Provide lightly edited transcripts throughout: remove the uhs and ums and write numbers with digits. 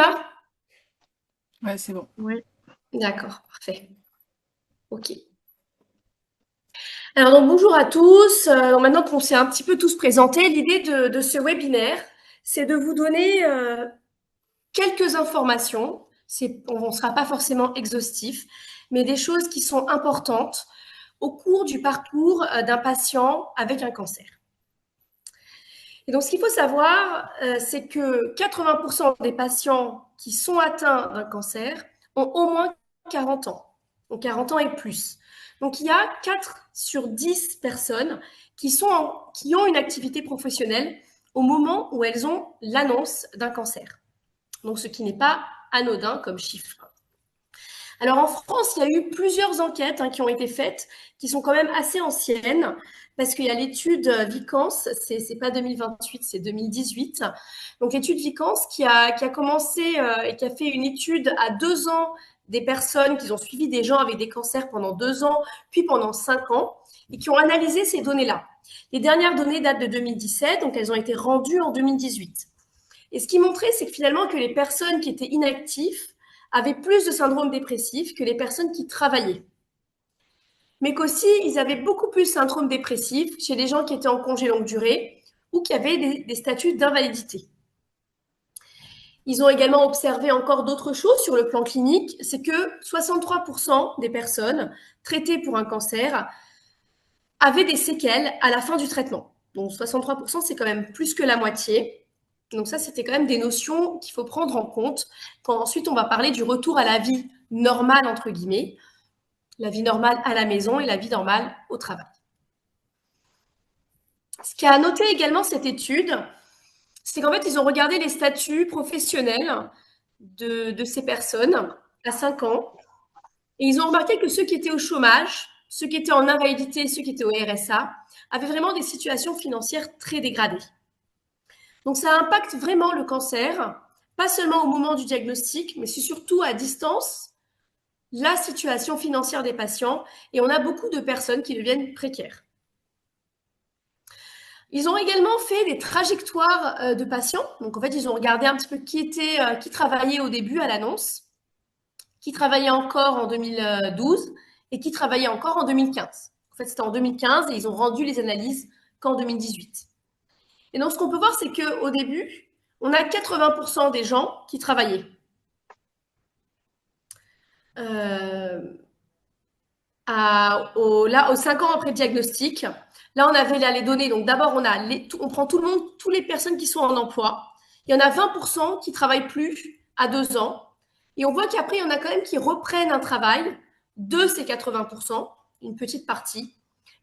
là? Ouais, c'est bon. Oui. D'accord, parfait. Ok. Alors donc bonjour à tous. Maintenant qu'on s'est un petit peu tous présentés, l'idée de ce webinaire, c'est de vous donner quelques informations. On ne sera pas forcément exhaustif, mais des choses qui sont importantes au cours du parcours d'un patient avec un cancer. Et donc, ce qu'il faut savoir, c'est que 80% des patients qui sont atteints d'un cancer ont au moins 40 ans, donc 40 ans et plus. Donc, il y a 4 sur 10 personnes qui ont une activité professionnelle au moment où elles ont l'annonce d'un cancer. Donc, ce qui n'est pas anodin comme chiffre. Alors en France, il y a eu plusieurs enquêtes qui ont été faites, qui sont quand même assez anciennes, parce qu'il y a l'étude Vicens, c'est pas 2028, c'est 2018. Donc l'étude Vicens qui a commencé et qui a fait une étude à 2 ans des personnes qui ont suivi des gens avec des cancers pendant 2 ans, puis pendant 5 ans, et qui ont analysé ces données-là. Les dernières données datent de 2017, donc elles ont été rendues en 2018. Et ce qui montrait, c'est que finalement, que les personnes qui étaient inactives avaient plus de syndrome dépressif que les personnes qui travaillaient. Mais qu'aussi, ils avaient beaucoup plus de syndrome dépressif chez les gens qui étaient en congé longue durée ou qui avaient des statuts d'invalidité. Ils ont également observé encore d'autres choses sur le plan clinique, c'est que 63% des personnes traitées pour un cancer avaient des séquelles à la fin du traitement. Donc 63%, c'est quand même plus que la moitié. Donc ça, c'était quand même des notions qu'il faut prendre en compte quand ensuite on va parler du retour à la vie normale, entre guillemets, la vie normale à la maison et la vie normale au travail. Ce qu'a noté également cette étude, c'est qu'en fait, ils ont regardé les statuts professionnels de ces personnes à 5 ans et ils ont remarqué que ceux qui étaient au chômage, ceux qui étaient en invalidité, ceux qui étaient au RSA, avaient vraiment des situations financières très dégradées. Donc ça impacte vraiment le cancer, pas seulement au moment du diagnostic, mais c'est surtout à distance, la situation financière des patients, et on a beaucoup de personnes qui deviennent précaires. Ils ont également fait des trajectoires de patients. Donc en fait, ils ont regardé un petit peu qui travaillait au début à l'annonce, qui travaillait encore en 2012 et qui travaillait encore en 2015. En fait, c'était en 2015 et ils ont rendu les analyses qu'en 2018. Et donc, ce qu'on peut voir, c'est qu'au début, on a 80% des gens qui travaillaient. Aux 5 ans après le diagnostic, là, on avait là, les données. Donc, d'abord, on prend tout le monde, toutes les personnes qui sont en emploi. Il y en a 20% qui ne travaillent plus à 2 ans. Et on voit qu'après, il y en a quand même qui reprennent un travail de ces 80%, une petite partie.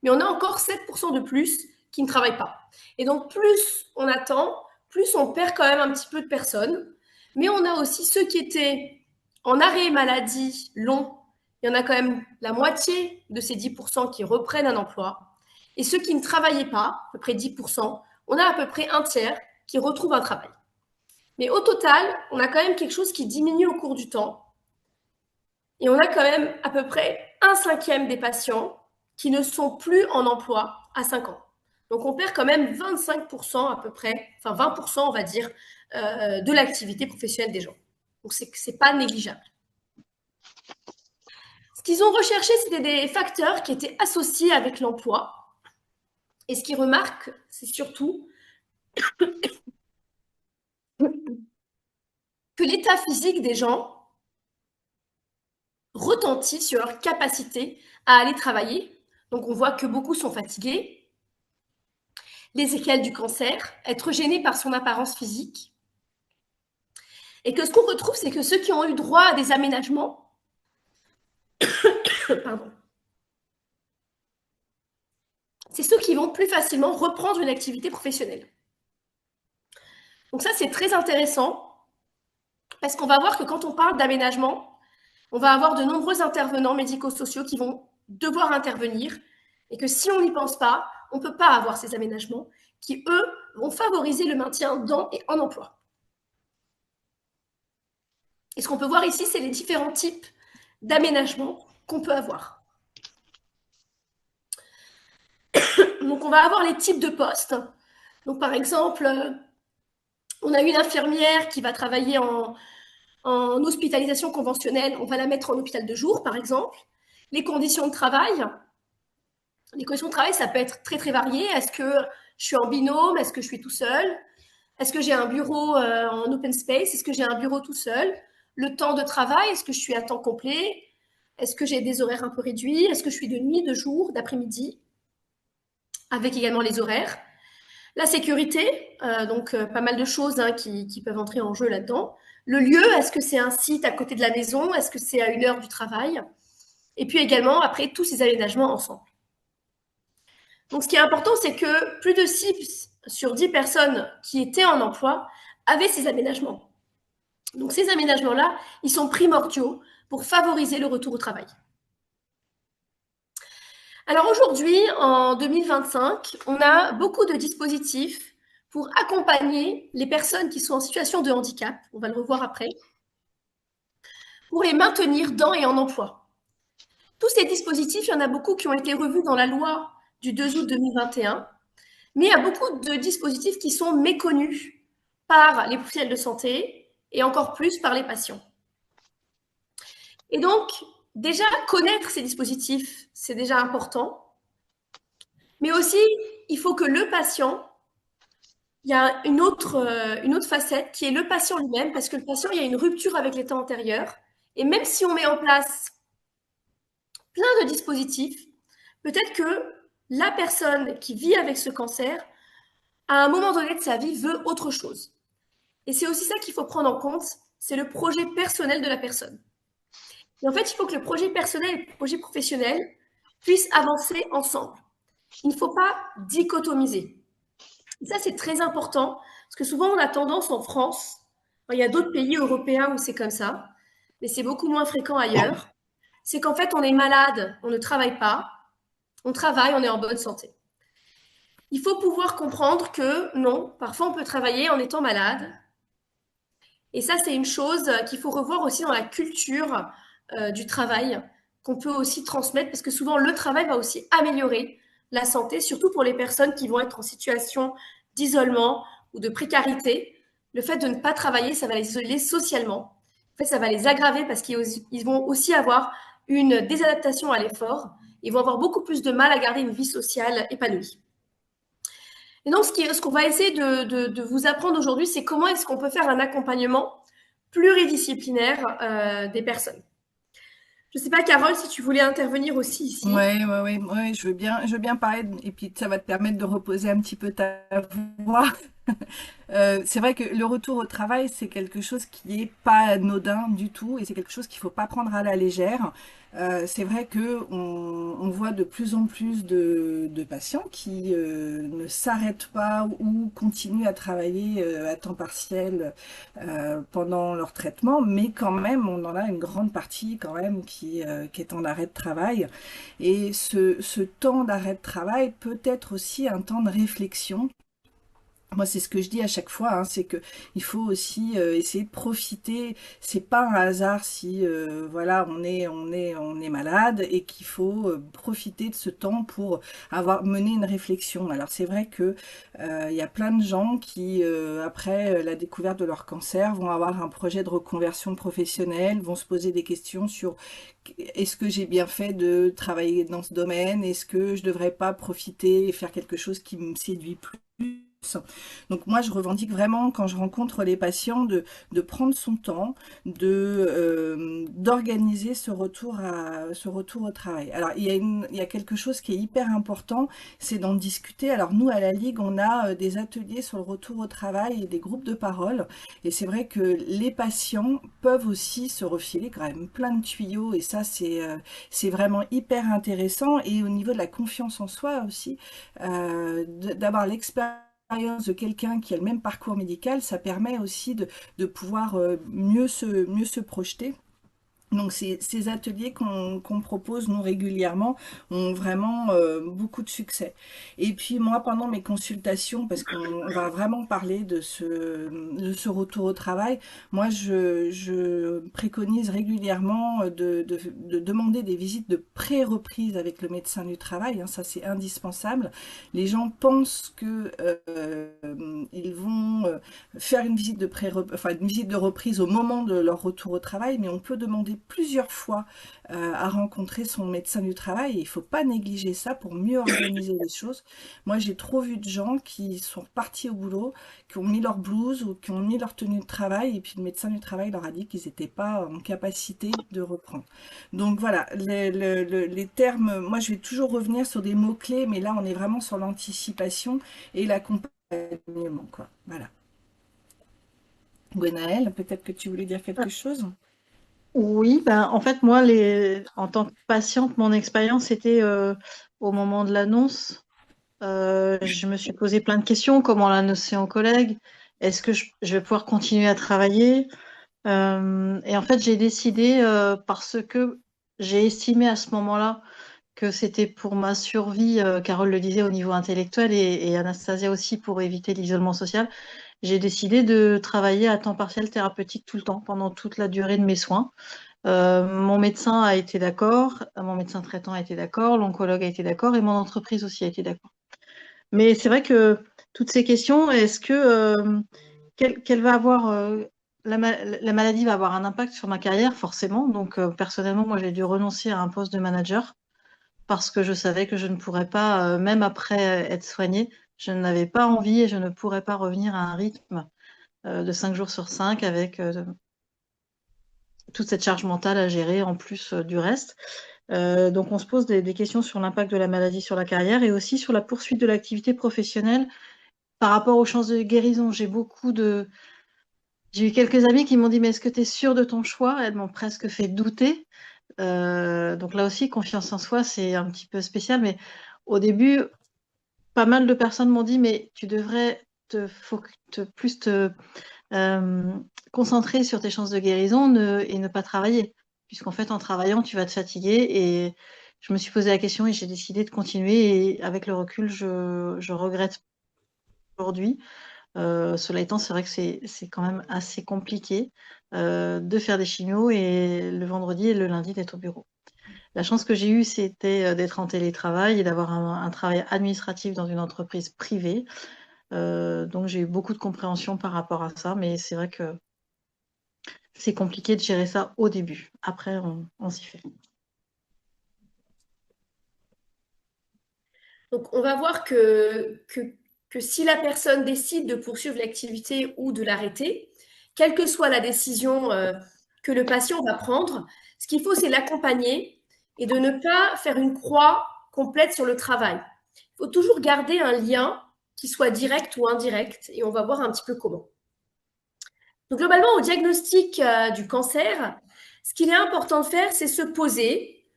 Mais on a encore 7% de plus qui ne travaillent pas. Et donc, plus on attend, plus on perd quand même un petit peu de personnes. Mais on a aussi ceux qui étaient en arrêt maladie long. Il y en a quand même la moitié de ces 10% qui reprennent un emploi. Et ceux qui ne travaillaient pas, à peu près 10%, on a à peu près un tiers qui retrouvent un travail. Mais au total, on a quand même quelque chose qui diminue au cours du temps. Et on a quand même à peu près un cinquième des patients qui ne sont plus en emploi à 5 ans. Donc on perd quand même 25% à peu près, enfin 20% on va dire, de l'activité professionnelle des gens. Donc c'est pas négligeable. Ce qu'ils ont recherché, c'était des facteurs qui étaient associés avec l'emploi. Et ce qu'ils remarquent, c'est surtout que l'état physique des gens retentit sur leur capacité à aller travailler. Donc on voit que beaucoup sont fatigués, les séquelles du cancer, être gêné par son apparence physique. Et que ce qu'on retrouve, c'est que ceux qui ont eu droit à des aménagements, pardon, c'est ceux qui vont plus facilement reprendre une activité professionnelle. Donc ça, c'est très intéressant parce qu'on va voir que quand on parle d'aménagement, on va avoir de nombreux intervenants médico-sociaux qui vont devoir intervenir et que si on n'y pense pas, on ne peut pas avoir ces aménagements qui, eux, vont favoriser le maintien dans et en emploi. Et ce qu'on peut voir ici, c'est les différents types d'aménagements qu'on peut avoir. Donc, on va avoir les types de postes. Donc, par exemple, on a une infirmière qui va travailler En hospitalisation conventionnelle, on va la mettre en hôpital de jour, par exemple. Les conditions de travail. Les conditions de travail, ça peut être très, très varié. Est-ce que je suis en binôme? Est-ce que je suis tout seul? Est-ce que j'ai un bureau en open space? Est-ce que j'ai un bureau tout seul? Le temps de travail, est-ce que je suis à temps complet? Est-ce que j'ai des horaires un peu réduits? Est-ce que je suis de nuit, de jour, d'après-midi? Avec également les horaires. La sécurité, donc pas mal de choses qui peuvent entrer en jeu là-dedans. Le lieu, est-ce que c'est un site à côté de la maison? Est-ce que c'est à 1 heure du travail? Et puis également, après, tous ces aménagements ensemble. Donc ce qui est important, c'est que plus de 6 sur 10 personnes qui étaient en emploi avaient ces aménagements. Donc ces aménagements-là, ils sont primordiaux pour favoriser le retour au travail. Alors aujourd'hui, en 2025, on a beaucoup de dispositifs pour accompagner les personnes qui sont en situation de handicap, on va le revoir après, pour les maintenir dans et en emploi. Tous ces dispositifs, il y en a beaucoup qui ont été revus dans la loi du 2 août 2021, mais il y a beaucoup de dispositifs qui sont méconnus par les professionnels de santé et encore plus par les patients. Et donc, déjà, connaître ces dispositifs, c'est déjà important. Mais aussi, il faut que le patient, il y a une autre facette qui est le patient lui-même, parce que le patient, il y a une rupture avec l'état antérieur. Et même si on met en place plein de dispositifs, peut-être que la personne qui vit avec ce cancer, à un moment donné de sa vie, veut autre chose. Et c'est aussi ça qu'il faut prendre en compte, c'est le projet personnel de la personne. Et en fait, il faut que le projet personnel et le projet professionnel puissent avancer ensemble. Il ne faut pas dichotomiser. Et ça, c'est très important, parce que souvent, on a tendance en France, il y a d'autres pays européens où c'est comme ça, mais c'est beaucoup moins fréquent ailleurs, c'est qu'en fait, on est malade, on ne travaille pas, on travaille, on est en bonne santé. Il faut pouvoir comprendre que non, parfois on peut travailler en étant malade. Et ça, c'est une chose qu'il faut revoir aussi dans la culture du travail, qu'on peut aussi transmettre, parce que souvent le travail va aussi améliorer la santé, surtout pour les personnes qui vont être en situation d'isolement ou de précarité. Le fait de ne pas travailler, ça va les isoler socialement. En fait, ça va les aggraver parce qu'ils vont aussi avoir une désadaptation à l'effort. Ils vont avoir beaucoup plus de mal à garder une vie sociale épanouie. Et donc, ce qu'on va essayer de vous apprendre aujourd'hui, c'est comment est-ce qu'on peut faire un accompagnement pluridisciplinaire des personnes. Je ne sais pas, Carole, si tu voulais intervenir aussi ici. Ouais, je veux bien parler, et puis ça va te permettre de reposer un petit peu ta voix. C'est vrai que le retour au travail, c'est quelque chose qui est pas anodin du tout, et c'est quelque chose qu'il faut pas prendre à la légère. C'est vrai que on voit de plus en plus de patients qui ne s'arrêtent pas ou continuent à travailler à temps partiel pendant leur traitement, mais quand même, on en a une grande partie quand même qui est en arrêt de travail. Et ce temps d'arrêt de travail peut être aussi un temps de réflexion. Moi, c'est ce que je dis à chaque fois, hein, c'est que il faut aussi essayer de profiter. C'est pas un hasard si voilà on est malade et qu'il faut profiter de ce temps pour avoir mené une réflexion. Alors c'est vrai que il y a plein de gens qui après la découverte de leur cancer vont avoir un projet de reconversion professionnelle, vont se poser des questions sur est-ce que j'ai bien fait de travailler dans ce domaine, est-ce que je devrais pas profiter et faire quelque chose qui me séduit plus. Donc moi, je revendique vraiment, quand je rencontre les patients, de prendre son temps, d'organiser ce retour au travail. Alors, il y a quelque chose qui est hyper important, c'est d'en discuter. Alors nous, à la Ligue, on a des ateliers sur le retour au travail et des groupes de parole. Et c'est vrai que les patients peuvent aussi se refiler quand même plein de tuyaux. Et ça, c'est vraiment hyper intéressant. Et au niveau de la confiance en soi aussi, d'avoir l'expérience de quelqu'un qui a le même parcours médical, ça permet aussi de pouvoir mieux se projeter. Donc ces ateliers qu'on propose nous régulièrement ont vraiment beaucoup de succès. Et puis moi pendant mes consultations, parce qu'on va vraiment parler de ce retour au travail, moi je préconise régulièrement de demander des visites de pré-reprise avec le médecin du travail, hein, ça c'est indispensable. Les gens pensent que ils vont faire une visite enfin, une visite de reprise au moment de leur retour au travail, mais on peut demander plusieurs fois à rencontrer son médecin du travail et il ne faut pas négliger ça pour mieux organiser les choses. Moi, j'ai trop vu de gens qui sont repartis au boulot, qui ont mis leur blouse ou qui ont mis leur tenue de travail et puis le médecin du travail leur a dit qu'ils n'étaient pas en capacité de reprendre. Donc voilà, les termes, moi je vais toujours revenir sur des mots-clés, mais là on est vraiment sur l'anticipation et l'accompagnement, quoi. Voilà. Gwenaëlle, peut-être que tu voulais dire quelque chose? Oui, ben, en fait, moi, en tant que patiente, mon expérience c'était au moment de l'annonce. Je me suis posé plein de questions. Comment l'annoncer aux collègues? Est-ce que je vais pouvoir continuer à travailler? Et en fait, j'ai décidé, parce que j'ai estimé à ce moment-là que c'était pour ma survie, Carole le disait, au niveau intellectuel et Anastasia aussi pour éviter l'isolement social, j'ai décidé de travailler à temps partiel thérapeutique tout le temps, pendant toute la durée de mes soins. Mon médecin a été d'accord, mon médecin traitant a été d'accord, l'oncologue a été d'accord et mon entreprise aussi a été d'accord. Mais c'est vrai que toutes ces questions, est-ce que qu'elle va avoir la maladie va avoir un impact sur ma carrière, forcément. Donc personnellement, moi j'ai dû renoncer à un poste de manager parce que je savais que je ne pourrais pas, même après être soignée, je n'avais pas envie et je ne pourrais pas revenir à un rythme de 5 jours sur 5 avec toute cette charge mentale à gérer en plus du reste. Donc on se pose des questions sur l'impact de la maladie sur la carrière et aussi sur la poursuite de l'activité professionnelle par rapport aux chances de guérison. J'ai eu quelques amis qui m'ont dit, mais est-ce que tu es sûre de ton choix? Elles m'ont presque fait douter. Donc là aussi, confiance en soi, c'est un petit peu spécial, mais au début, pas mal de personnes m'ont dit, mais tu devrais plus te euh, concentrer sur tes chances de guérison et ne pas travailler, puisqu'en fait, en travaillant, tu vas te fatiguer. Et je me suis posé la question et j'ai décidé de continuer. Et avec le recul, je regrette aujourd'hui. Cela étant, c'est vrai que c'est quand même assez compliqué de faire des chimios et le vendredi et le lundi d'être au bureau. La chance que j'ai eue, c'était d'être en télétravail et d'avoir un travail administratif dans une entreprise privée. Donc j'ai eu beaucoup de compréhension par rapport à ça, mais c'est vrai que c'est compliqué de gérer ça au début. Après, on s'y fait. Donc, on va voir que si la personne décide de poursuivre l'activité ou de l'arrêter, quelle que soit la décision que le patient va prendre, ce qu'il faut, c'est l'accompagner et de ne pas faire une croix complète sur le travail. Il faut toujours garder un lien qui soit direct ou indirect et on va voir un petit peu comment. Donc, globalement, au diagnostic du cancer, ce qu'il est important de faire, c'est se poser.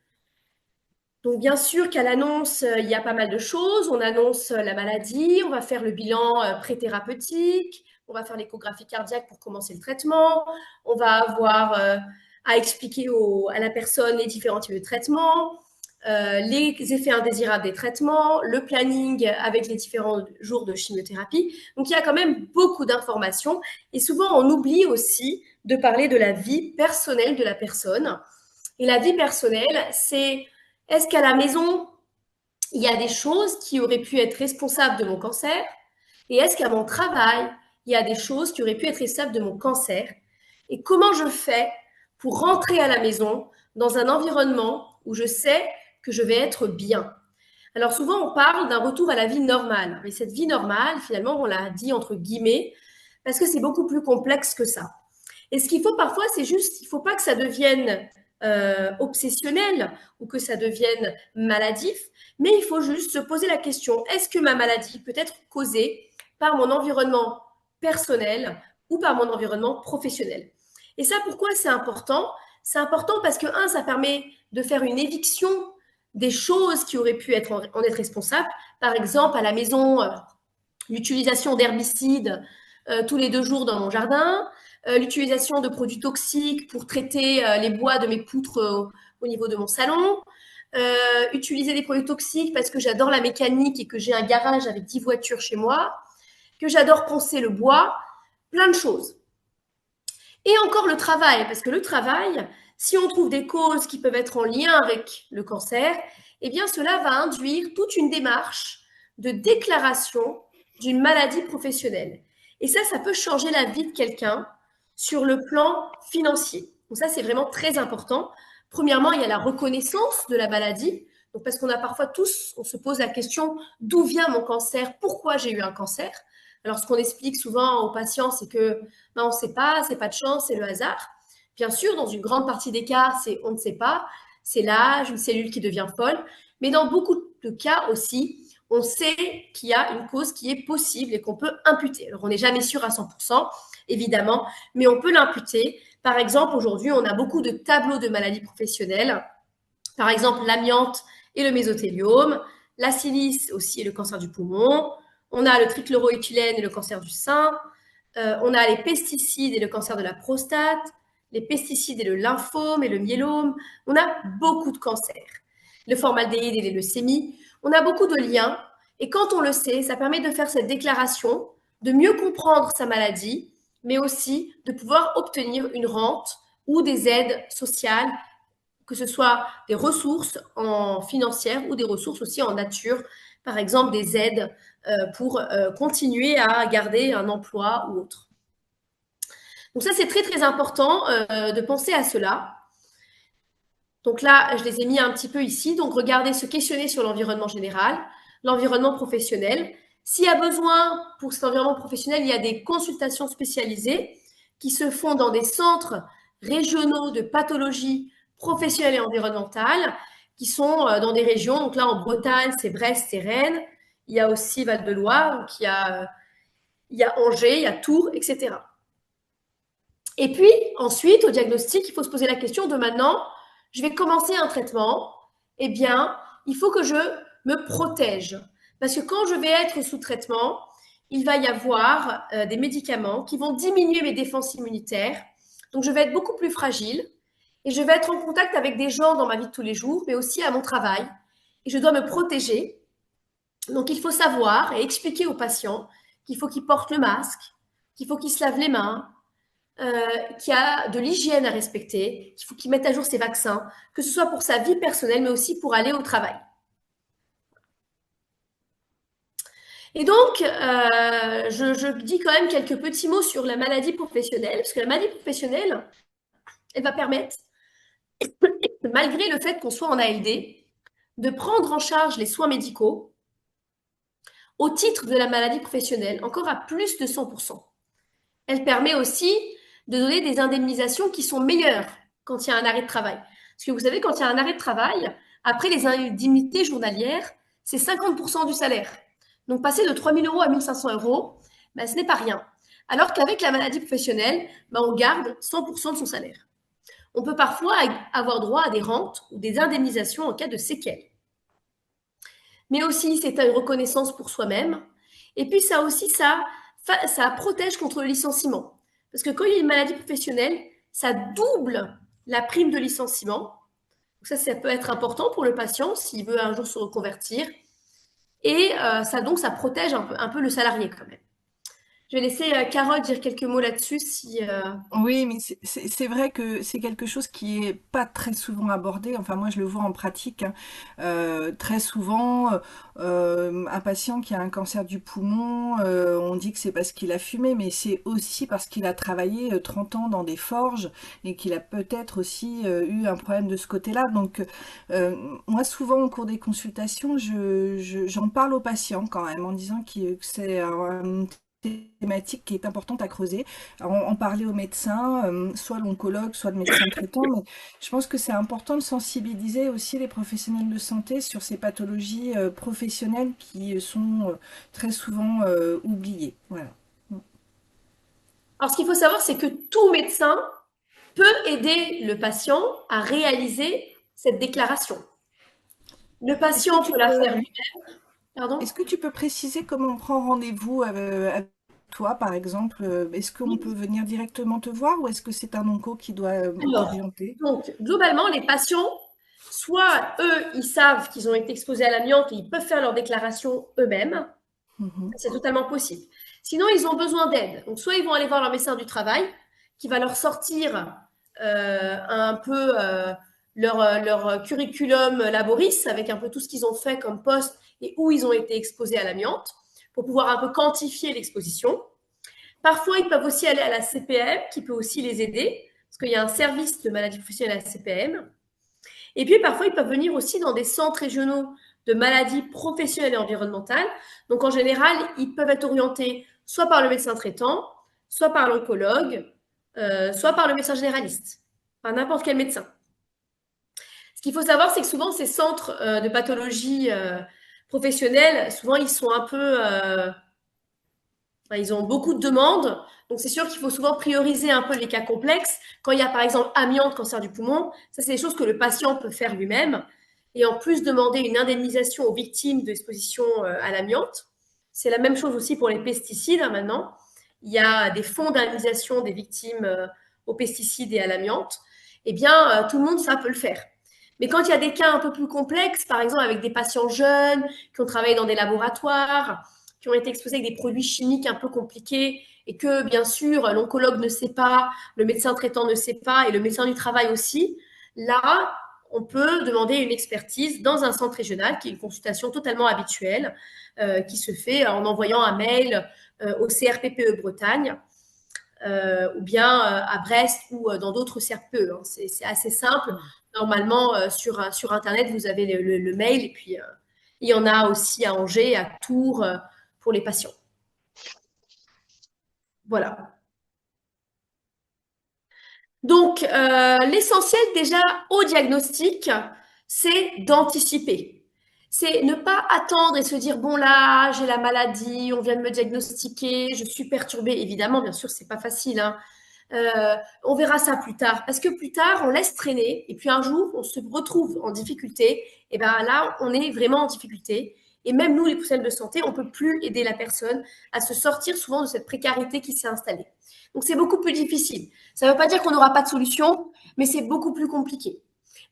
Donc, bien sûr qu'à l'annonce, il y a pas mal de choses. On annonce la maladie, on va faire le bilan pré-thérapeutique, on va faire l'échographie cardiaque pour commencer le traitement, on va avoir à expliquer à la personne les différents types de traitements, les effets indésirables des traitements, le planning avec les différents jours de chimiothérapie. Donc, il y a quand même beaucoup d'informations et souvent, on oublie aussi de parler de la vie personnelle de la personne. Et la vie personnelle, c'est est-ce qu'à la maison, il y a des choses qui auraient pu être responsables de mon cancer? Et est-ce qu'à mon travail, il y a des choses qui auraient pu être responsables de mon cancer? Et comment je fais pour rentrer à la maison dans un environnement où je sais que je vais être bien? Alors souvent, on parle d'un retour à la vie normale. Mais cette vie normale, finalement, on l'a dit entre guillemets, parce que c'est beaucoup plus complexe que ça. Et ce qu'il faut parfois, c'est juste, il ne faut pas que ça devienne obsessionnel ou que ça devienne maladif, mais il faut juste se poser la question, est-ce que ma maladie peut être causée par mon environnement personnel ou par mon environnement professionnel? Et ça, pourquoi c'est important? C'est important parce que, un, ça permet de faire une éviction des choses qui auraient pu en être responsables. Par exemple, à la maison, l'utilisation d'herbicides tous les 2 jours dans mon jardin, l'utilisation de produits toxiques pour traiter les bois de mes poutres au niveau de mon salon, utiliser des produits toxiques parce que j'adore la mécanique et que j'ai un garage avec 10 voitures chez moi, que j'adore poncer le bois, plein de choses. Et encore le travail, parce que le travail, si on trouve des causes qui peuvent être en lien avec le cancer, eh bien cela va induire toute une démarche de déclaration d'une maladie professionnelle. Et ça peut changer la vie de quelqu'un sur le plan financier. Donc ça, c'est vraiment très important. Premièrement, il y a la reconnaissance de la maladie. Donc parce qu'on a parfois tous, on se pose la question d'où vient mon cancer, pourquoi j'ai eu un cancer. Alors ce qu'on explique souvent aux patients, c'est que ben, on ne sait pas, c'est pas de chance, c'est le hasard. Bien sûr, dans une grande partie des cas, c'est on ne sait pas, c'est l'âge, une cellule qui devient folle. Mais dans beaucoup de cas aussi, on sait qu'il y a une cause qui est possible et qu'on peut imputer. Alors, on n'est jamais sûr à 100%, évidemment, mais on peut l'imputer. Par exemple, aujourd'hui, on a beaucoup de tableaux de maladies professionnelles. Par exemple, l'amiante et le mésothéliome, la silice aussi et le cancer du poumon. On a le trichloroéthylène et le cancer du sein. On a les pesticides et le cancer de la prostate, les pesticides et le lymphome et le myélome. On a beaucoup de cancers. Le formaldéhyde et les leucémies. On a beaucoup de liens. Et quand on le sait, ça permet de faire cette déclaration, de mieux comprendre sa maladie, mais aussi de pouvoir obtenir une rente ou des aides sociales, que ce soit des ressources en financières ou des ressources aussi en nature, par exemple des aides pour continuer à garder un emploi ou autre. Donc ça, c'est très, très important de penser à cela. Donc là, je les ai mis un petit peu ici. Donc regardez, se questionner sur l'environnement général, l'environnement professionnel. S'il y a besoin pour cet environnement professionnel, il y a des consultations spécialisées qui se font dans des centres régionaux de pathologie professionnelle et environnementale qui sont dans des régions. Donc là, en Bretagne, c'est Brest et Rennes. Il y a aussi Val-de-Loire, donc il y a Angers, il y a Tours, etc. Et puis, ensuite, au diagnostic, il faut se poser la question de maintenant, je vais commencer un traitement, eh bien, il faut que je me protège. Parce que quand je vais être sous traitement, il va y avoir des médicaments qui vont diminuer mes défenses immunitaires. Donc, je vais être beaucoup plus fragile et je vais être en contact avec des gens dans ma vie de tous les jours, mais aussi à mon travail. Et je dois me protéger. Donc, il faut savoir et expliquer aux patients qu'il faut qu'ils portent le masque, qu'il faut qu'ils se lavent les mains, qu'il y a de l'hygiène à respecter, qu'il faut qu'il mette à jour ses vaccins, que ce soit pour sa vie personnelle, mais aussi pour aller au travail. Et donc, je dis quand même quelques petits mots sur la maladie professionnelle, parce que la maladie professionnelle, elle va permettre, malgré le fait qu'on soit en ALD, de prendre en charge les soins médicaux au titre de la maladie professionnelle, encore à plus de 100%. Elle permet aussi de donner des indemnisations qui sont meilleures quand il y a un arrêt de travail. Parce que vous savez, quand il y a un arrêt de travail, après les indemnités journalières, c'est 50% du salaire. Donc passer de 3 000 euros à 1 500 euros, ben, ce n'est pas rien. Alors qu'avec la maladie professionnelle, ben, on garde 100% de son salaire. On peut parfois avoir droit à des rentes ou des indemnisations en cas de séquelles. Mais aussi, c'est une reconnaissance pour soi-même. Et puis, ça aussi, ça protège contre le licenciement. Parce que quand il y a une maladie professionnelle, ça double la prime de licenciement. Donc ça peut être important pour le patient s'il veut un jour se reconvertir. Et ça protège un peu le salarié quand même. Je vais laisser Carole dire quelques mots là-dessus. Oui, mais c'est vrai que c'est quelque chose qui est pas très souvent abordé. Enfin, moi, je le vois en pratique, hein. Très souvent, un patient qui a un cancer du poumon, on dit que c'est parce qu'il a fumé, mais c'est aussi parce qu'il a travaillé 30 ans dans des forges et qu'il a peut-être aussi eu un problème de ce côté-là. Donc, euh, moi, souvent, au cours des consultations, j'en parle aux patients quand même en disant que c'est un thématique qui est importante à creuser, en parler aux médecins, soit l'oncologue, soit le médecin traitant, mais je pense que c'est important de sensibiliser aussi les professionnels de santé sur ces pathologies professionnelles qui sont très souvent oubliées. Voilà. Alors, ce qu'il faut savoir, c'est que tout médecin peut aider le patient à réaliser cette déclaration. Le Est-ce que patient tu peut la peux, faire lui-même. Pardon? est-ce que tu peux préciser comment on prend rendez-vous avec toi, par exemple, est-ce qu'on peut venir directement te voir ou est-ce que c'est un onco qui doit Alors, t'orienter? donc, globalement, les patients, soit eux, ils savent qu'ils ont été exposés à l'amiante et ils peuvent faire leur déclaration eux-mêmes. Mhm. C'est totalement possible. Sinon, ils ont besoin d'aide. Donc, soit ils vont aller voir leur médecin du travail, qui va leur sortir un peu leur curriculum laboris, avec un peu tout ce qu'ils ont fait comme poste et où ils ont été exposés à l'amiante, pour pouvoir un peu quantifier l'exposition. Parfois, ils peuvent aussi aller à la CPM, qui peut aussi les aider, parce qu'il y a un service de maladie professionnelle à la CPM. Et puis, parfois, ils peuvent venir aussi dans des centres régionaux de maladies professionnelles et environnementales. Donc, en général, ils peuvent être orientés soit par le médecin traitant, soit par l'oncologue, soit par le médecin généraliste, par n'importe quel médecin. Ce qu'il faut savoir, c'est que souvent, ces centres de pathologie professionnelle, souvent, ils sont un peu ils ont beaucoup de demandes, donc c'est sûr qu'il faut souvent prioriser un peu les cas complexes. Quand il y a par exemple amiante, cancer du poumon, ça c'est des choses que le patient peut faire lui-même. Et en plus demander une indemnisation aux victimes d'exposition à l'amiante. C'est la même chose aussi pour les pesticides maintenant. Il y a des fonds d'indemnisation des victimes aux pesticides et à l'amiante. Eh bien, tout le monde, ça peut le faire. Mais quand il y a des cas un peu plus complexes, par exemple avec des patients jeunes qui ont travaillé dans des laboratoires, qui ont été exposés avec des produits chimiques un peu compliqués et que, bien sûr, l'oncologue ne sait pas, le médecin traitant ne sait pas et le médecin du travail aussi, là, on peut demander une expertise dans un centre régional, qui est une consultation totalement habituelle, qui se fait en envoyant un mail au CRPPE Bretagne, ou bien à Brest ou dans d'autres CRPE. Hein. C'est assez simple. Normalement, sur Internet, vous avez le mail et puis il y en a aussi à Angers, à Tours, pour les patients. Voilà. Donc, l'essentiel déjà au diagnostic, c'est d'anticiper. C'est ne pas attendre et se dire, bon là, j'ai la maladie, on vient de me diagnostiquer, je suis perturbée. Évidemment, bien sûr, c'est pas facile, hein. On verra ça plus tard. Parce que plus tard, on laisse traîner et puis un jour, on se retrouve en difficulté. Et bien là, on est vraiment en difficulté. Et même nous, les professionnels de santé, on ne peut plus aider la personne à se sortir souvent de cette précarité qui s'est installée. Donc, c'est beaucoup plus difficile. Ça ne veut pas dire qu'on n'aura pas de solution, mais c'est beaucoup plus compliqué.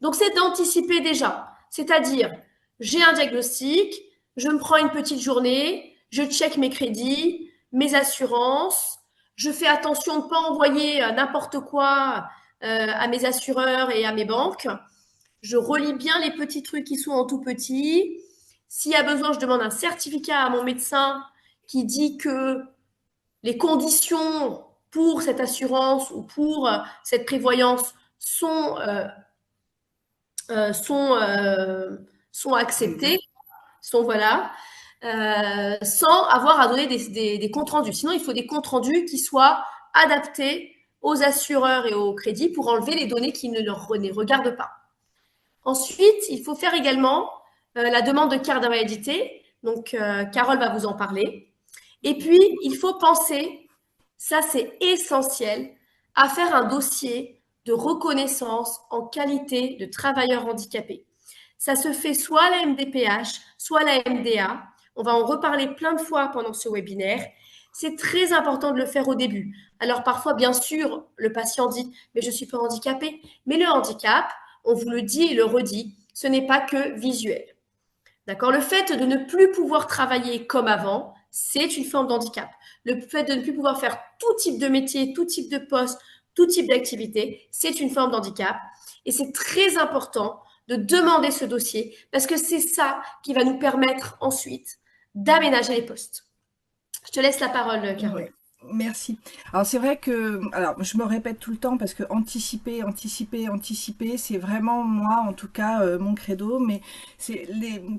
Donc, c'est d'anticiper déjà. C'est-à-dire, j'ai un diagnostic, je me prends une petite journée, je check mes crédits, mes assurances, je fais attention de ne pas envoyer n'importe quoi à mes assureurs et à mes banques. Je relis bien les petits trucs qui sont en tout petit. S'il y a besoin, je demande un certificat à mon médecin qui dit que les conditions pour cette assurance ou pour cette prévoyance sont, euh, sont, euh, sont acceptées, sont voilà, sans avoir à donner des comptes rendus. Sinon, il faut des comptes rendus qui soient adaptés aux assureurs et aux crédits pour enlever les données qui ne leur regardent pas. Ensuite, il faut faire également la demande de carte d'invalidité. Donc, Carole va vous en parler. Et puis, il faut penser, ça c'est essentiel, à faire un dossier de reconnaissance en qualité de travailleur handicapé. Ça se fait soit à la MDPH, soit à la MDA. On va en reparler plein de fois pendant ce webinaire. C'est très important de le faire au début. Alors parfois, bien sûr, le patient dit, mais je ne suis pas handicapé. Mais le handicap, on vous le dit et le redit, ce n'est pas que visuel. D'accord? Le fait de ne plus pouvoir travailler comme avant, c'est une forme d'handicap. Le fait de ne plus pouvoir faire tout type de métier, tout type de poste, tout type d'activité, c'est une forme d'handicap. Et c'est très important de demander ce dossier parce que c'est ça qui va nous permettre ensuite d'aménager les postes. Je te laisse la parole, Carole. Ouais, merci. Alors c'est vrai que, alors je me répète tout le temps parce que anticiper, anticiper, anticiper, c'est vraiment moi en tout cas mon credo. Mais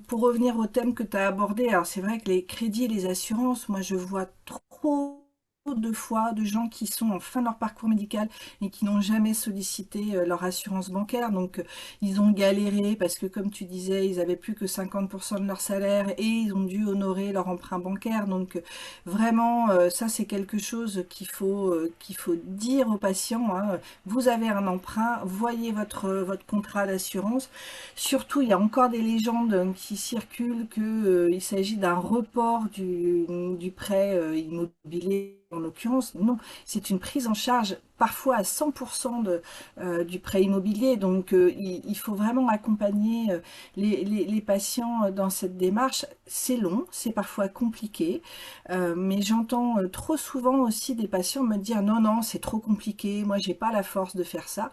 pour revenir au thème que tu as abordé, alors c'est vrai que les crédits et les assurances, moi je vois trop de fois de gens qui sont en fin de leur parcours médical et qui n'ont jamais sollicité leur assurance bancaire. Donc, ils ont galéré parce que, comme tu disais, ils avaient plus que 50% de leur salaire et ils ont dû honorer leur emprunt bancaire. Donc, vraiment, ça, c'est quelque chose qu'il faut dire aux patients, hein. Vous avez un emprunt, voyez votre contrat d'assurance. Surtout, il y a encore des légendes qui circulent que, il s'agit d'un report du prêt immobilier. En l'occurrence, non, c'est une prise en charge parfois à 100% du prêt immobilier. Donc, il faut vraiment accompagner les patients dans cette démarche. C'est long, c'est parfois compliqué, mais j'entends trop souvent aussi des patients me dire non, non, c'est trop compliqué, moi, j'ai pas la force de faire ça.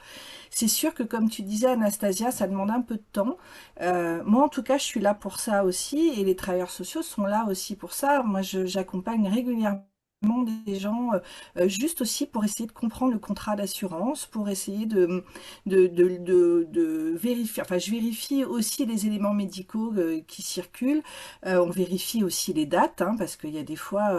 C'est sûr que, comme tu disais, Anastasia, ça demande un peu de temps. Moi, en tout cas, je suis là pour ça aussi, et les travailleurs sociaux sont là aussi pour ça. Moi, j'accompagne régulièrement des gens juste aussi pour essayer de comprendre le contrat d'assurance, pour essayer de vérifier. Enfin, je vérifie aussi les éléments médicaux qui circulent. On vérifie aussi les dates, hein, parce qu'il y a des fois,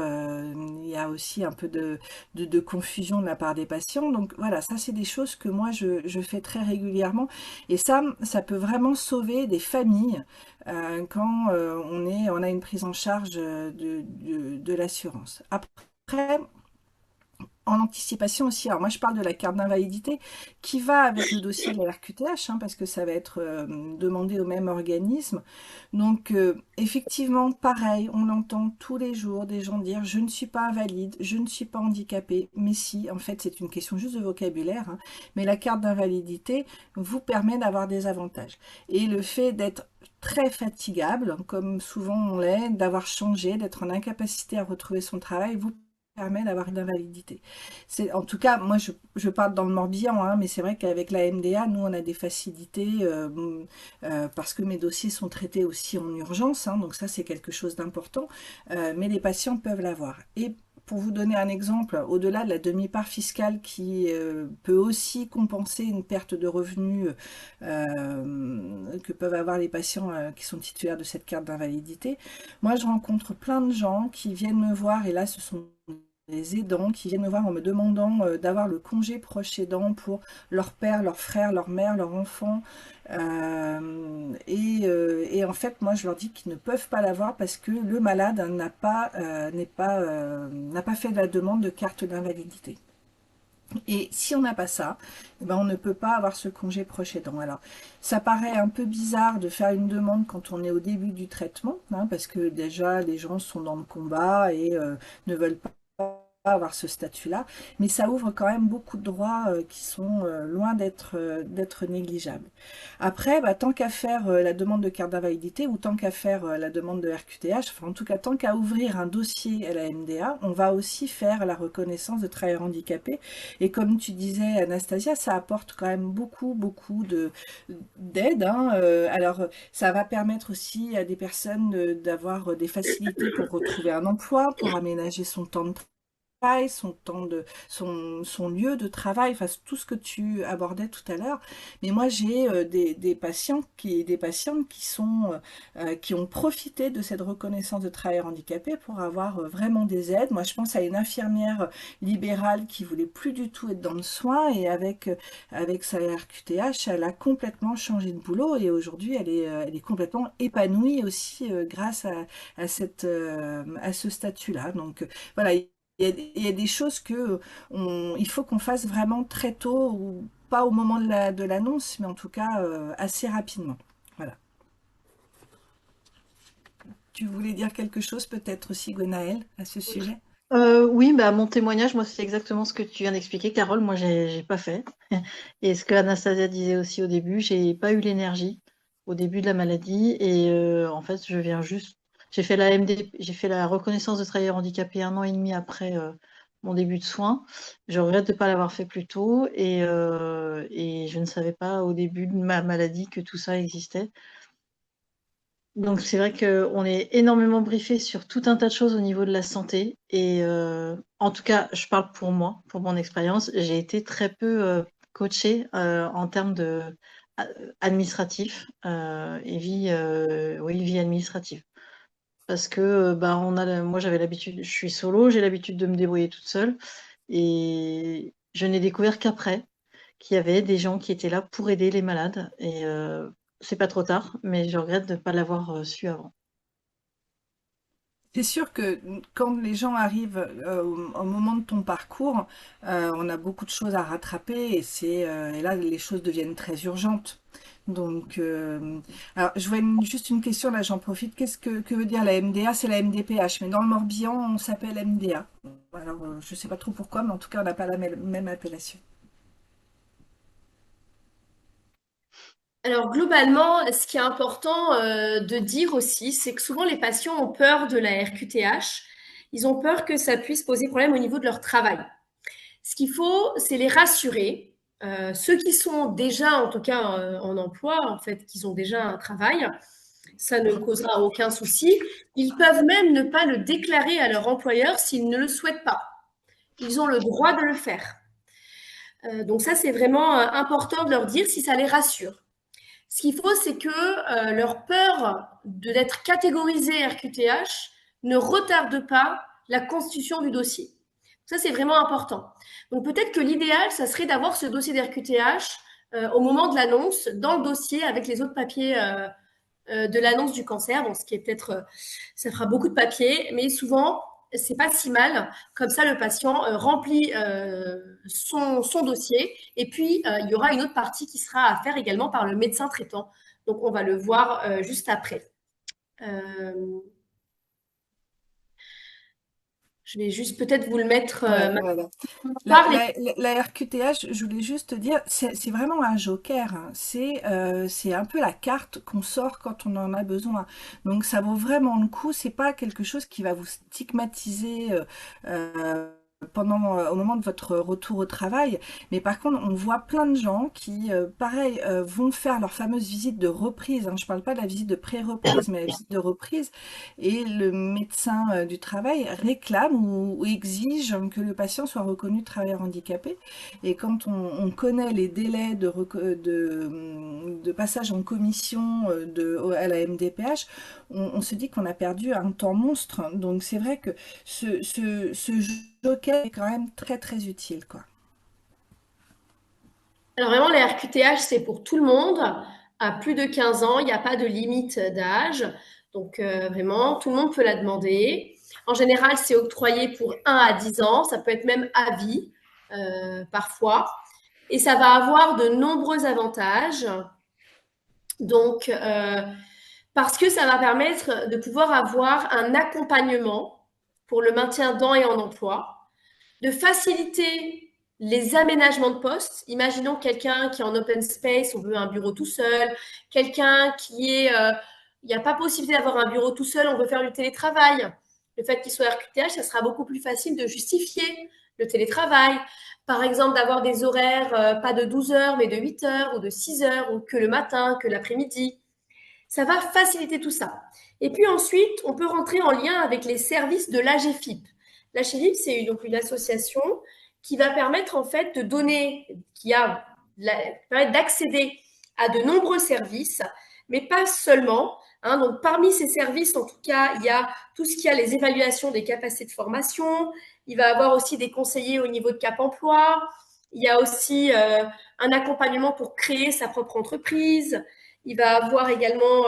il y a aussi un peu de confusion de la part des patients. Donc voilà, ça c'est des choses que moi je fais très régulièrement. Et ça peut vraiment sauver des familles quand on a une prise en charge de l'assurance. Après, en anticipation aussi, alors moi je parle de la carte d'invalidité qui va avec le dossier de la RQTH, hein, parce que ça va être demandé au même organisme. Donc effectivement, pareil, on entend tous les jours des gens dire je ne suis pas invalide, je ne suis pas handicapé, mais si, en fait c'est une question juste de vocabulaire, hein, mais la carte d'invalidité vous permet d'avoir des avantages. Et le fait d'être très fatigable, comme souvent on l'est, d'avoir changé, d'être en incapacité à retrouver son travail, vous permet d'avoir une invalidité. En tout cas, moi je parle dans le Morbihan, hein, mais c'est vrai qu'avec la MDA, nous on a des facilités parce que mes dossiers sont traités aussi en urgence, hein, donc ça c'est quelque chose d'important, mais les patients peuvent l'avoir. Et pour vous donner un exemple, au-delà de la demi-part fiscale qui peut aussi compenser une perte de revenus que peuvent avoir les patients qui sont titulaires de cette carte d'invalidité, moi je rencontre plein de gens qui viennent me voir, et là ce sont des aidants qui viennent me voir en me demandant d'avoir le congé proche aidant pour leur père, leur frère, leur mère, leur enfant. Et en fait, moi, je leur dis qu'ils ne peuvent pas l'avoir parce que le malade n'a pas fait la demande de carte d'invalidité. Et si on n'a pas ça, eh ben on ne peut pas avoir ce congé proche aidant. Alors, ça paraît un peu bizarre de faire une demande quand on est au début du traitement, hein, parce que déjà, les gens sont dans le combat et ne veulent pas avoir ce statut-là, mais ça ouvre quand même beaucoup de droits qui sont loin d'être négligeables. Après, bah, tant qu'à faire la demande de carte d'invalidité ou tant qu'à faire la demande de RQTH, enfin en tout cas tant qu'à ouvrir un dossier à la MDA, on va aussi faire la reconnaissance de travailleurs handicapés. Et comme tu disais, Anastasia, ça apporte quand même beaucoup d'aide, hein. Alors, ça va permettre aussi à des personnes d'avoir des facilités pour retrouver un emploi, pour aménager son temps de travail, son lieu de travail, enfin tout ce que tu abordais tout à l'heure. Mais moi j'ai des patients des patientes qui ont profité de cette reconnaissance de travailleur handicapé pour avoir vraiment des aides. Moi je pense à une infirmière libérale qui voulait plus du tout être dans le soin, et avec sa RQTH, elle a complètement changé de boulot, et aujourd'hui elle est complètement épanouie aussi grâce à ce statut-là. Donc voilà, il y a des choses il faut qu'on fasse vraiment très tôt, ou pas au moment de l'annonce, mais en tout cas assez rapidement. Voilà. Tu voulais dire quelque chose peut-être aussi, Gwenaëlle, à ce sujet? Oui, bah, mon témoignage, moi, c'est exactement ce que tu viens d'expliquer, Carole. Moi, j'ai pas fait. Et ce que Anastasia disait aussi au début, j'ai pas eu l'énergie au début de la maladie. Et en fait, j'ai fait la MD, j'ai fait la reconnaissance de travailleur handicapé 1 an et demi après mon début de soins. Je regrette de ne pas l'avoir fait plus tôt. Et je ne savais pas au début de ma maladie que tout ça existait. Donc c'est vrai qu'on est énormément briefé sur tout un tas de choses au niveau de la santé. Et en tout cas, je parle pour moi, pour mon expérience, j'ai été très peu coachée en termes de administratif et vie administrative. parce que moi j'avais l'habitude, je suis solo, j'ai l'habitude de me débrouiller toute seule et je n'ai découvert qu'après qu'il y avait des gens qui étaient là pour aider les malades et c'est pas trop tard, mais je regrette de ne pas l'avoir su avant. C'est sûr que quand les gens arrivent au moment de ton parcours, on a beaucoup de choses à rattraper et là les choses deviennent très urgentes. Donc, alors je vois juste une question là, j'en profite. Que veut dire la MDA? C'est la MDPH, mais dans le Morbihan on s'appelle MDA. Alors je sais pas trop pourquoi, mais en tout cas on n'a pas la même appellation. Alors globalement, ce qui est important de dire aussi, c'est que souvent les patients ont peur de la RQTH. Ils ont peur que ça puisse poser problème au niveau de leur travail. Ce qu'il faut, c'est les rassurer. Ceux qui sont déjà, en tout cas, en emploi, en fait, qui ont déjà un travail, ça ne causera aucun souci. Ils peuvent même ne pas le déclarer à leur employeur s'ils ne le souhaitent pas. Ils ont le droit de le faire. Donc ça, c'est vraiment important de leur dire si ça les rassure. Ce qu'il faut, c'est que leur peur d'être catégorisé RQTH ne retarde pas la constitution du dossier. Ça, c'est vraiment important. Donc peut-être que l'idéal, ça serait d'avoir ce dossier d'RQTH au moment de l'annonce, dans le dossier, avec les autres papiers de l'annonce du cancer. Bon, ce qui est peut-être, ça fera beaucoup de papiers, mais souvent, c'est pas si mal. Comme ça, le patient remplit son dossier et puis il y aura une autre partie qui sera à faire également par le médecin traitant. Donc, on va le voir juste après. Je vais juste peut-être vous le mettre Ouais, voilà. par les. La RQTH, je voulais juste te dire, c'est vraiment un joker, hein. C'est un peu la carte qu'on sort quand on en a besoin. Donc ça vaut vraiment le coup. C'est pas quelque chose qui va vous stigmatiser au moment de votre retour au travail. Mais par contre, on voit plein de gens qui, pareil, vont faire leur fameuse visite de reprise, hein. Je parle pas de la visite de pré-reprise, mais la visite de reprise. Et le médecin du travail réclame ou exige que le patient soit reconnu travailleur handicapé. Et quand on connaît les délais de passage en commission à la MDPH, on se dit qu'on a perdu un temps monstre. Donc c'est vrai que ce joker est quand même très très utile, quoi. Alors vraiment, les RQTH, c'est pour tout le monde. À plus de 15 ans, il n'y a pas de limite d'âge. Donc vraiment, tout le monde peut la demander. En général, c'est octroyé pour 1 à 10 ans. Ça peut être même à vie, parfois. Et ça va avoir de nombreux avantages. Donc, parce que ça va permettre de pouvoir avoir un accompagnement pour le maintien dans et en emploi, de faciliter les aménagements de poste. Imaginons quelqu'un qui est en open space, on veut un bureau tout seul, quelqu'un qui est, il n'y a pas possibilité d'avoir un bureau tout seul, on veut faire du télétravail. Le fait qu'il soit RQTH, ça sera beaucoup plus facile de justifier le télétravail. Par exemple, d'avoir des horaires pas de 12 heures, mais de 8 heures ou de 6 heures, ou que le matin, que l'après-midi. Ça va faciliter tout ça. Et puis ensuite, on peut rentrer en lien avec les services de l'AGFIP. L'AGFIP, c'est donc une association qui va permettre en fait de donner, permettre d'accéder à de nombreux services, mais pas seulement. Hein. Donc parmi ces services, en tout cas, il y a tout ce qui a les évaluations des capacités de formation. Il va y avoir aussi des conseillers au niveau de Cap Emploi. Il y a aussi un accompagnement pour créer sa propre entreprise. Il va avoir également,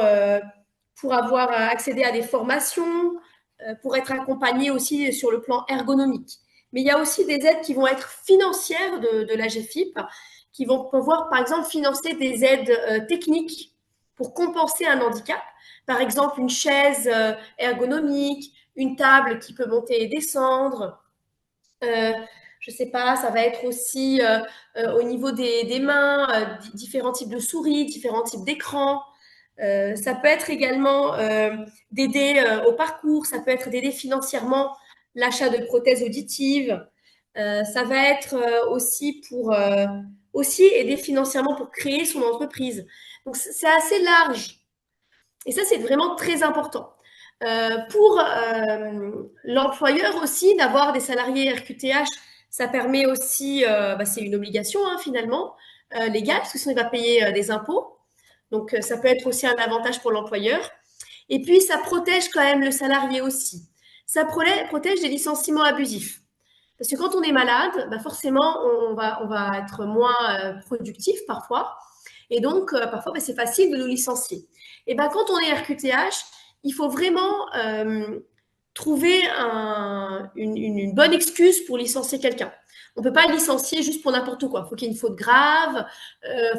pour avoir accédé à des formations, pour être accompagné aussi sur le plan ergonomique. Mais il y a aussi des aides qui vont être financières de la GFIP, qui vont pouvoir, par exemple, financer des aides techniques pour compenser un handicap. Par exemple, une chaise ergonomique, une table qui peut monter et descendre. Je ne sais pas, ça va être aussi au niveau des mains, différents types de souris, différents types d'écrans. Ça peut être également d'aider au parcours, ça peut être d'aider financièrement l'achat de prothèses auditives. Ça va être aussi pour aussi aider financièrement pour créer son entreprise. Donc c'est assez large. Et ça, c'est vraiment très important. Pour l'employeur aussi, d'avoir des salariés RQTH, ça permet aussi, c'est une obligation hein, finalement légale, parce que sinon il va payer des impôts. Donc ça peut être aussi un avantage pour l'employeur. Et puis, ça protège quand même le salarié aussi. Ça protège des licenciements abusifs. Parce que quand on est malade, bah forcément, on va être moins productif parfois. Et donc, parfois, bah, c'est facile de nous licencier. Et ben, quand on est RQTH, il faut vraiment trouver une bonne excuse pour licencier quelqu'un. On ne peut pas licencier juste pour n'importe quoi. Il faut qu'il y ait une faute grave,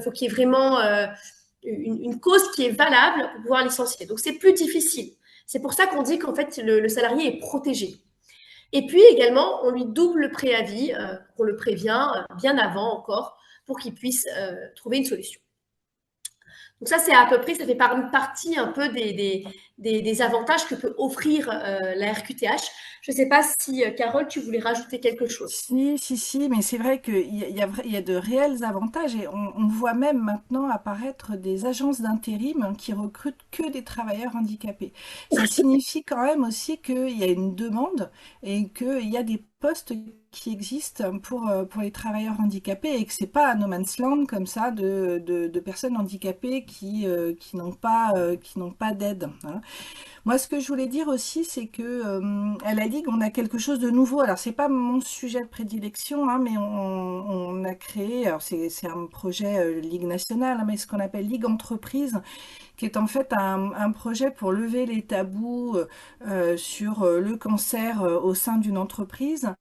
faut qu'il y ait vraiment une cause qui est valable pour pouvoir licencier. Donc, c'est plus difficile. C'est pour ça qu'on dit qu'en fait, le salarié est protégé. Et puis également, on lui double le préavis, on le prévient bien avant encore pour qu'il puisse trouver une solution. Donc ça, c'est à peu près, ça fait partie un peu des avantages que peut offrir la RQTH. Je ne sais pas si, Carole, tu voulais rajouter quelque chose. Si, mais c'est vrai qu'il y a de réels avantages et on voit même maintenant apparaître des agences d'intérim qui recrutent que des travailleurs handicapés. Ça signifie quand même aussi qu'il y a une demande et qu'il y a des postes qui existent pour les travailleurs handicapés et que c'est pas un no man's land comme ça de personnes handicapées qui n'ont pas d'aide. Hein. Moi, ce que je voulais dire aussi, c'est que à la Ligue, on a quelque chose de nouveau. Alors, c'est pas mon sujet de prédilection, hein, mais on a créé, alors c'est un projet Ligue nationale, hein, mais ce qu'on appelle Ligue entreprise, qui est en fait un projet pour lever les tabous sur le cancer au sein d'une entreprise.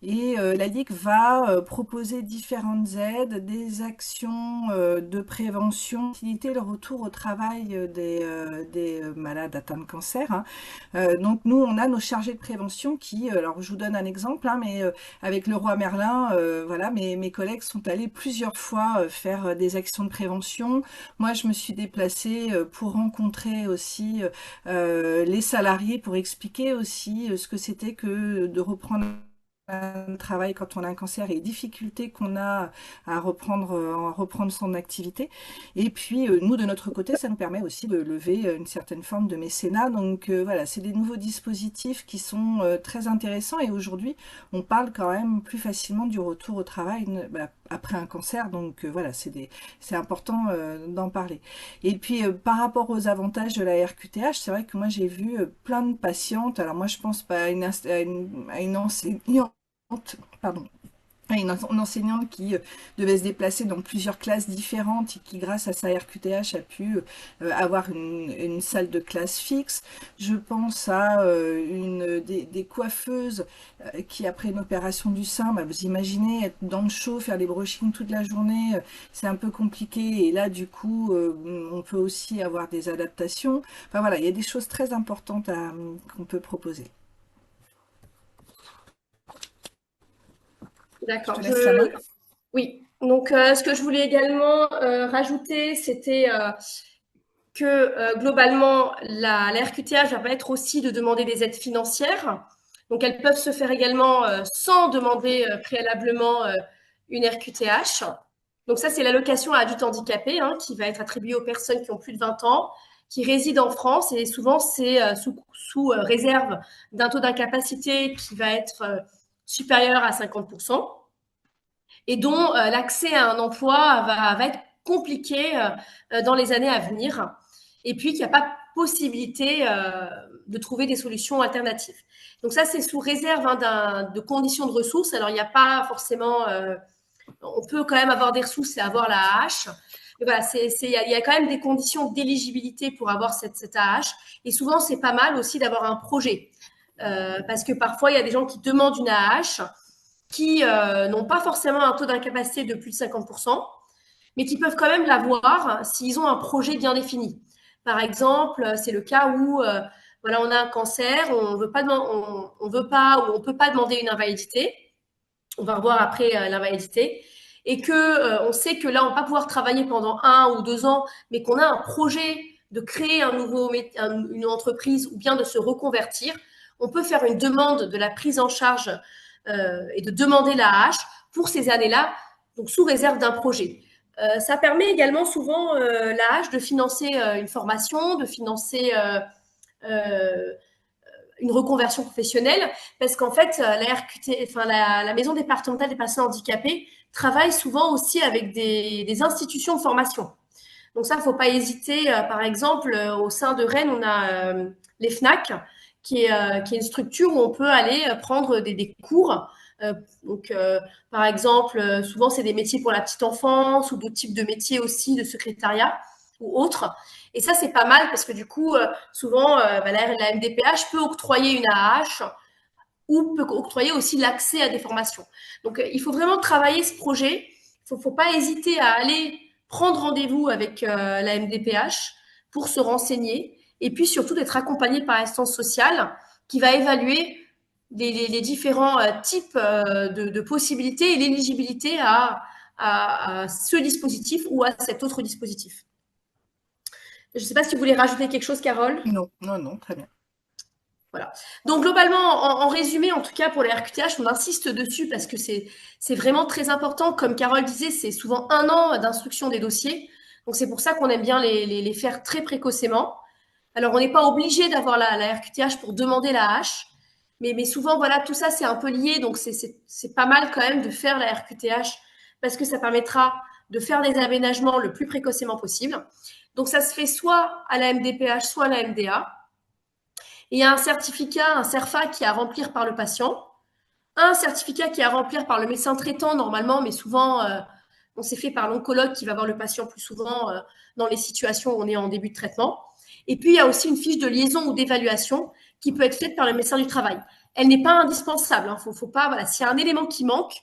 Et la Ligue va proposer différentes aides, des actions de prévention, faciliter le retour au travail des malades atteints de cancer. Hein. Donc nous, on a nos chargés de prévention qui, alors je vous donne un exemple, hein, mais avec le roi Merlin, voilà, mes collègues sont allés plusieurs fois faire des actions de prévention. Moi, je me suis déplacée pour rencontrer aussi les salariés, pour expliquer aussi ce que c'était que de reprendre un travail quand on a un cancer et les difficultés qu'on a à reprendre son activité. Et puis, nous, de notre côté, ça nous permet aussi de lever une certaine forme de mécénat. Donc, voilà, c'est des nouveaux dispositifs qui sont très intéressants. Et aujourd'hui, on parle quand même plus facilement du retour au travail après un cancer. Donc, voilà, c'est important d'en parler. Et puis, par rapport aux avantages de la RQTH, c'est vrai que moi, j'ai vu plein de patientes. Alors, moi, je pense pas à une enseignante, pardon, une enseignante qui devait se déplacer dans plusieurs classes différentes et qui, grâce à sa RQTH, a pu avoir une salle de classe fixe. Je pense à des coiffeuses qui, après une opération du sein, bah, vous imaginez être dans le chaud, faire des brushings toute la journée, c'est un peu compliqué. Et là, du coup, on peut aussi avoir des adaptations. Enfin voilà, il y a des choses très importantes qu'on peut proposer. Je D'accord. te laisse la main. Oui. Donc, ce que je voulais également rajouter, c'était que globalement, la RQTH va être aussi de demander des aides financières. Donc, elles peuvent se faire également sans demander préalablement une RQTH. Donc, ça, c'est l'allocation à adulte handicapé hein, qui va être attribuée aux personnes qui ont plus de 20 ans, qui résident en France. Et souvent, c'est sous réserve d'un taux d'incapacité qui va être supérieur à 50% et dont l'accès à un emploi va être compliqué dans les années à venir. Et puis qu'il n'y a pas possibilité de trouver des solutions alternatives. Donc ça, c'est sous réserve hein, de conditions de ressources. Alors, il n'y a pas forcément... on peut quand même avoir des ressources et avoir la AH. Mais voilà, il y a quand même des conditions d'éligibilité pour avoir cette AH. Et souvent, c'est pas mal aussi d'avoir un projet. Parce que parfois, il y a des gens qui demandent une AH qui n'ont pas forcément un taux d'incapacité de plus de 50%, mais qui peuvent quand même l'avoir s'ils ont un projet bien défini. Par exemple, c'est le cas où voilà, on a un cancer, on veut pas ou on peut pas demander une invalidité. On va revoir après l'invalidité. Et que on sait que là, on va pas pouvoir travailler pendant 1 ou 2 ans, mais qu'on a un projet de créer une entreprise ou bien de se reconvertir, on peut faire une demande de la prise en charge et de demander la hache pour ces années-là, donc sous réserve d'un projet. Ça permet également souvent la hache de financer une formation, de financer une reconversion professionnelle, parce qu'en fait, la RQT, enfin la maison départementale des personnes handicapées travaille souvent aussi avec des institutions de formation. Donc ça, il ne faut pas hésiter. Par exemple, au sein de Rennes, on a les FNAC, qui est une structure où on peut aller prendre des cours. Euh, donc, par exemple, souvent, c'est des métiers pour la petite enfance ou d'autres types de métiers aussi, de secrétariat ou autres. Et ça, c'est pas mal parce que du coup, souvent, la MDPH peut octroyer une AH ou peut octroyer aussi l'accès à des formations. Donc, il faut vraiment travailler ce projet. Il ne faut pas hésiter à aller prendre rendez-vous avec la MDPH pour se renseigner et puis surtout d'être accompagné par l'instance sociale qui va évaluer les différents types de possibilités et l'éligibilité à ce dispositif ou à cet autre dispositif. Je ne sais pas si vous voulez rajouter quelque chose, Carole. Non, non, non, très bien. Voilà. Donc globalement, en résumé, en tout cas pour les RQTH, on insiste dessus parce que c'est vraiment très important. Comme Carole disait, c'est souvent 1 an d'instruction des dossiers. Donc c'est pour ça qu'on aime bien les faire très précocement. Alors on n'est pas obligé d'avoir la RQTH pour demander la H, mais souvent voilà, tout ça c'est un peu lié. Donc c'est pas mal quand même de faire la RQTH parce que ça permettra de faire des aménagements le plus précocement possible. Donc ça se fait soit à la MDPH, soit à la MDA. Et il y a un certificat, un CERFA qui est à remplir par le patient, un certificat qui est à remplir par le médecin traitant normalement, mais souvent on s'est fait par l'oncologue qui va voir le patient plus souvent dans les situations où on est en début de traitement. Et puis il y a aussi une fiche de liaison ou d'évaluation qui peut être faite par le médecin du travail. Elle n'est pas indispensable. Faut pas, voilà, s'il y a un élément qui manque,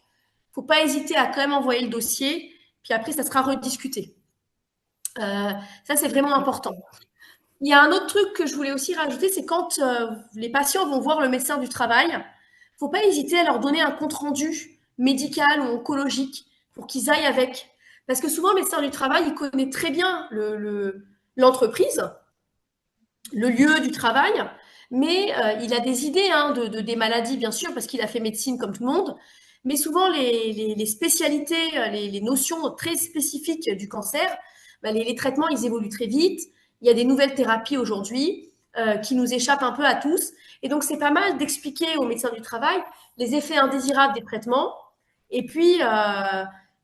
faut pas hésiter à quand même envoyer le dossier. Puis après, ça sera rediscuté. Ça, c'est vraiment important. Il y a un autre truc que je voulais aussi rajouter, c'est quand les patients vont voir le médecin du travail, il ne faut pas hésiter à leur donner un compte-rendu médical ou oncologique pour qu'ils aillent avec. Parce que souvent, le médecin du travail, il connaît très bien l'entreprise, le lieu du travail, mais il a des idées des maladies, bien sûr, parce qu'il a fait médecine comme tout le monde. Mais souvent, les spécialités, les notions très spécifiques du cancer, les traitements, ils évoluent très vite. Il y a des nouvelles thérapies aujourd'hui qui nous échappent un peu à tous. Et donc, c'est pas mal d'expliquer aux médecins du travail les effets indésirables des traitements et puis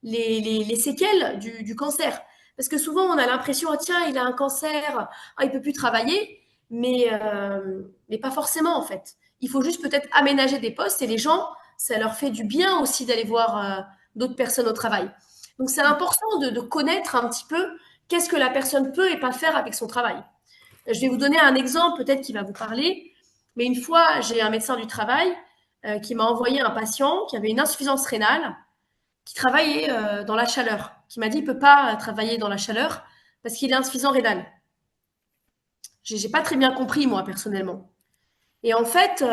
les séquelles du cancer. Parce que souvent, on a l'impression, ah, tiens, il a un cancer, ah, il peut plus travailler, mais pas forcément en fait. Il faut juste peut-être aménager des postes et les gens, ça leur fait du bien aussi d'aller voir d'autres personnes au travail. Donc c'est important de connaître un petit peu qu'est-ce que la personne peut et pas faire avec son travail. Je vais vous donner un exemple peut-être qui va vous parler, mais une fois, j'ai un médecin du travail qui m'a envoyé un patient qui avait une insuffisance rénale, qui travaillait dans la chaleur, qui m'a dit il ne peut pas travailler dans la chaleur parce qu'il est insuffisant rénal. J'ai pas très bien compris, moi, personnellement. Et en fait,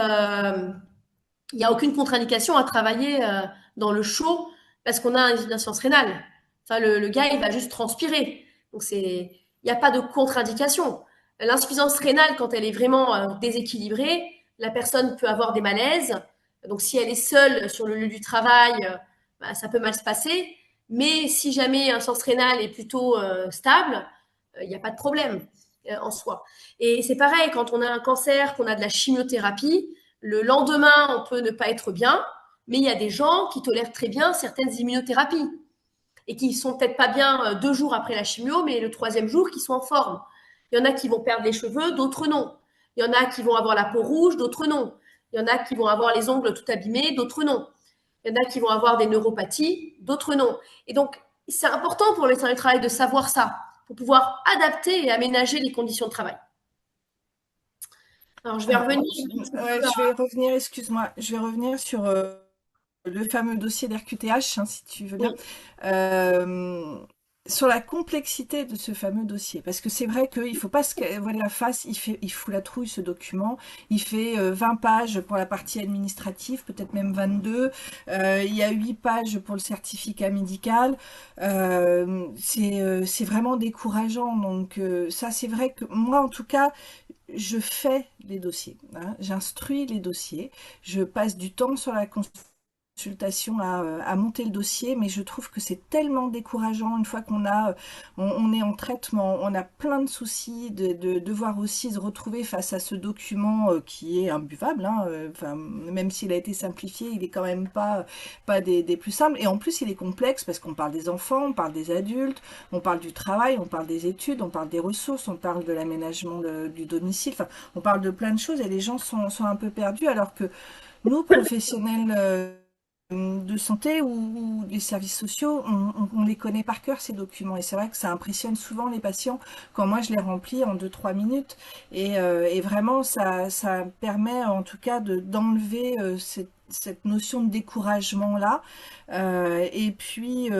il n'y a aucune contre-indication à travailler dans le chaud parce qu'on a une insuffisance rénale. Enfin, le gars, il va juste transpirer. Donc, il n'y a pas de contre-indication. L'insuffisance rénale, quand elle est vraiment déséquilibrée, la personne peut avoir des malaises. Donc, si elle est seule sur le lieu du travail, ça peut mal se passer. Mais si jamais l'insuffisance rénale est plutôt stable, il n'y a pas de problème en soi. Et c'est pareil, quand on a un cancer, qu'on a de la chimiothérapie, le lendemain, on peut ne pas être bien, mais il y a des gens qui tolèrent très bien certaines immunothérapies et qui sont peut-être pas bien 2 jours après la chimio, mais le 3e jour, qui sont en forme. Il y en a qui vont perdre les cheveux, d'autres non. Il y en a qui vont avoir la peau rouge, d'autres non. Il y en a qui vont avoir les ongles tout abîmés, d'autres non. Il y en a qui vont avoir des neuropathies, d'autres non. Et donc, c'est important pour le médecin du travail de savoir ça, pour pouvoir adapter et aménager les conditions de travail. Alors, je vais revenir. Ouais, je vais revenir, excuse-moi, je vais revenir sur le fameux dossier d'RQTH, si tu veux bien. Oui. Sur la complexité de ce fameux dossier, parce que c'est vrai qu'il ne faut pas se voiler la face, il fout la trouille ce document, il fait 20 pages pour la partie administrative, peut-être même 22, il y a 8 pages pour le certificat médical, c'est vraiment décourageant, donc ça c'est vrai que moi en tout cas, je fais les dossiers, hein, j'instruis les dossiers, je passe du temps sur la construction consultation à monter le dossier, mais je trouve que c'est tellement décourageant une fois on est en traitement, on a plein de soucis de devoir aussi se retrouver face à ce document qui est imbuvable, hein, enfin, même s'il a été simplifié, il est quand même pas des plus simples, et en plus il est complexe parce qu'on parle des enfants, on parle des adultes, on parle du travail, on parle des études, on parle des ressources, on parle de l'aménagement du domicile, enfin, on parle de plein de choses et les gens sont un peu perdus alors que nous, professionnels de santé ou des services sociaux, on les connaît par cœur, ces documents. Et c'est vrai que ça impressionne souvent les patients quand moi je les remplis en 2-3 minutes. Et vraiment, ça permet en tout cas d'enlever cette notion de découragement-là. Et puis,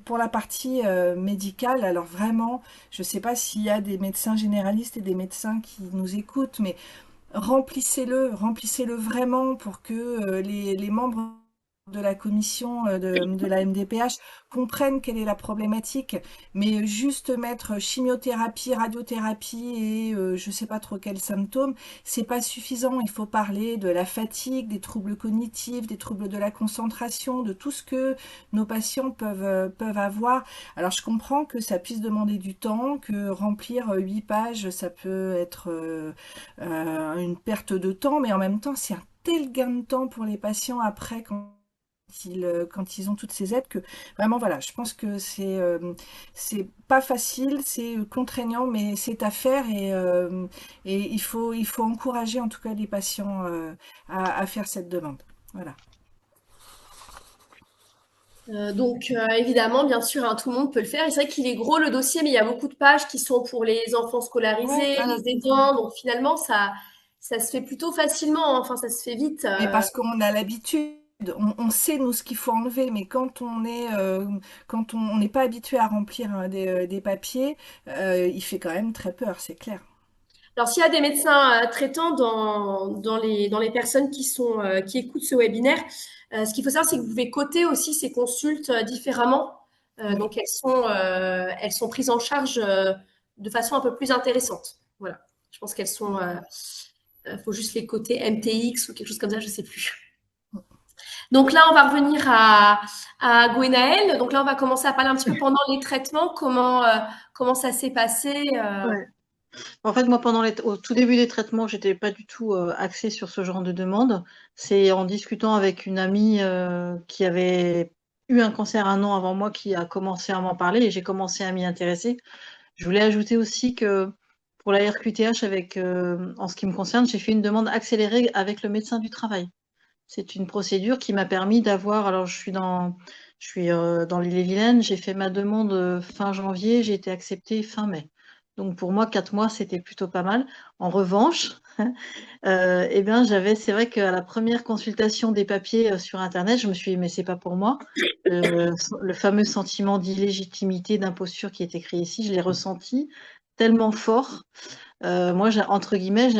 pour la partie médicale, alors vraiment, je ne sais pas s'il y a des médecins généralistes et des médecins qui nous écoutent, mais remplissez-le vraiment pour que les membres de la commission de la MDPH comprennent quelle est la problématique, mais juste mettre chimiothérapie, radiothérapie et je sais pas trop quels symptômes, c'est pas suffisant. Il faut parler de la fatigue, des troubles cognitifs, des troubles de la concentration, de tout ce que nos patients peuvent avoir. Alors je comprends que ça puisse demander du temps, que remplir 8 pages, ça peut être une perte de temps, mais en même temps, c'est un tel gain de temps pour les patients après quand ils ont toutes ces aides que vraiment voilà, je pense que c'est pas facile, c'est contraignant, mais c'est à faire et il faut encourager en tout cas les patients à faire cette demande. Voilà. Donc, évidemment, bien sûr, hein, tout le monde peut le faire. Et c'est vrai qu'il est gros le dossier, mais il y a beaucoup de pages qui sont pour les enfants Ouais, scolarisés, voilà. les aidants. Donc, finalement, ça se fait plutôt facilement, hein. Enfin, ça se fait vite. Mais parce qu'on a l'habitude, on sait nous ce qu'il faut enlever, mais quand on n'est pas habitué à remplir des papiers, il fait quand même très peur, c'est clair. Alors, s'il y a des médecins traitants dans les personnes qui écoutent ce webinaire, ce qu'il faut savoir, c'est que vous pouvez coter aussi ces consultes différemment. Oui. Donc, elles sont prises en charge de façon un peu plus intéressante. Voilà. Je pense qu'elles sont. Faut juste les coter MTX ou quelque chose comme ça, je sais plus. Donc là, on va revenir à Gwenaël. Donc là, on va commencer à parler un petit peu pendant les traitements, comment ça s'est passé. Ouais. En fait, moi, au tout début des traitements, j'étais pas du tout axée sur ce genre de demande. C'est en discutant avec une amie qui avait eu un cancer un an avant moi qui a commencé à m'en parler et j'ai commencé à m'y intéresser. Je voulais ajouter aussi que pour la RQTH, en ce qui me concerne, j'ai fait une demande accélérée avec le médecin du travail. C'est une procédure qui m'a permis d'avoir. Alors, je suis dans l'Ille-et-Vilaine. J'ai fait ma demande fin janvier. J'ai été acceptée fin mai. Donc, pour moi, 4 mois, c'était plutôt pas mal. En revanche, eh bien, c'est vrai qu'à la première consultation des papiers sur Internet, je me suis dit, mais c'est pas pour moi. Le fameux sentiment d'illégitimité, d'imposture qui est écrit ici, je l'ai ressenti tellement fort. Moi, entre guillemets,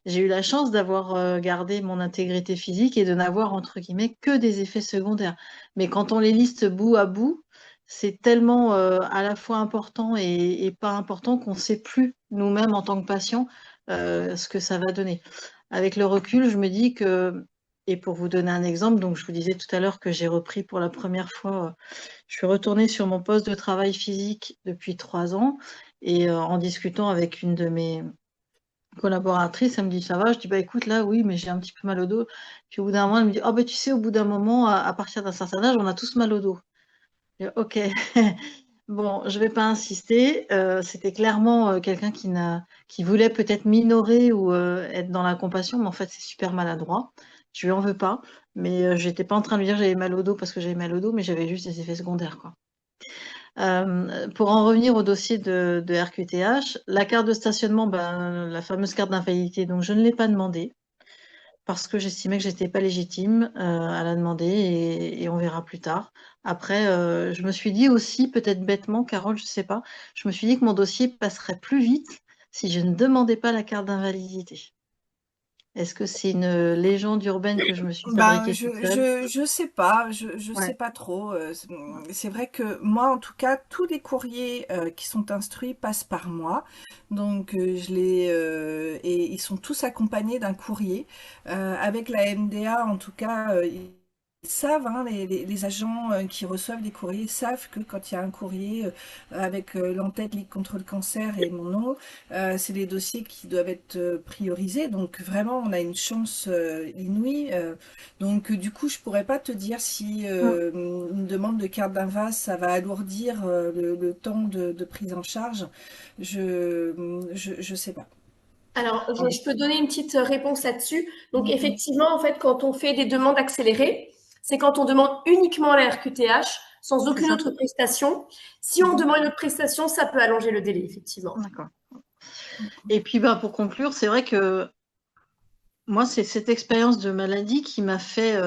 j'ai eu la chance d'avoir gardé mon intégrité physique et de n'avoir, entre guillemets, que des effets secondaires. Mais quand on les liste bout à bout, c'est tellement à la fois important et pas important qu'on ne sait plus nous-mêmes en tant que patients ce que ça va donner. Avec le recul, je me dis que, et pour vous donner un exemple, donc je vous disais tout à l'heure que j'ai repris pour la première fois, je suis retournée sur mon poste de travail physique depuis 3 ans et en discutant avec une de mes collaboratrices, elle me dit ça va, je dis bah écoute là oui mais j'ai un petit peu mal au dos. Puis au bout d'un moment elle me dit oh bah tu sais au bout d'un moment à partir d'un certain âge on a tous mal au dos. Je dis, ok. Bon, je vais pas insister. C'était clairement quelqu'un qui voulait peut-être minorer ou être dans la compassion, mais en fait c'est super maladroit. Je lui en veux pas, mais j'étais pas en train de lui dire que j'avais mal au dos parce que j'avais mal au dos, mais j'avais juste des effets secondaires quoi. Pour en revenir au dossier de RQTH, la carte de stationnement, ben, la fameuse carte d'invalidité, donc je ne l'ai pas demandée parce que j'estimais que j'étais pas légitime à la demander et on verra plus tard. Après, je me suis dit aussi, peut-être bêtement, Carole, je sais pas, je me suis dit que mon dossier passerait plus vite si je ne demandais pas la carte d'invalidité. Est-ce que c'est une légende urbaine que je me suis Ben, fabriquée toute seule? je sais pas, je sais Ouais. pas trop. C'est vrai que moi, en tout cas, tous les courriers qui sont instruits passent par moi. Donc, et ils sont tous accompagnés d'un courrier avec la MDA. En tout cas, savent, hein, les agents qui reçoivent les courriers savent que quand il y a un courrier avec l'entête Ligue contre le cancer et mon nom, c'est des dossiers qui doivent être priorisés. Donc vraiment, on a une chance inouïe. Donc du coup, je pourrais pas te dire si Mm. une demande de carte d'invas, ça va alourdir le temps de prise en charge. Je sais pas. Alors, Voilà. je peux donner une petite réponse là-dessus. Donc, effectivement, en fait, quand on fait des demandes accélérées, c'est quand on demande uniquement la RQTH sans C'est aucune ça. autre prestation. Si on Mhm. demande une autre prestation, ça peut allonger le délai, effectivement. D'accord. Et puis, bah, pour conclure, c'est vrai que moi, c'est cette expérience de maladie qui m'a fait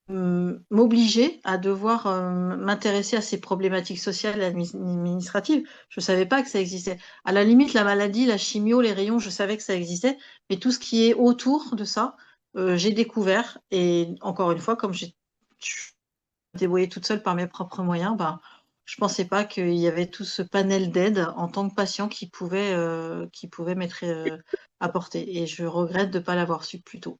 m'obliger à devoir m'intéresser à ces problématiques sociales et administratives. Je ne savais pas que ça existait. À la limite, la maladie, la chimio, les rayons, je savais que ça existait, mais tout ce qui est autour de ça, j'ai découvert. Et encore une fois, comme je suis débrouillée toute seule par mes propres moyens, ben, je ne pensais pas qu'il y avait tout ce panel d'aide en tant que patient qui pouvait m'être apporté. Et je regrette de ne pas l'avoir su plus tôt.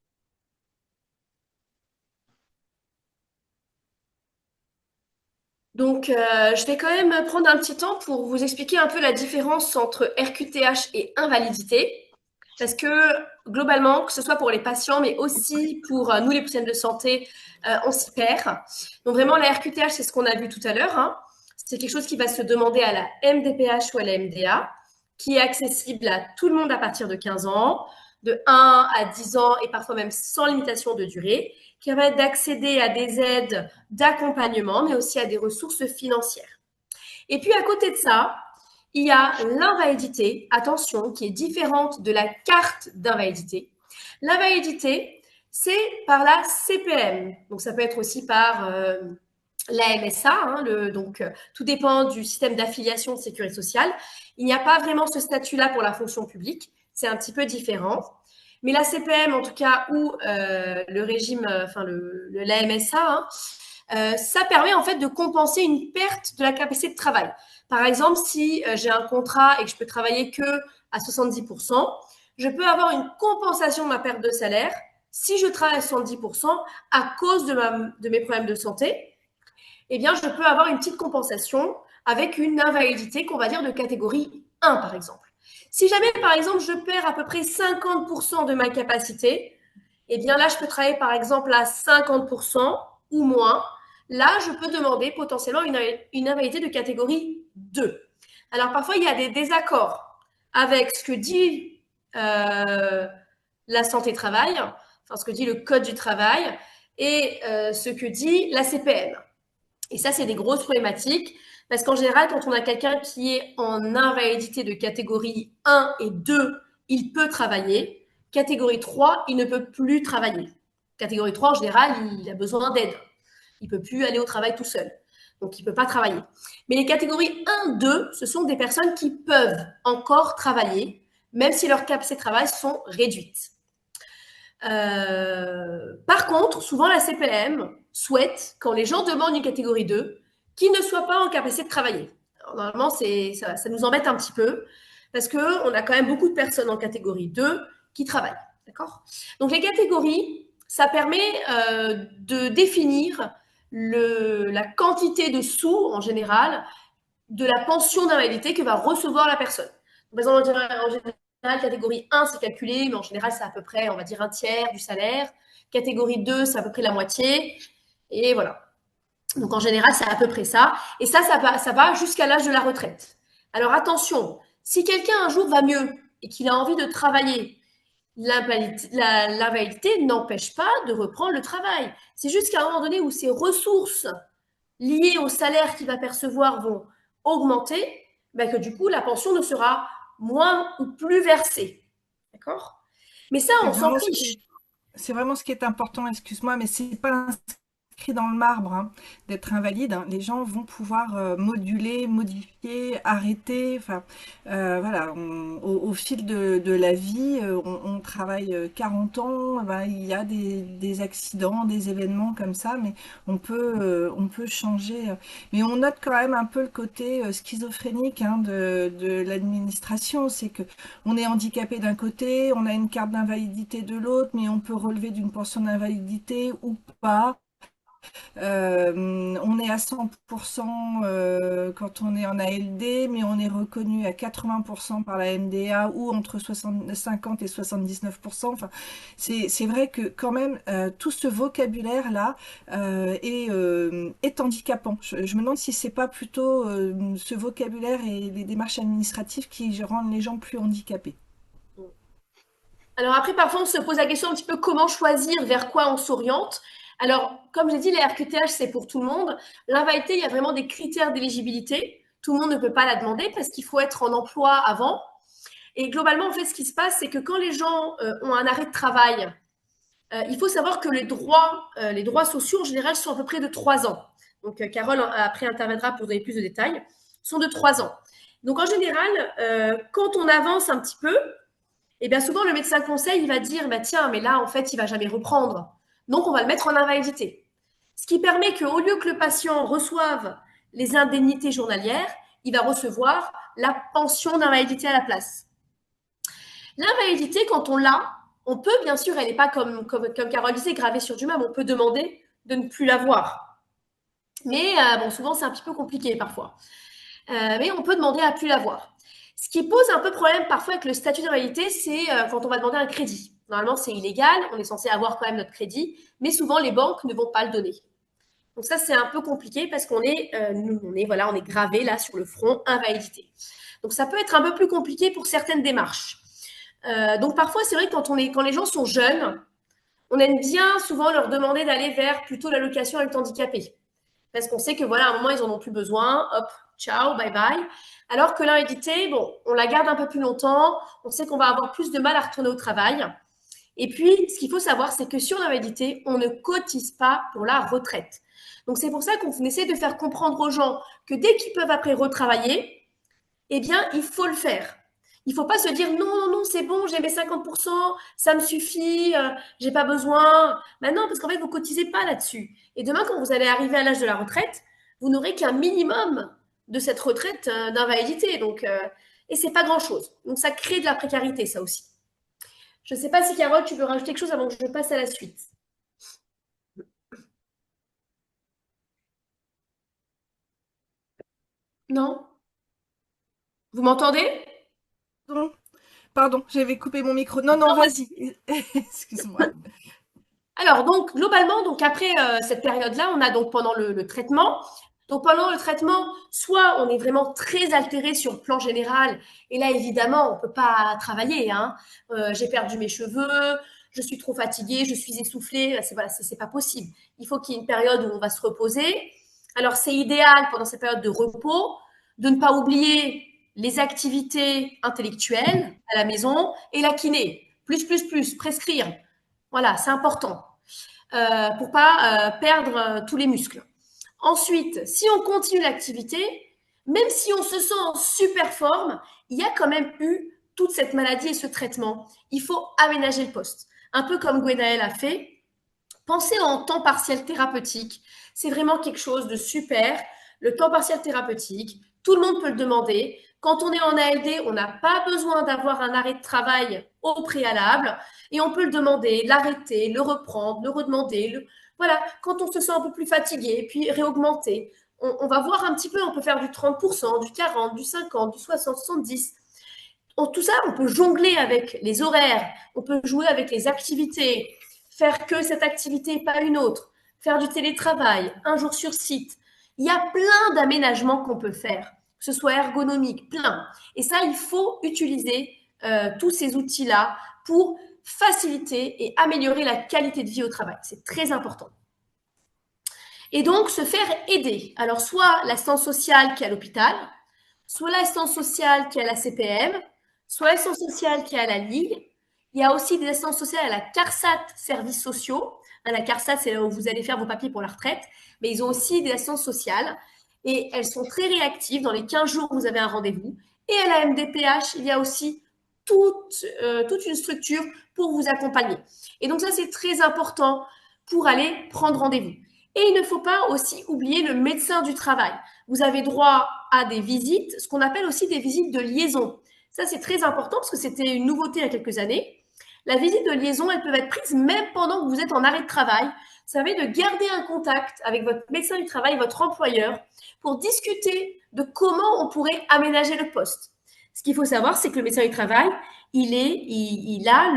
Donc, je vais quand même prendre un petit temps pour vous expliquer un peu la différence entre RQTH et invalidité. Parce que globalement, que ce soit pour les patients, mais aussi pour nous, les professionnels de santé, on s'y perd. Donc vraiment, la RQTH, c'est ce qu'on a vu tout à l'heure, hein. C'est quelque chose qui va se demander à la MDPH ou à la MDA, qui est accessible à tout le monde à partir de 15 ans, de 1 à 10 ans et parfois même sans limitation de durée, qui permet d'accéder à des aides d'accompagnement, mais aussi à des ressources financières. Et puis à côté de ça, il y a l'invalidité, attention, qui est différente de la carte d'invalidité. L'invalidité, c'est par la CPM. Donc ça peut être aussi par la MSA, hein, donc tout dépend du système d'affiliation de sécurité sociale. Il n'y a pas vraiment ce statut-là pour la fonction publique, c'est un petit peu différent. Mais la CPM, en tout cas, ou le régime, enfin la MSA, hein, ça permet en fait de compenser une perte de la capacité de travail. Par exemple, si j'ai un contrat et que je peux travailler que à 70%, je peux avoir une compensation de ma perte de salaire si je travaille à 70% à cause de mes problèmes de santé. Eh bien, je peux avoir une petite compensation avec une invalidité qu'on va dire de catégorie 1, par exemple. Si jamais, par exemple, je perds à peu près 50% de ma capacité, eh bien là, je peux travailler, par exemple, à 50% ou moins. Là, je peux demander potentiellement une invalidité de catégorie 2. Alors, parfois, il y a des désaccords avec ce que dit la santé-travail, enfin, ce que dit le Code du travail et ce que dit la CPM. Et ça, c'est des grosses problématiques parce qu'en général, quand on a quelqu'un qui est en invalidité de catégorie 1 et 2, il peut travailler. Catégorie 3, il ne peut plus travailler. Catégorie 3, en général, il a besoin d'aide. Il ne peut plus aller au travail tout seul. Donc, il ne peut pas travailler. Mais les catégories 1, 2, ce sont des personnes qui peuvent encore travailler, même si leurs capacités de travail sont réduites. Par contre, souvent la CPM souhaite, quand les gens demandent une catégorie 2, qu'ils ne soient pas en capacité de travailler. Alors, normalement, ça nous embête un petit peu parce qu'on a quand même beaucoup de personnes en catégorie 2 qui travaillent. D'accord. Donc les catégories, ça permet de définir la quantité de sous en général de la pension d'invalidité que va recevoir la personne. Par exemple, en général, catégorie 1, c'est calculé, mais en général, c'est à peu près, on va dire, un tiers du salaire. Catégorie 2, c'est à peu près la moitié. Et voilà. Donc, en général, c'est à peu près ça. Et ça va jusqu'à l'âge de la retraite. Alors, attention, si quelqu'un un jour va mieux et qu'il a envie de travailler, l'invalidité n'empêche pas de reprendre le travail. C'est juste qu'à un moment donné où ses ressources liées au salaire qu'il va percevoir vont augmenter, ben que du coup, la pension ne sera moins ou plus versée. D'accord. Mais ça, C'est on s'en vraiment ce qui fiche. est, c'est vraiment ce qui est important, excuse-moi, mais c'est pas inscrit dans le marbre, hein, d'être invalide, hein. Les gens vont pouvoir moduler, modifier, arrêter. Enfin, voilà, au fil de la vie, on travaille 40 ans, ben, il y a des accidents, des événements comme ça, mais on peut changer. Mais on note quand même un peu le côté schizophrénique, hein, de l'administration. C'est que on est handicapé d'un côté, on a une carte d'invalidité de l'autre, mais on peut relever d'une pension d'invalidité ou pas. On est à 100% quand on est en ALD, mais on est reconnu à 80% par la MDA ou entre 50 et 79%. Enfin, c'est vrai que quand même, tout ce vocabulaire-là est handicapant. Je me demande si c'est pas plutôt ce vocabulaire et les démarches administratives qui rendent les gens plus handicapés. Alors après, parfois, on se pose la question un petit peu comment choisir, vers quoi on s'oriente. Alors, comme j'ai dit, les RQTH, c'est pour tout le monde. L'invalidité, il y a vraiment des critères d'éligibilité. Tout le monde ne peut pas la demander parce qu'il faut être en emploi avant. Et globalement, en fait, ce qui se passe, c'est que quand les gens ont un arrêt de travail, il faut savoir que les droits sociaux, en général, sont à peu près de 3 ans. Donc, Carole, après, interviendra pour donner plus de détails, sont de 3 ans. Donc, en général, quand on avance un petit peu, et bien souvent, le médecin conseil, il va dire, bah, tiens, mais là, en fait, il va jamais reprendre. Donc, on va le mettre en invalidité. Ce qui permet qu'au lieu que le patient reçoive les indemnités journalières, il va recevoir la pension d'invalidité à la place. L'invalidité, quand on l'a, on peut, bien sûr, elle n'est pas comme Carole disait, gravée sur du marbre, on peut demander de ne plus l'avoir. Mais bon, souvent, c'est un petit peu compliqué parfois. Mais on peut demander à plus l'avoir. Ce qui pose un peu problème parfois avec le statut d'invalidité, c'est quand on va demander un crédit. Normalement, c'est illégal, on est censé avoir quand même notre crédit, mais souvent les banques ne vont pas le donner. Donc ça, c'est un peu compliqué parce qu'on est, voilà, on est gravé là sur le front invalidité. Donc ça peut être un peu plus compliqué pour certaines démarches. Donc parfois, c'est vrai que quand les gens sont jeunes, on aime bien souvent leur demander d'aller vers plutôt l'allocation adulte handicapé. Parce qu'on sait que voilà, à un moment, ils en ont plus besoin. Hop, ciao, bye bye. Alors que l'invalidité, bon, on la garde un peu plus longtemps. On sait qu'on va avoir plus de mal à retourner au travail. Et puis, ce qu'il faut savoir, c'est que sur l'invalidité, on ne cotise pas pour la retraite. Donc, c'est pour ça qu'on essaie de faire comprendre aux gens que dès qu'ils peuvent après retravailler, eh bien, il faut le faire. Il ne faut pas se dire non, non, non, c'est bon, j'ai mes 50%, ça me suffit, j'ai pas besoin. Ben non, parce qu'en fait, vous cotisez pas là-dessus. Et demain, quand vous allez arriver à l'âge de la retraite, vous n'aurez qu'un minimum de cette retraite d'invalidité. Donc, et c'est pas grand-chose. Donc, ça crée de la précarité, ça aussi. Je ne sais pas si Carole, tu veux rajouter quelque chose avant que je passe à la suite. Non? Vous m'entendez? Pardon, pardon, j'avais coupé mon micro. Non, non, Non, vas-y. Excuse-moi. alors, donc, globalement, donc après cette période-là, on a donc pendant le traitement. Donc, pendant le traitement, soit on est vraiment très altéré sur le plan général, et là, évidemment, on ne peut pas travailler. Hein. J'ai perdu mes cheveux, je suis trop fatiguée, je suis essoufflée. C'est pas possible. Il faut qu'il y ait une période où on va se reposer. Alors, c'est idéal pendant cette période de repos de ne pas oublier les activités intellectuelles à la maison et la kiné. Plus, prescrire. Voilà, c'est important pour pas perdre tous les muscles. Ensuite, si on continue l'activité, même si on se sent en super forme, il y a quand même eu toute cette maladie et ce traitement. Il faut aménager le poste. Un peu comme Gwenaëlle a fait. Pensez en temps partiel thérapeutique. C'est vraiment quelque chose de super. Le temps partiel thérapeutique, tout le monde peut le demander. Quand on est en ALD, on n'a pas besoin d'avoir un arrêt de travail au préalable et on peut le demander, l'arrêter, le reprendre, le redemander. Voilà, quand on se sent un peu plus fatigué, puis réaugmenter. On va voir un petit peu, on peut faire du 30%, du 40%, du 50%, du 60%, 70%. Tout ça, on peut jongler avec les horaires, on peut jouer avec les activités, faire que cette activité et pas une autre, faire du télétravail, un jour sur site. Il y a plein d'aménagements qu'on peut faire, que ce soit ergonomique, plein. Et ça, il faut utiliser tous ces outils-là pour faciliter et améliorer la qualité de vie au travail. C'est très important. Et donc, se faire aider. Alors, soit l'assistance sociale qui est à l'hôpital, soit l'assistance sociale qui est à la CPM, soit l'assistance sociale qui est à la Ligue. Il y a aussi des assistances sociales à la CARSAT services sociaux. La CARSAT, c'est là où vous allez faire vos papiers pour la retraite. Mais ils ont aussi des assistances sociales. Et elles sont très réactives. Dans les 15 jours, vous avez un rendez-vous. Et à la MDPH, il y a aussi toute une structure pour vous accompagner. Et donc ça, c'est très important pour aller prendre rendez-vous. Et il ne faut pas aussi oublier le médecin du travail. Vous avez droit à des visites, ce qu'on appelle aussi des visites de liaison. Ça, c'est très important parce que c'était une nouveauté il y a quelques années. La visite de liaison, elles peuvent être prises même pendant que vous êtes en arrêt de travail. Ça permet de garder un contact avec votre médecin du travail, votre employeur, pour discuter de comment on pourrait aménager le poste. Ce qu'il faut savoir, c'est que le médecin du travail, il a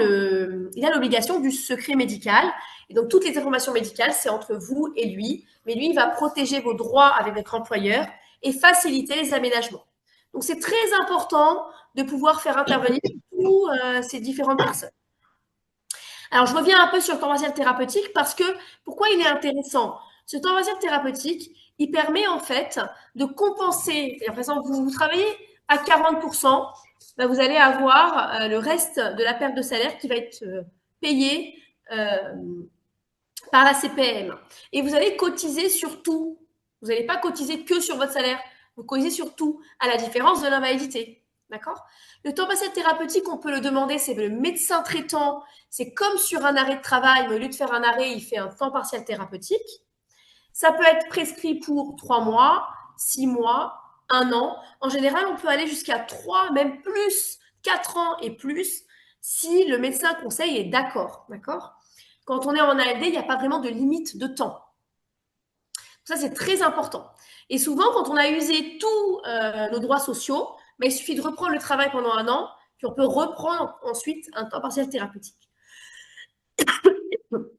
l'obligation du secret médical. Et donc, toutes les informations médicales, c'est entre vous et lui. Mais lui, il va protéger vos droits avec votre employeur et faciliter les aménagements. Donc, c'est très important de pouvoir faire intervenir tous ces différentes personnes. Alors, je reviens un peu sur le temps partiel thérapeutique parce que pourquoi il est intéressant? Ce temps partiel thérapeutique, il permet en fait de compenser. Par exemple, vous travaillez à 40%, ben vous allez avoir le reste de la perte de salaire qui va être payé par la CPM. Et vous allez cotiser sur tout. Vous n'allez pas cotiser que sur votre salaire. Vous cotisez sur tout, à la différence de l'invalidité. D'accord? Le temps partiel thérapeutique, on peut le demander, c'est le médecin traitant. C'est comme sur un arrêt de travail, mais au lieu de faire un arrêt, il fait un temps partiel thérapeutique. Ça peut être prescrit pour 3 mois, 6 mois, 1 an. En général, on peut aller jusqu'à 3, même plus, 4 ans et plus, si le médecin conseil est d'accord. D'accord? Quand on est en ALD, il n'y a pas vraiment de limite de temps. Ça, c'est très important. Et souvent, quand on a usé tous nos droits sociaux, il suffit de reprendre le travail pendant 1 an, puis on peut reprendre ensuite un temps partiel thérapeutique.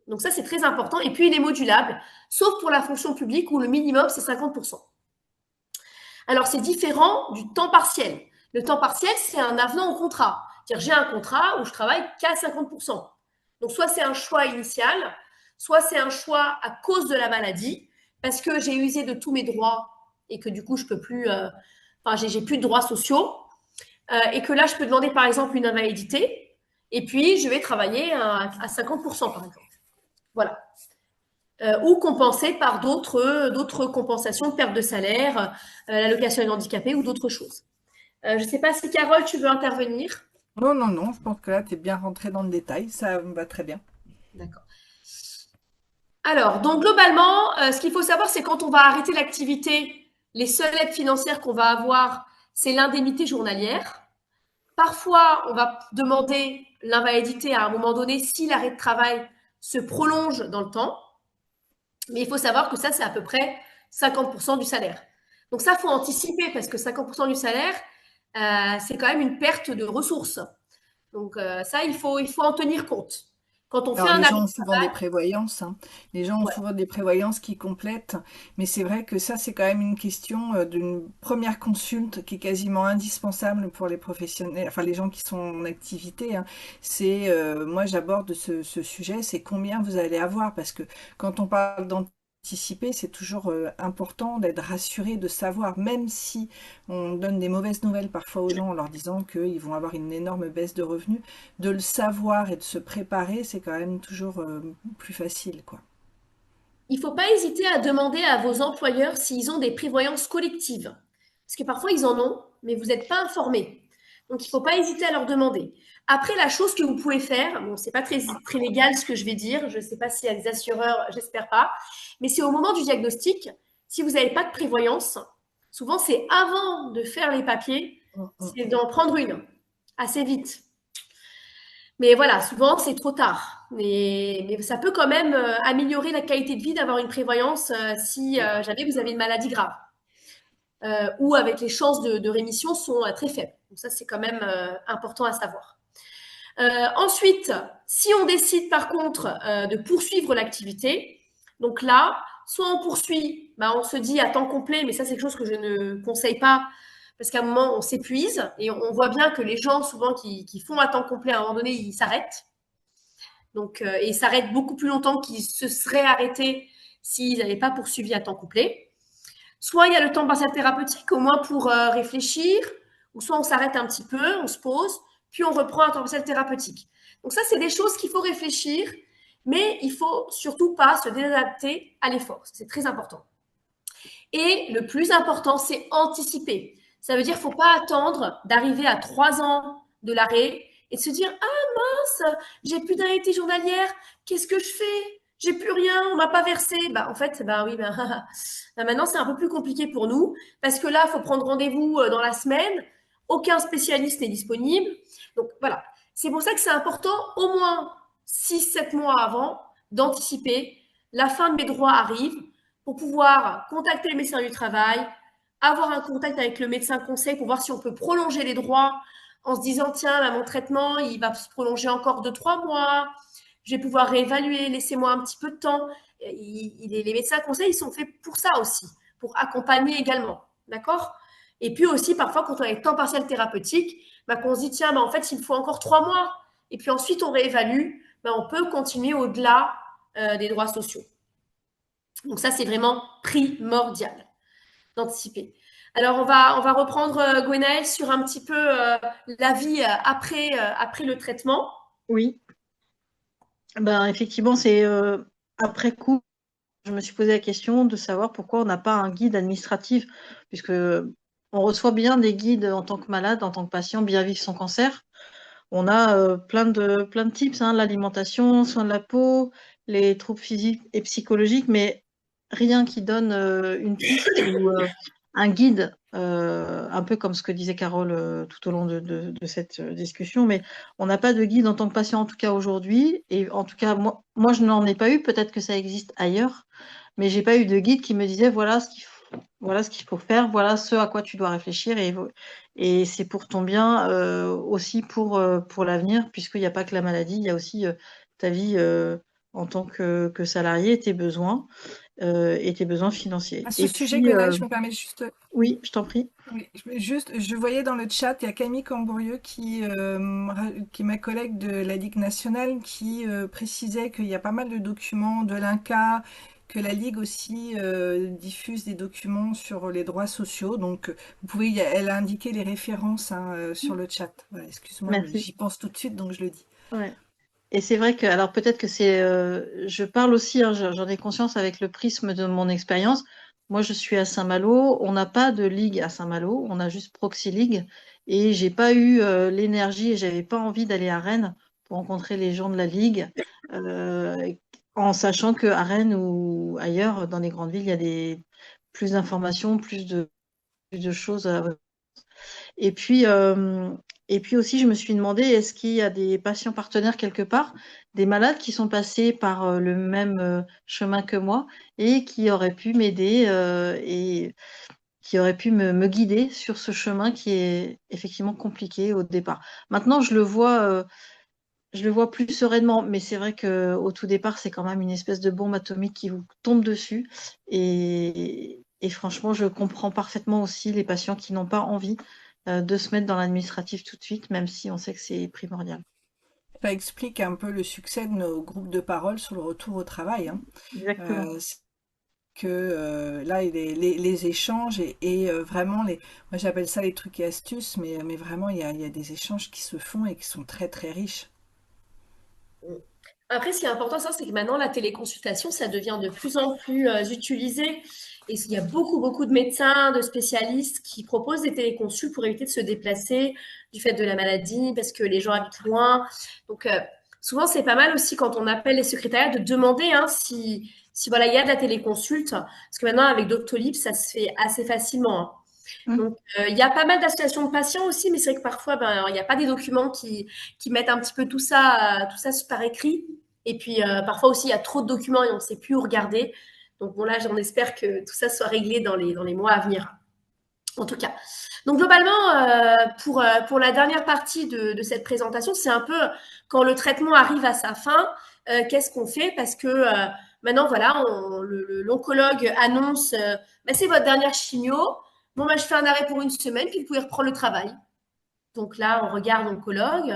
Donc ça, c'est très important. Et puis, il est modulable, sauf pour la fonction publique où le minimum, c'est 50%. Alors, c'est différent du temps partiel. Le temps partiel, c'est un avenant au contrat. C'est-à-dire, j'ai un contrat où je travaille qu'à 50%. Donc, soit c'est un choix initial, soit c'est un choix à cause de la maladie, parce que j'ai usé de tous mes droits et que du coup, je peux plus, j'ai plus de droits sociaux, et que là, je peux demander par exemple une invalidité, et puis je vais travailler à 50% par exemple. Voilà. Ou compensé par d'autres compensations de perte de salaire, l'allocation des handicapés ou d'autres choses. Je ne sais pas si Carole, tu veux intervenir. Non, non, non, je pense que là, tu es bien rentré dans le détail, ça me va très bien. D'accord. Alors, donc globalement, ce qu'il faut savoir, c'est quand on va arrêter l'activité, les seules aides financières qu'on va avoir, c'est l'indemnité journalière. Parfois, on va demander l'invalidité à un moment donné si l'arrêt de travail se prolonge dans le temps. Mais il faut savoir que ça, c'est à peu près 50% du salaire. Donc ça, il faut anticiper parce que 50% du salaire, c'est quand même une perte de ressources. Donc ça, il faut en tenir compte. Quand on fait Alors, un les arrêt gens ont de souvent des travail, prévoyances, hein. Les gens ont ouais, souvent des prévoyances qui complètent, mais c'est vrai que ça, c'est quand même une question d'une première consulte qui est quasiment indispensable pour les professionnels, enfin les gens qui sont en activité, hein. C'est, moi, j'aborde ce sujet, c'est combien vous allez avoir, parce que quand on parle d'anticiper, c'est toujours important d'être rassuré, de savoir, même si on donne des mauvaises nouvelles parfois aux gens en leur disant qu'ils vont avoir une énorme baisse de revenus, de le savoir et de se préparer, c'est quand même toujours plus facile, quoi. il ne faut pas hésiter à demander à vos employeurs s'ils ont des prévoyances collectives. Parce que parfois, ils en ont, mais vous n'êtes pas informés. Donc, il ne faut pas hésiter à leur demander. Après, la chose que vous pouvez faire, bon, c'est pas très légal ce que je vais dire, je ne sais pas s'il y a des assureurs, j'espère pas, mais c'est au moment du diagnostic, si vous n'avez pas de prévoyance, souvent c'est avant de faire les papiers, Mm, mm. c'est d'en prendre une assez vite. Mais voilà, souvent c'est trop tard. Mais ça peut quand même améliorer la qualité de vie d'avoir une prévoyance si jamais vous avez une maladie grave. Ou avec les chances de rémission sont très faibles. Donc ça, c'est quand même important à savoir. Ensuite, si on décide par contre de poursuivre l'activité, donc là, soit on poursuit, bah, on se dit à temps complet, mais ça c'est quelque chose que je ne conseille pas parce qu'à un moment on s'épuise et on voit bien que les gens souvent qui font à temps complet, à un moment donné, ils s'arrêtent. Donc, et ils s'arrêtent beaucoup plus longtemps qu'ils se seraient arrêtés s'ils n'avaient pas poursuivi à temps complet. Soit il y a le temps partiel thérapeutique, au moins pour réfléchir, ou soit on s'arrête un petit peu, on se pose, puis on reprend un temps partiel thérapeutique. Donc ça, c'est des choses qu'il faut réfléchir, mais il faut surtout pas se désadapter à l'effort. C'est très important. Et le plus important, c'est anticiper. Ça veut dire qu'il ne faut pas attendre d'arriver à 3 ans de l'arrêt et de se dire « Ah mince, j'ai plus d'indemnité journalière, qu'est-ce que je fais? J'ai plus rien, on m'a pas versé. » En fait, oui, maintenant c'est un peu plus compliqué pour nous parce que là, il faut prendre rendez-vous dans la semaine. Aucun spécialiste n'est disponible. Donc voilà, C'est pour ça que c'est important, au moins 6, 7 mois avant, d'anticiper. La fin de mes droits arrive pour pouvoir contacter le médecin du travail, avoir un contact avec le médecin conseil pour voir si on peut prolonger les droits en se disant, tiens, là, mon traitement, il va se prolonger encore 2, 3 mois. Je vais pouvoir réévaluer, laissez-moi un petit peu de temps. Les médecins conseils, ils sont faits pour ça aussi, pour accompagner également. D'accord? Et puis aussi, parfois, quand on a les temps partiels thérapeutiques, bah, qu'on se dit, tiens, bah, en fait, il me faut encore 3 mois. Et puis ensuite, on réévalue, bah, on peut continuer au-delà des droits sociaux. Donc ça, c'est vraiment primordial d'anticiper. Alors, on va reprendre, Gwenaëlle, sur un petit peu la vie après le traitement. Oui, ben, effectivement, c'est après coup, je me suis posé la question de savoir pourquoi on n'a pas un guide administratif, puisque on reçoit bien des guides en tant que malade, en tant que patient, bien vivre son cancer. On a plein de tips, hein, l'alimentation, soins de la peau, les troubles physiques et psychologiques, mais rien qui donne une piste ou un guide, un peu comme ce que disait Carole tout au long de cette discussion, mais on n'a pas de guide en tant que patient, en tout cas aujourd'hui, et en tout cas, moi je n'en ai pas eu, peut-être que ça existe ailleurs, mais j'ai pas eu de guide qui me disait voilà ce qu'il faut faire, voilà ce à quoi tu dois réfléchir, et c'est pour ton bien aussi pour l'avenir, puisqu'il n'y a pas que la maladie, il y a aussi ta vie en tant que salarié et tes besoins financiers. À ce Et sujet, puis, Gwenaëlle, je me permets juste. oui, je t'en prie. Oui, je voyais dans le chat, il y a Camille Cambourieux qui est ma collègue de la Ligue nationale, qui précisait qu'il y a pas mal de documents de l'INCA, que la Ligue aussi diffuse des documents sur les droits sociaux. Donc, vous pouvez, elle a indiqué les références hein, sur le chat. Voilà, excuse-moi, mais Merci. j'y pense tout de suite, donc je le dis. Ouais. Et c'est vrai que, alors peut-être que c'est, je parle aussi, hein, j'en ai conscience avec le prisme de mon expérience. Moi, je suis à Saint-Malo. On n'a pas de ligue à Saint-Malo. On a juste Proxy League. Et j'ai pas eu l'énergie et j'avais pas envie d'aller à Rennes pour rencontrer les gens de la ligue, euh, en sachant que à Rennes ou ailleurs, dans les grandes villes, il y a plus d'informations, plus de choses. Et puis, aussi, je me suis demandé, est-ce qu'il y a des patients partenaires quelque part, des malades qui sont passés par le même chemin que moi et qui auraient pu m'aider et qui auraient pu me guider sur ce chemin qui est effectivement compliqué au départ. Maintenant, je le vois plus sereinement, mais c'est vrai qu'au tout départ, c'est quand même une espèce de bombe atomique qui vous tombe dessus. Et franchement, je comprends parfaitement aussi les patients qui n'ont pas envie de se mettre dans l'administratif tout de suite, même si on sait que c'est primordial. Ça explique un peu le succès de nos groupes de parole sur le retour au travail, hein. Exactement. C'est que là, les échanges et vraiment, moi j'appelle ça les trucs et astuces, mais vraiment, il y a des échanges qui se font et qui sont très très riches. Après, ce qui est important, ça, c'est que maintenant, la téléconsultation, ça devient de plus en plus utilisé. Et il y a beaucoup, beaucoup de médecins, de spécialistes qui proposent des téléconsults pour éviter de se déplacer du fait de la maladie, parce que les gens habitent loin. Donc, souvent, c'est pas mal aussi quand on appelle les secrétariats de demander hein, si voilà, il y a de la téléconsulte. Parce que maintenant, avec Doctolib, ça se fait assez facilement. Hein. Hum. Donc, il y a pas mal d'associations de patients aussi, mais c'est vrai que parfois, ben, il n'y a pas des documents qui mettent un petit peu tout ça par écrit. Et puis, parfois aussi, il y a trop de documents et on ne sait plus où regarder. Donc, bon, là, j'en espère que tout ça soit réglé dans les mois à venir, en tout cas. Donc, globalement, pour la dernière partie de cette présentation, c'est un peu quand le traitement arrive à sa fin, qu'est-ce qu'on fait? Parce que maintenant, voilà, l'oncologue annonce, bah, c'est votre dernière chimio. Bon, bah, je fais un arrêt pour une semaine, puis vous pouvez reprendre le travail. Donc là, on regarde l'oncologue,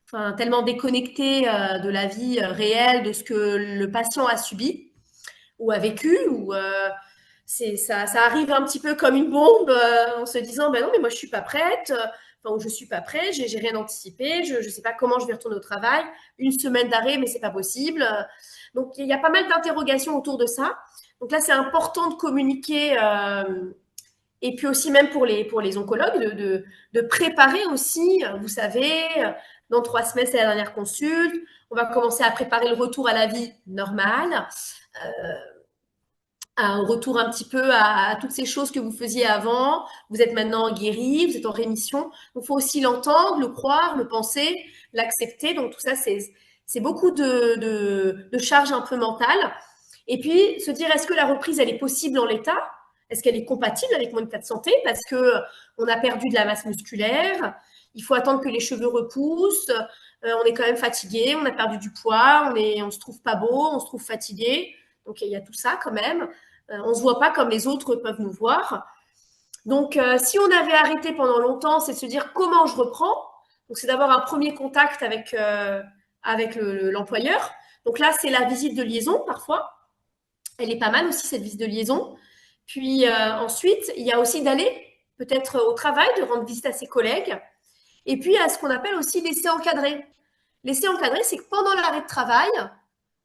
enfin, tellement déconnecté de la vie réelle, de ce que le patient a subi ou a vécu, ou ça arrive un petit peu comme une bombe en se disant, ben non, mais moi je suis pas prête, enfin, ou je suis pas prêt, j'ai rien anticipé, je ne sais pas comment je vais retourner au travail, une semaine d'arrêt, mais c'est pas possible. Donc il y a pas mal d'interrogations autour de ça. Donc là, c'est important de communiquer et puis aussi même pour les oncologues, de préparer aussi, vous savez, dans 3 semaines, c'est la dernière consulte, on va commencer à préparer le retour à la vie normale. un retour un petit peu à toutes ces choses que vous faisiez avant. Vous êtes maintenant guéri, vous êtes en rémission. Donc, il faut aussi l'entendre, le croire, le penser, l'accepter. Donc, tout ça, c'est beaucoup de charges un peu mentales. Et puis, se dire, est-ce que la reprise, elle est possible en l'état? Est-ce qu'elle est compatible avec mon état de santé? Parce que on a perdu de la masse musculaire, il faut attendre que les cheveux repoussent, on est quand même fatigué, on a perdu du poids, on se trouve pas beau, on se trouve fatigué. Donc, il y a tout ça quand même. On ne se voit pas comme les autres peuvent nous voir. Donc, si on avait arrêté pendant longtemps, c'est de se dire comment je reprends. Donc, c'est d'avoir un premier contact avec l'employeur. Donc là, c'est la visite de liaison parfois. Elle est pas mal aussi, cette visite de liaison. Puis ensuite, il y a aussi d'aller peut-être au travail, de rendre visite à ses collègues. Et puis, à ce qu'on appelle aussi l'essai encadré. L'essai encadré, c'est que pendant l'arrêt de travail,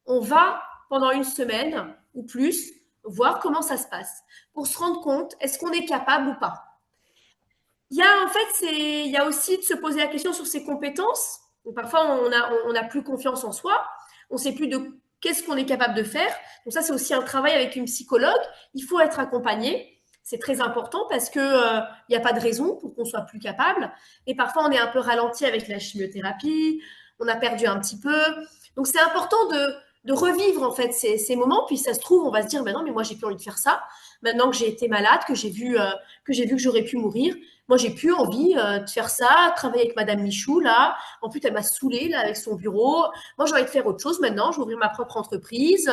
on va, pendant une semaine ou plus, voir comment ça se passe pour se rendre compte, est-ce qu'on est capable ou pas. Il y a en fait, il y a aussi de se poser la question sur ses compétences. Donc, parfois, on a plus confiance en soi, on ne sait plus de qu'est-ce qu'on est capable de faire. Donc ça, c'est aussi un travail avec une psychologue. Il faut être accompagné. C'est très important parce que il n'y a pas de raison pour qu'on soit plus capable. Et parfois, on est un peu ralenti avec la chimiothérapie. On a perdu un petit peu. Donc, c'est important de revivre en fait ces moments. Puis ça se trouve, on va se dire, mais non, mais moi, j'ai plus envie de faire ça. Maintenant que j'ai été malade, que j'ai vu que j'aurais pu mourir, moi, j'ai plus envie de faire ça, travailler avec Madame Michou, là. En plus, elle m'a saoulée, là, avec son bureau. Moi, j'ai envie de faire autre chose maintenant. Je vais ouvrir ma propre entreprise.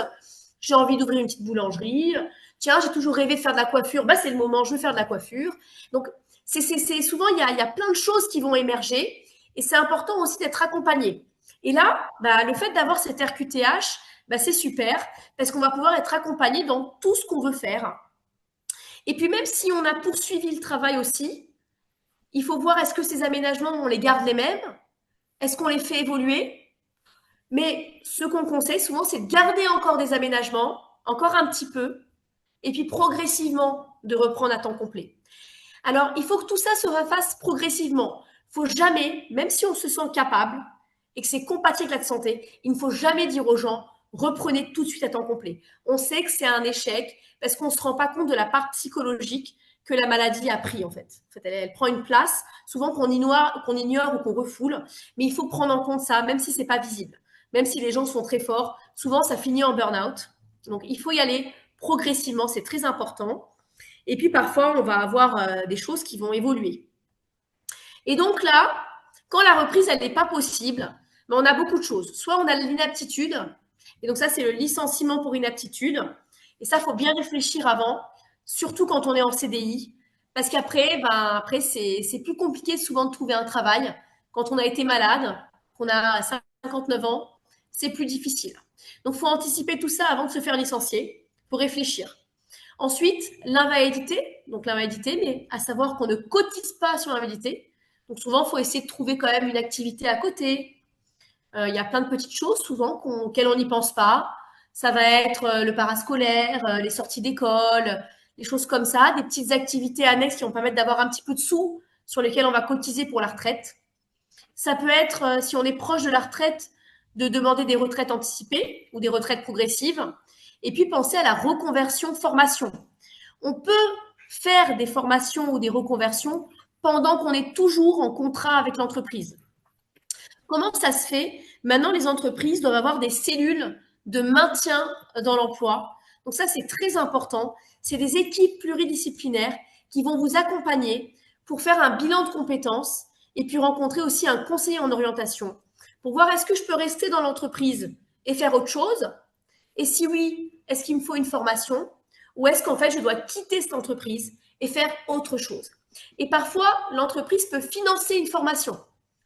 J'ai envie d'ouvrir une petite boulangerie. Tiens, j'ai toujours rêvé de faire de la coiffure. Bah, c'est le moment, je veux faire de la coiffure. Donc, souvent, il y a plein de choses qui vont émerger. Et c'est important aussi d'être accompagné. Et là, bah, le fait d'avoir cette RQTH, bah, c'est super parce qu'on va pouvoir être accompagné dans tout ce qu'on veut faire. Et puis, même si on a poursuivi le travail aussi, il faut voir est-ce que ces aménagements, on les garde les mêmes? Est-ce qu'on les fait évoluer? Mais ce qu'on conseille souvent, c'est de garder encore des aménagements, encore un petit peu, et puis progressivement de reprendre à temps complet. Alors, il faut que tout ça se refasse progressivement. Il ne faut jamais, même si on se sent capable et que c'est compatible avec la santé, il ne faut jamais dire aux gens reprenez tout de suite à temps complet. On sait que c'est un échec parce qu'on ne se rend pas compte de la part psychologique que la maladie a pris en fait. Elle prend une place, souvent qu'on ignore ou qu'on refoule, mais il faut prendre en compte ça, même si c'est pas visible, même si les gens sont très forts. Souvent, ça finit en burn-out. Donc, il faut y aller progressivement, c'est très important. Et puis parfois, on va avoir des choses qui vont évoluer. Et donc là, quand la reprise, elle n'est pas possible, ben, on a beaucoup de choses. Soit on a l'inaptitude, et donc ça, c'est le licenciement pour inaptitude. Et ça, il faut bien réfléchir avant, surtout quand on est en CDI, parce qu'après, après, c'est plus compliqué souvent de trouver un travail. Quand on a été malade, qu'on a 59 ans, c'est plus difficile. Donc, il faut anticiper tout ça avant de se faire licencier. Il faut réfléchir. Ensuite, l'invalidité. Donc, l'invalidité, mais à savoir qu'on ne cotise pas sur l'invalidité. Donc, souvent, il faut essayer de trouver quand même une activité à côté. Il y a plein de petites choses souvent auxquelles on n'y pense pas. Ça va être le parascolaire, les sorties d'école, des choses comme ça, des petites activités annexes qui vont permettre d'avoir un petit peu de sous sur lesquels on va cotiser pour la retraite. Ça peut être, si on est proche de la retraite, de demander des retraites anticipées ou des retraites progressives. Et puis, penser à la reconversion formation. On peut faire des formations ou des reconversions pendant qu'on est toujours en contrat avec l'entreprise. Comment ça se fait? Maintenant, les entreprises doivent avoir des cellules de maintien dans l'emploi. Donc ça, c'est très important. C'est des équipes pluridisciplinaires qui vont vous accompagner pour faire un bilan de compétences et puis rencontrer aussi un conseiller en orientation pour voir est-ce que je peux rester dans l'entreprise et faire autre chose? Et si oui, est-ce qu'il me faut une formation? Ou est-ce qu'en fait, je dois quitter cette entreprise et faire autre chose? Et parfois, l'entreprise peut financer une formation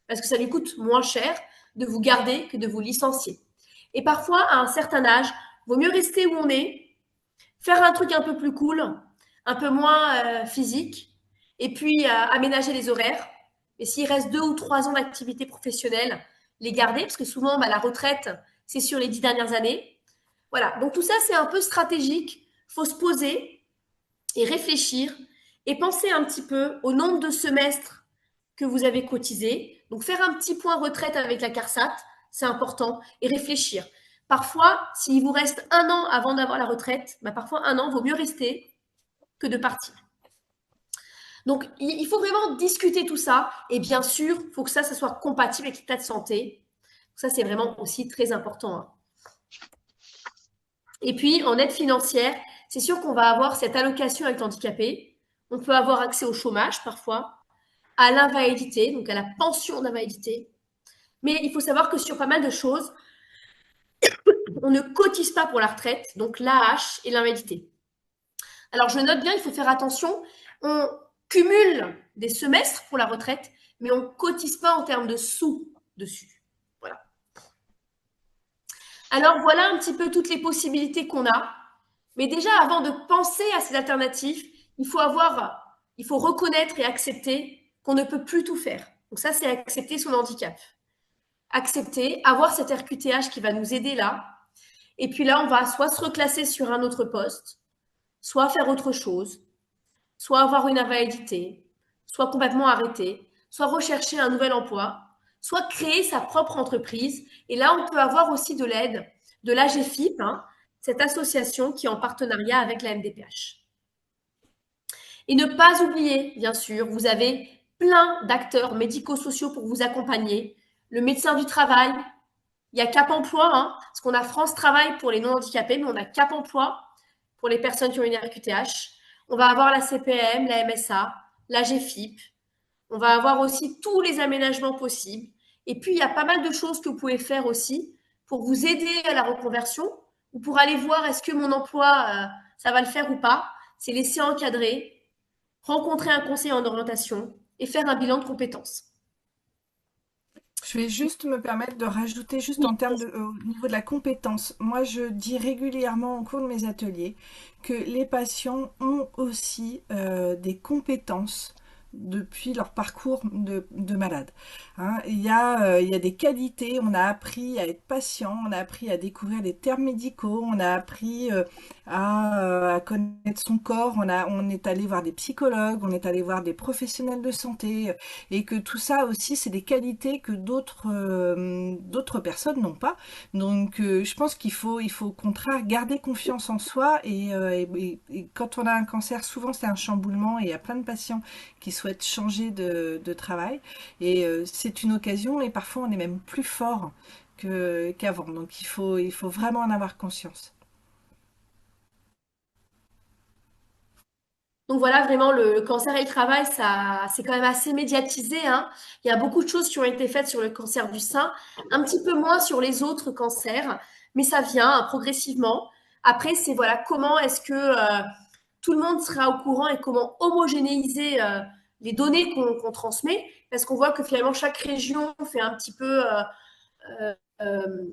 parce que ça lui coûte moins cher de vous garder que de vous licencier. Et parfois, à un certain âge, il vaut mieux rester où on est, faire un truc un peu plus cool, un peu moins physique, et puis aménager les horaires. Et s'il reste 2 ou 3 ans d'activité professionnelle, les garder, parce que souvent, la retraite, c'est sur les 10 dernières années. Voilà, donc tout ça, c'est un peu stratégique. Il faut se poser et réfléchir et penser un petit peu au nombre de semestres que vous avez cotisé. Donc, faire un petit point retraite avec la CARSAT, c'est important, et réfléchir. Parfois, s'il vous reste 1 an avant d'avoir la retraite, bah parfois 1 an, vaut mieux rester que de partir. Donc, il faut vraiment discuter tout ça. Et bien sûr, il faut que ça soit compatible avec l'état de santé. Ça, c'est vraiment aussi très important, hein. Et puis, en aide financière, c'est sûr qu'on va avoir cette allocation avec l'handicapé. On peut avoir accès au chômage parfois, à l'invalidité, donc à la pension d'invalidité. Mais il faut savoir que sur pas mal de choses, on ne cotise pas pour la retraite, donc l'AH et l'invalidité. Alors, je note bien, il faut faire attention. On cumule des semestres pour la retraite, mais on ne cotise pas en termes de sous dessus. Voilà. Alors, voilà un petit peu toutes les possibilités qu'on a. Mais déjà, avant de penser à ces alternatives, il faut reconnaître et accepter qu'on ne peut plus tout faire. Donc ça, c'est accepter son handicap. Accepter, avoir cet RQTH qui va nous aider là. Et puis là, on va soit se reclasser sur un autre poste, soit faire autre chose, soit avoir une invalidité, soit complètement arrêter, soit rechercher un nouvel emploi, soit créer sa propre entreprise. Et là, on peut avoir aussi de l'aide de l'AGFIP, hein, cette association qui est en partenariat avec la MDPH. Et ne pas oublier, bien sûr, vous avez plein d'acteurs médico-sociaux pour vous accompagner. Le médecin du travail, il y a Cap Emploi, hein, parce qu'on a France Travail pour les non-handicapés, mais on a Cap Emploi pour les personnes qui ont une RQTH. On va avoir la CPM, la MSA, la GFIP. On va avoir aussi tous les aménagements possibles. Et puis, il y a pas mal de choses que vous pouvez faire aussi pour vous aider à la reconversion ou pour aller voir est-ce que mon emploi, ça va le faire ou pas. C'est laisser encadrer, rencontrer un conseiller en orientation et faire un bilan de compétences. Je vais juste me permettre de rajouter juste Oui, en termes au niveau de la compétence. Moi, je dis régulièrement au cours de mes ateliers que les patients ont aussi des compétences depuis leur parcours de malade. Hein, il y a des qualités, on a appris à être patient, on a appris à découvrir des termes médicaux, on a appris à connaître son corps, on est allé voir des psychologues, on est allé voir des professionnels de santé, et que tout ça aussi, c'est des qualités que d'autres personnes n'ont pas. Donc, je pense il faut au contraire garder confiance en soi et quand on a un cancer, souvent c'est un chamboulement et il y a plein de patients qui souhaitent changer de travail et c'est une occasion et parfois on est même plus fort qu'avant. Donc, il faut vraiment en avoir conscience. donc voilà, vraiment, le cancer et le travail, ça, c'est quand même assez médiatisé, hein. Il y a beaucoup de choses qui ont été faites sur le cancer du sein, un petit peu moins sur les autres cancers, mais ça vient hein, progressivement. Après, c'est voilà, comment est-ce que tout le monde sera au courant et comment homogénéiser les données qu'on transmet, parce qu'on voit que finalement chaque région fait un petit peu euh,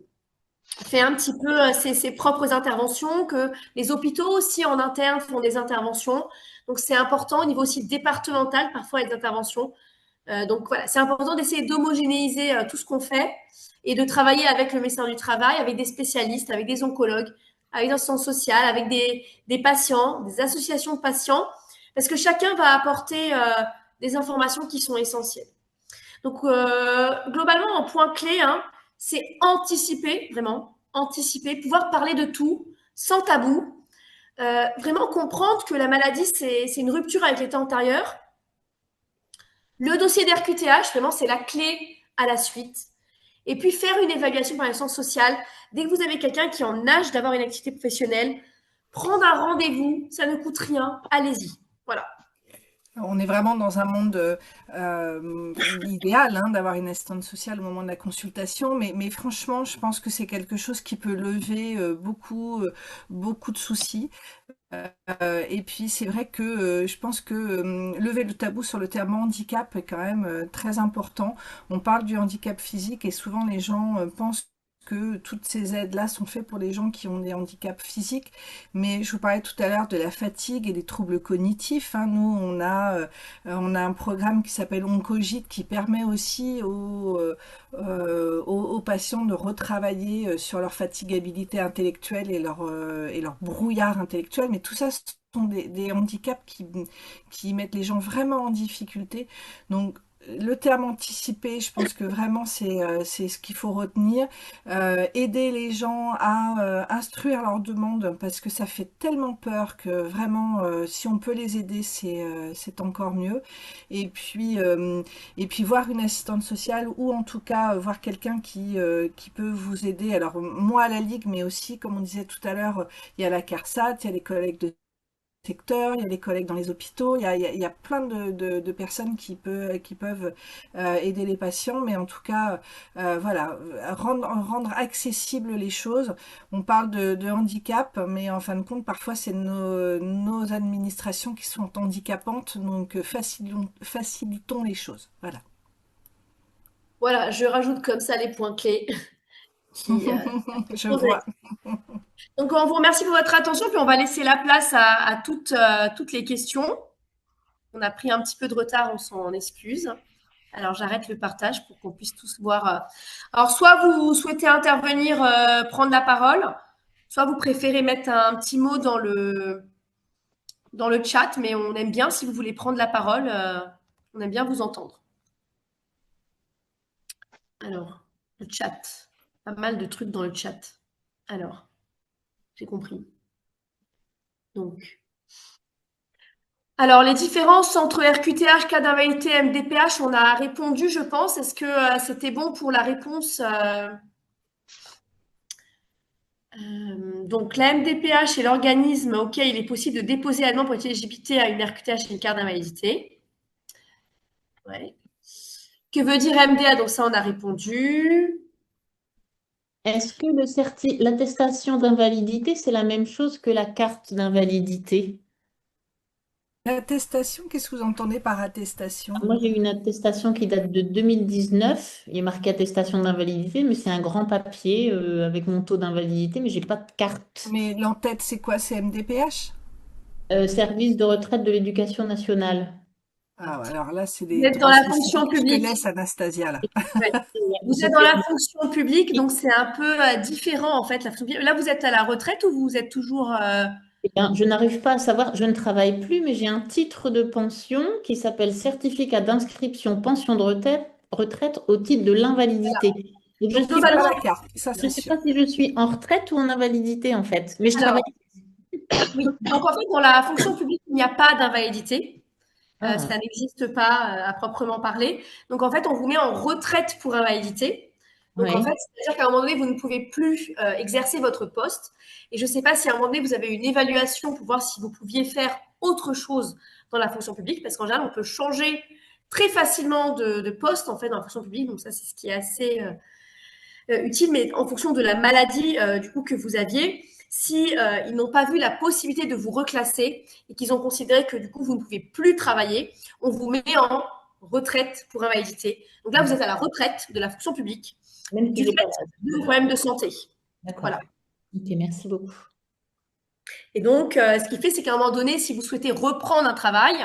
ses propres interventions, que les hôpitaux aussi en interne font des interventions. Donc c'est important au niveau aussi départemental, parfois les interventions. Donc voilà, c'est important d'essayer d'homogénéiser tout ce qu'on fait et de travailler avec le médecin du travail, avec des spécialistes, avec des oncologues, avec l'assistance sociale, avec des patients, des associations de patients, parce que chacun va apporter des informations qui sont essentielles. Donc, globalement, en point clé, hein, c'est anticiper, vraiment, anticiper, pouvoir parler de tout sans tabou, vraiment comprendre que la maladie, c'est une rupture avec l'état antérieur. Le dossier d'RQTH, vraiment, c'est la clé à la suite. Et puis, faire une évaluation par l'assistance sociale. Dès que vous avez quelqu'un qui est en âge d'avoir une activité professionnelle, prendre un rendez-vous, ça ne coûte rien, allez-y. Voilà. On est vraiment dans un monde idéal hein, d'avoir une assistante sociale au moment de la consultation, mais franchement, je pense que c'est quelque chose qui peut lever beaucoup de soucis. Et puis c'est vrai que je pense que lever le tabou sur le terme handicap est quand même très important. On parle du handicap physique et souvent les gens pensent que toutes ces aides-là sont faites pour les gens qui ont des handicaps physiques. Mais je vous parlais tout à l'heure de la fatigue et des troubles cognitifs. Hein. Nous, on a un programme qui s'appelle Oncogite qui permet aussi aux patients de retravailler sur leur fatigabilité intellectuelle et leur brouillard intellectuel. Mais tout ça, ce sont des handicaps qui mettent les gens vraiment en difficulté. Donc, le terme anticiper, je pense que vraiment c'est ce qu'il faut retenir. Aider les gens à instruire leurs demandes parce que ça fait tellement peur que vraiment, si on peut les aider, c'est encore mieux. Et puis, euh, et puis voir une assistante sociale ou en tout cas voir quelqu'un qui peut vous aider. Alors moi à la Ligue, mais aussi, comme on disait tout à l'heure, il y a la CARSAT, il y a les collègues de secteur, il y a les collègues dans les hôpitaux, il y a plein de personnes qui peuvent aider les patients, mais en tout cas, voilà, rendre accessibles les choses. On parle de handicap, mais en fin de compte, parfois c'est nos administrations qui sont handicapantes, donc facilitons les choses. Voilà. Voilà, je rajoute comme ça les points clés qui Je posent avec. vois. Donc, on vous remercie pour votre attention, puis on va laisser la place à toutes les questions. On a pris un petit peu de retard, on s'en excuse. Alors, j'arrête le partage pour qu'on puisse tous voir. Alors, soit vous souhaitez intervenir, prendre la parole, soit vous préférez mettre un petit mot dans le chat, mais on aime bien, si vous voulez prendre la parole, on aime bien vous entendre. Alors, le chat. Pas mal de trucs dans le chat. Alors, j'ai compris. Donc, alors, les différences entre RQTH, cas d'invalidité, MDPH, on a répondu, je pense. Est-ce que c'était bon pour la réponse donc, la MDPH est l'organisme auquel il est possible de déposer la demande pour éligibilité à une RQTH et une carte d'invalidité. Ouais. Que veut dire MDA? Donc, ça, on a répondu. Est-ce que l'attestation d'invalidité, c'est la même chose que la carte d'invalidité? Attestation, qu'est-ce que vous entendez par attestation? Moi, j'ai une attestation qui date de 2019. Il est marqué attestation d'invalidité, mais c'est un grand papier avec mon taux d'invalidité, mais j'ai pas de carte. Mais l'entête, c'est quoi? C'est MDPH? Service de retraite de l'éducation nationale. Ah, alors là, c'est Vous des êtes dans la grosses questions. fonction Je te publique. laisse, Anastasia, là. Ouais. Vous êtes dans la fonction publique, donc c'est un peu différent en fait. La fonction publique. Là, vous êtes à la retraite ou vous êtes toujours Eh bien, je n'arrive pas à savoir, je ne travaille plus, mais j'ai un titre de pension qui s'appelle certificat d'inscription pension de retraite au titre de l'invalidité. Donc, donc, C'est pas globalement, la carte, ça je ne c'est sais sûr. pas si je suis en retraite ou en invalidité en fait, mais je travaille. alors, oui. Donc en fait, dans la fonction publique, il n'y a pas d'invalidité. Ah, Ça n'existe pas à proprement parler. Donc en fait, on vous met en retraite pour invalidité. Donc en oui. fait, c'est-à-dire qu'à un moment donné, vous ne pouvez plus exercer votre poste. Et je ne sais pas si à un moment donné, vous avez une évaluation pour voir si vous pouviez faire autre chose dans la fonction publique, parce qu'en général, on peut changer très facilement de poste en fait dans la fonction publique. Donc ça, c'est ce qui est assez utile, mais en fonction de la maladie du coup que vous aviez. Si ils n'ont pas vu la possibilité de vous reclasser et qu'ils ont considéré que du coup vous ne pouvez plus travailler, on vous met en retraite pour invalidité. Donc là, vous êtes à la retraite de la fonction publique Même si du j'ai fait pas. de vos problèmes de santé. D'accord. Voilà. Ok, merci beaucoup. Et donc, ce qui fait, c'est qu'à un moment donné, si vous souhaitez reprendre un travail,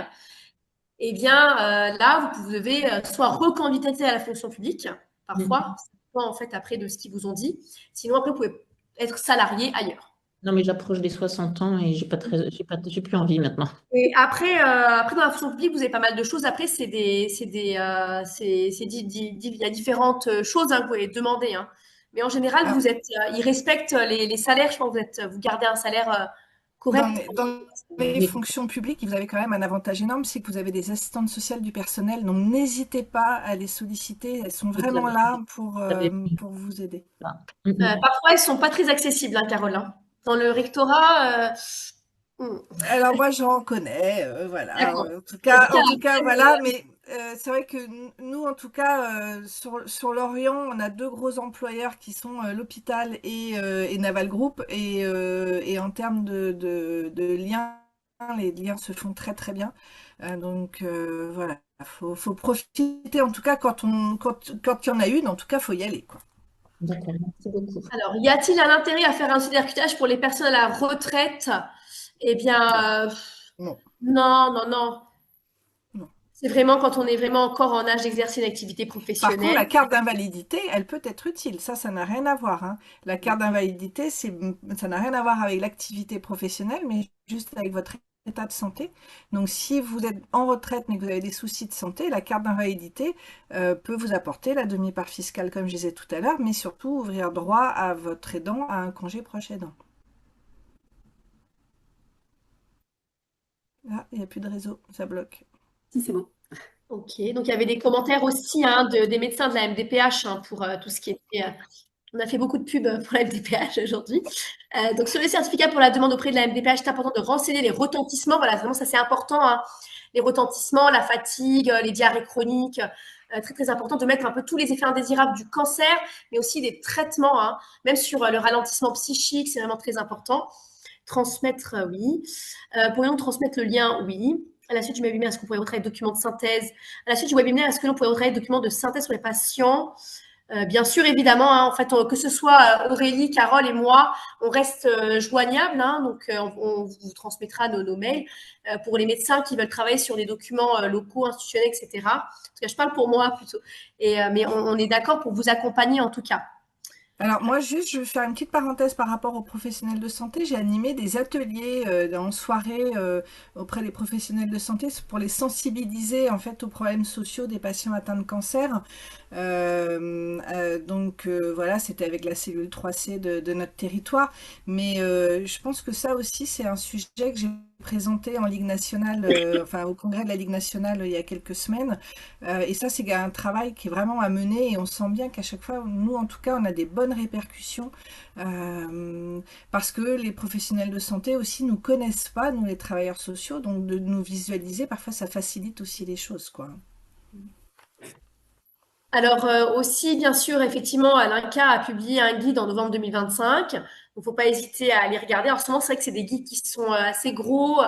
eh bien, là, vous devez soit recandidater à la fonction publique, parfois, en fait, après de ce qu'ils vous ont dit. Sinon, après, vous pouvez être salarié ailleurs. Non, mais j'approche des 60 ans et j'ai plus envie maintenant. Et après, dans la fonction publique, vous avez pas mal de choses. Après, il y a différentes choses hein, que vous pouvez demander. Hein. Mais en général, Alors, ils respectent les salaires. Je pense que vous gardez un salaire correct. dans les Mais fonctions publiques, vous avez quand même un avantage énorme, c'est que vous avez des assistantes sociales du personnel, donc n'hésitez pas à les solliciter, elles sont vraiment là pour vous aider. Parfois, ils sont pas très accessibles, hein, Carole. Hein. Dans le rectorat, Alors moi j'en connais, voilà. d'accord. En tout cas, voilà. Mais c'est vrai que nous, en tout cas, sur l'Orient, on a deux gros employeurs qui sont l'hôpital et Naval Group, et en termes de liens, les liens se font très très bien. Donc voilà, faut profiter. En tout cas, quand il y en a une, en tout cas, faut y aller, quoi. D'accord, merci beaucoup. Alors, y a-t-il un intérêt à faire un CDRQTH pour les personnes à la retraite? Eh bien, Non, non, non, non. non. C'est vraiment quand on est vraiment encore en âge d'exercer une activité Par contre, professionnelle. la carte d'invalidité, elle peut être utile. Ça n'a rien à voir, hein. La carte d'invalidité, ça n'a rien à voir avec l'activité professionnelle, mais juste avec votre état de santé. Donc, si vous êtes en retraite mais que vous avez des soucis de santé, la carte d'invalidité peut vous apporter la demi-part fiscale, comme je disais tout à l'heure, mais surtout ouvrir droit à votre aidant à un congé proche aidant. Là, il n'y a plus de réseau, ça bloque. Si, c'est bon. Ok, donc il y avait des commentaires aussi des médecins de la MDPH pour tout ce qui était. On a fait beaucoup de pubs pour la MDPH aujourd'hui. Donc sur les certificats pour la demande auprès de la MDPH, c'est important de renseigner les retentissements. Voilà, vraiment ça c'est important, hein. Les retentissements, la fatigue, les diarrhées chroniques. Très très important de mettre un peu tous les effets indésirables du cancer, mais aussi des traitements, hein. Même sur le ralentissement psychique, c'est vraiment très important. Transmettre, oui. Pourrions-nous transmettre le lien? Oui. À la suite du webinaire, est-ce qu'on pourrait retravailler le document de synthèse? À la suite du webinaire, est-ce que l'on pourrait retravailler le document de synthèse sur les patients? Bien sûr, évidemment, hein, en fait, que ce soit Aurélie, Carole et moi, on reste joignables, hein, donc on vous transmettra nos mails pour les médecins qui veulent travailler sur des documents locaux, institutionnels, etc. Parce que je parle pour moi plutôt. Mais on est d'accord pour vous accompagner en tout cas. Alors moi juste, je vais faire une petite parenthèse par rapport aux professionnels de santé. J'ai animé des ateliers en soirée auprès des professionnels de santé pour les sensibiliser en fait aux problèmes sociaux des patients atteints de cancer. Voilà, c'était avec la cellule 3C de notre territoire. Mais je pense que ça aussi c'est un sujet que j'ai présenté en Ligue nationale, enfin au congrès de la Ligue nationale il y a quelques semaines. Et ça, c'est un travail qui est vraiment à mener et on sent bien qu'à chaque fois, nous en tout cas, on a des bonnes répercussions parce que les professionnels de santé aussi nous connaissent pas, nous les travailleurs sociaux, donc de nous visualiser, parfois ça facilite aussi les choses, quoi. Alors aussi, bien sûr, effectivement, l'INCa a publié un guide en novembre 2025. Donc, il ne faut pas hésiter à aller regarder. En ce moment, c'est vrai que c'est des guides qui sont assez gros.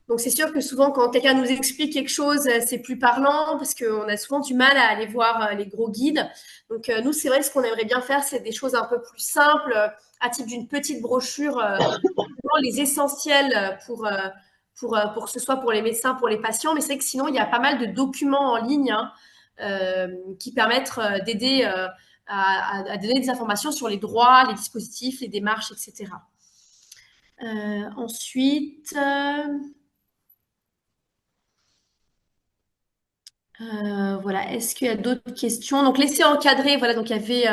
Donc, c'est sûr que souvent, quand quelqu'un nous explique quelque chose, c'est plus parlant parce qu'on a souvent du mal à aller voir les gros guides. Donc, nous, c'est vrai que ce qu'on aimerait bien faire, c'est des choses un peu plus simples, à type d'une petite brochure, les essentiels pour que ce soit pour les médecins, pour les patients. Mais c'est vrai que sinon, il y a pas mal de documents en ligne, hein, qui permettent d'aider à donner des informations sur les droits, les dispositifs, les démarches, etc. Ensuite, voilà, est-ce qu'il y a d'autres questions? Donc, l'essai encadré, voilà, donc il y avait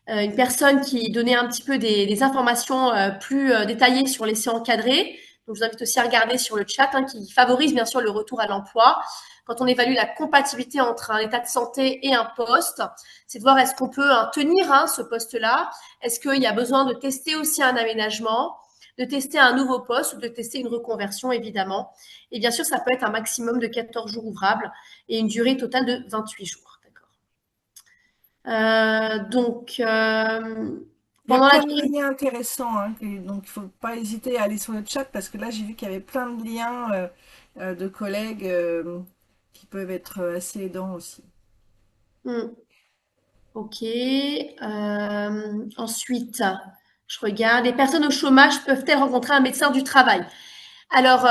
une personne qui donnait un petit peu des informations plus détaillées sur l'essai encadré. Donc, je vous invite aussi à regarder sur le chat, hein, qui favorise bien sûr le retour à l'emploi. Quand on évalue la compatibilité entre un état de santé et un poste, c'est de voir est-ce qu'on peut tenir ce poste-là, est-ce qu'il y a besoin de tester aussi un aménagement, de tester un nouveau poste ou de tester une reconversion, évidemment. Et bien sûr, ça peut être un maximum de 14 jours ouvrables et une durée totale de 28 jours. Donc, Il y a pendant la plein de durée. liens intéressants, hein, donc il faut pas hésiter à aller sur le chat parce que là j'ai vu qu'il y avait plein de liens de collègues qui peuvent être assez aidants aussi. Ok. Ensuite, je regarde. Les personnes au chômage peuvent-elles rencontrer un médecin du travail? Alors,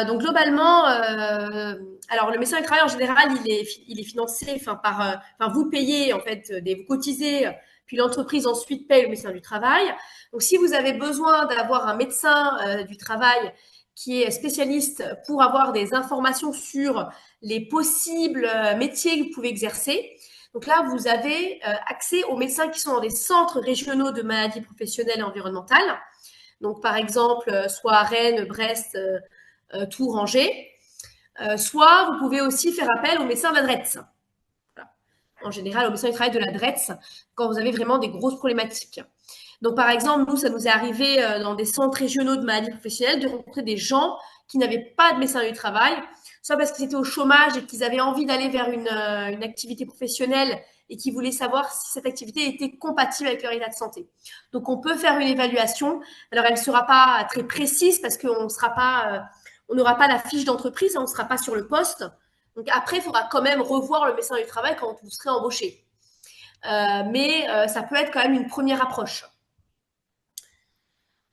donc globalement, alors le médecin du travail en général, il est financé, enfin vous payez en fait, vous cotisez, puis l'entreprise ensuite paye le médecin du travail. Donc, si vous avez besoin d'avoir un médecin du travail qui est spécialiste pour avoir des informations sur les possibles métiers que vous pouvez exercer, donc là, vous avez accès aux médecins qui sont dans des centres régionaux de maladies professionnelles et environnementales. Donc, par exemple, soit à Rennes, Brest, Tours, Angers. Soit vous pouvez aussi faire appel au médecin de la DRETS. Voilà. En général, au médecin du travail de la DRETS, quand vous avez vraiment des grosses problématiques. Donc, par exemple, nous, ça nous est arrivé dans des centres régionaux de maladies professionnelles de rencontrer des gens qui n'avaient pas de médecin du travail, soit parce qu'ils étaient au chômage et qu'ils avaient envie d'aller vers une activité professionnelle et qui voulaient savoir si cette activité était compatible avec leur état de santé. Donc, on peut faire une évaluation. Alors, elle ne sera pas très précise parce qu'on n'aura pas la fiche d'entreprise, on ne sera pas sur le poste. Donc, après, il faudra quand même revoir le médecin du travail quand vous serez embauché. Mais ça peut être quand même une première approche.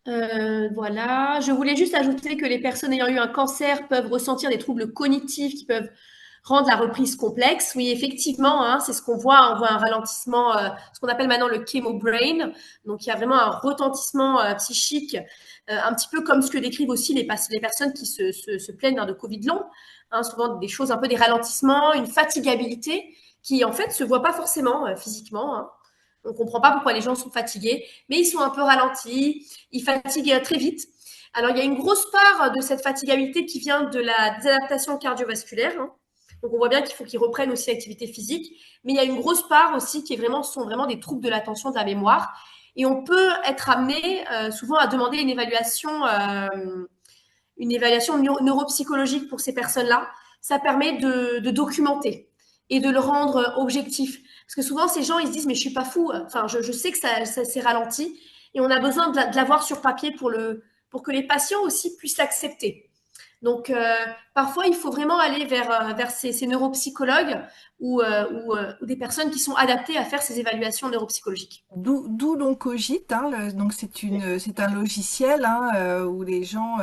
Voilà. Je voulais juste ajouter que les personnes ayant eu un cancer peuvent ressentir des troubles cognitifs qui peuvent rendre la reprise complexe. Oui, effectivement, hein, c'est ce qu'on voit. On voit un ralentissement, ce qu'on appelle maintenant le chemobrain. Donc, il y a vraiment un retentissement psychique, un petit peu comme ce que décrivent aussi les personnes qui se plaignent de Covid long. Hein, souvent des choses, un peu des ralentissements, une fatigabilité qui, en fait, se voit pas forcément physiquement. Hein. On ne comprend pas pourquoi les gens sont fatigués, mais ils sont un peu ralentis, ils fatiguent très vite. Alors, il y a une grosse part de cette fatigabilité qui vient de la désadaptation cardiovasculaire. Hein. Donc, on voit bien qu'il faut qu'ils reprennent aussi l'activité physique. Mais il y a une grosse part aussi qui sont vraiment des troubles de l'attention, de la mémoire. Et on peut être amené souvent à demander une évaluation neuropsychologique pour ces personnes-là. Ça permet de documenter et de le rendre objectif. Parce que souvent, ces gens, ils se disent, mais je suis pas fou. Enfin, je sais que ça s'est ralenti. Et on a besoin de l'avoir sur papier pour que les patients aussi puissent l'accepter. Donc, parfois, il faut vraiment aller vers ces neuropsychologues ou des personnes qui sont adaptées à faire ces évaluations neuropsychologiques. D'où l'on cogite, hein, donc c'est un logiciel hein, où les gens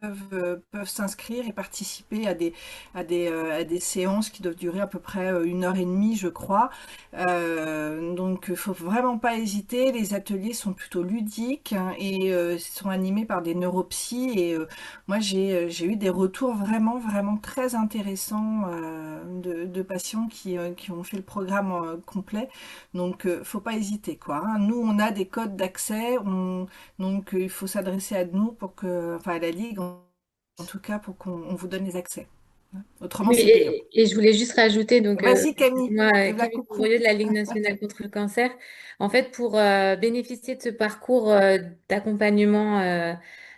peuvent s'inscrire et participer à des séances qui doivent durer à peu près 1 heure et demie, je crois. Donc, faut vraiment pas hésiter. Les ateliers sont plutôt ludiques hein, et sont animés par des neuropsys. Et moi, j'ai eu des retours vraiment très intéressants de patients qui ont fait le programme complet. Donc, faut pas hésiter, quoi. Hein. Nous, on a des codes d'accès, donc il faut s'adresser à nous enfin à la Ligue, en tout cas, pour qu'on vous donne les accès. Autrement, Oui, c'est payant. et je voulais juste rajouter, donc, Vas-y, Camille, moi, lève la Camille coucou. Courrieux de la Ligue nationale contre le cancer. En fait, pour bénéficier de ce parcours d'accompagnement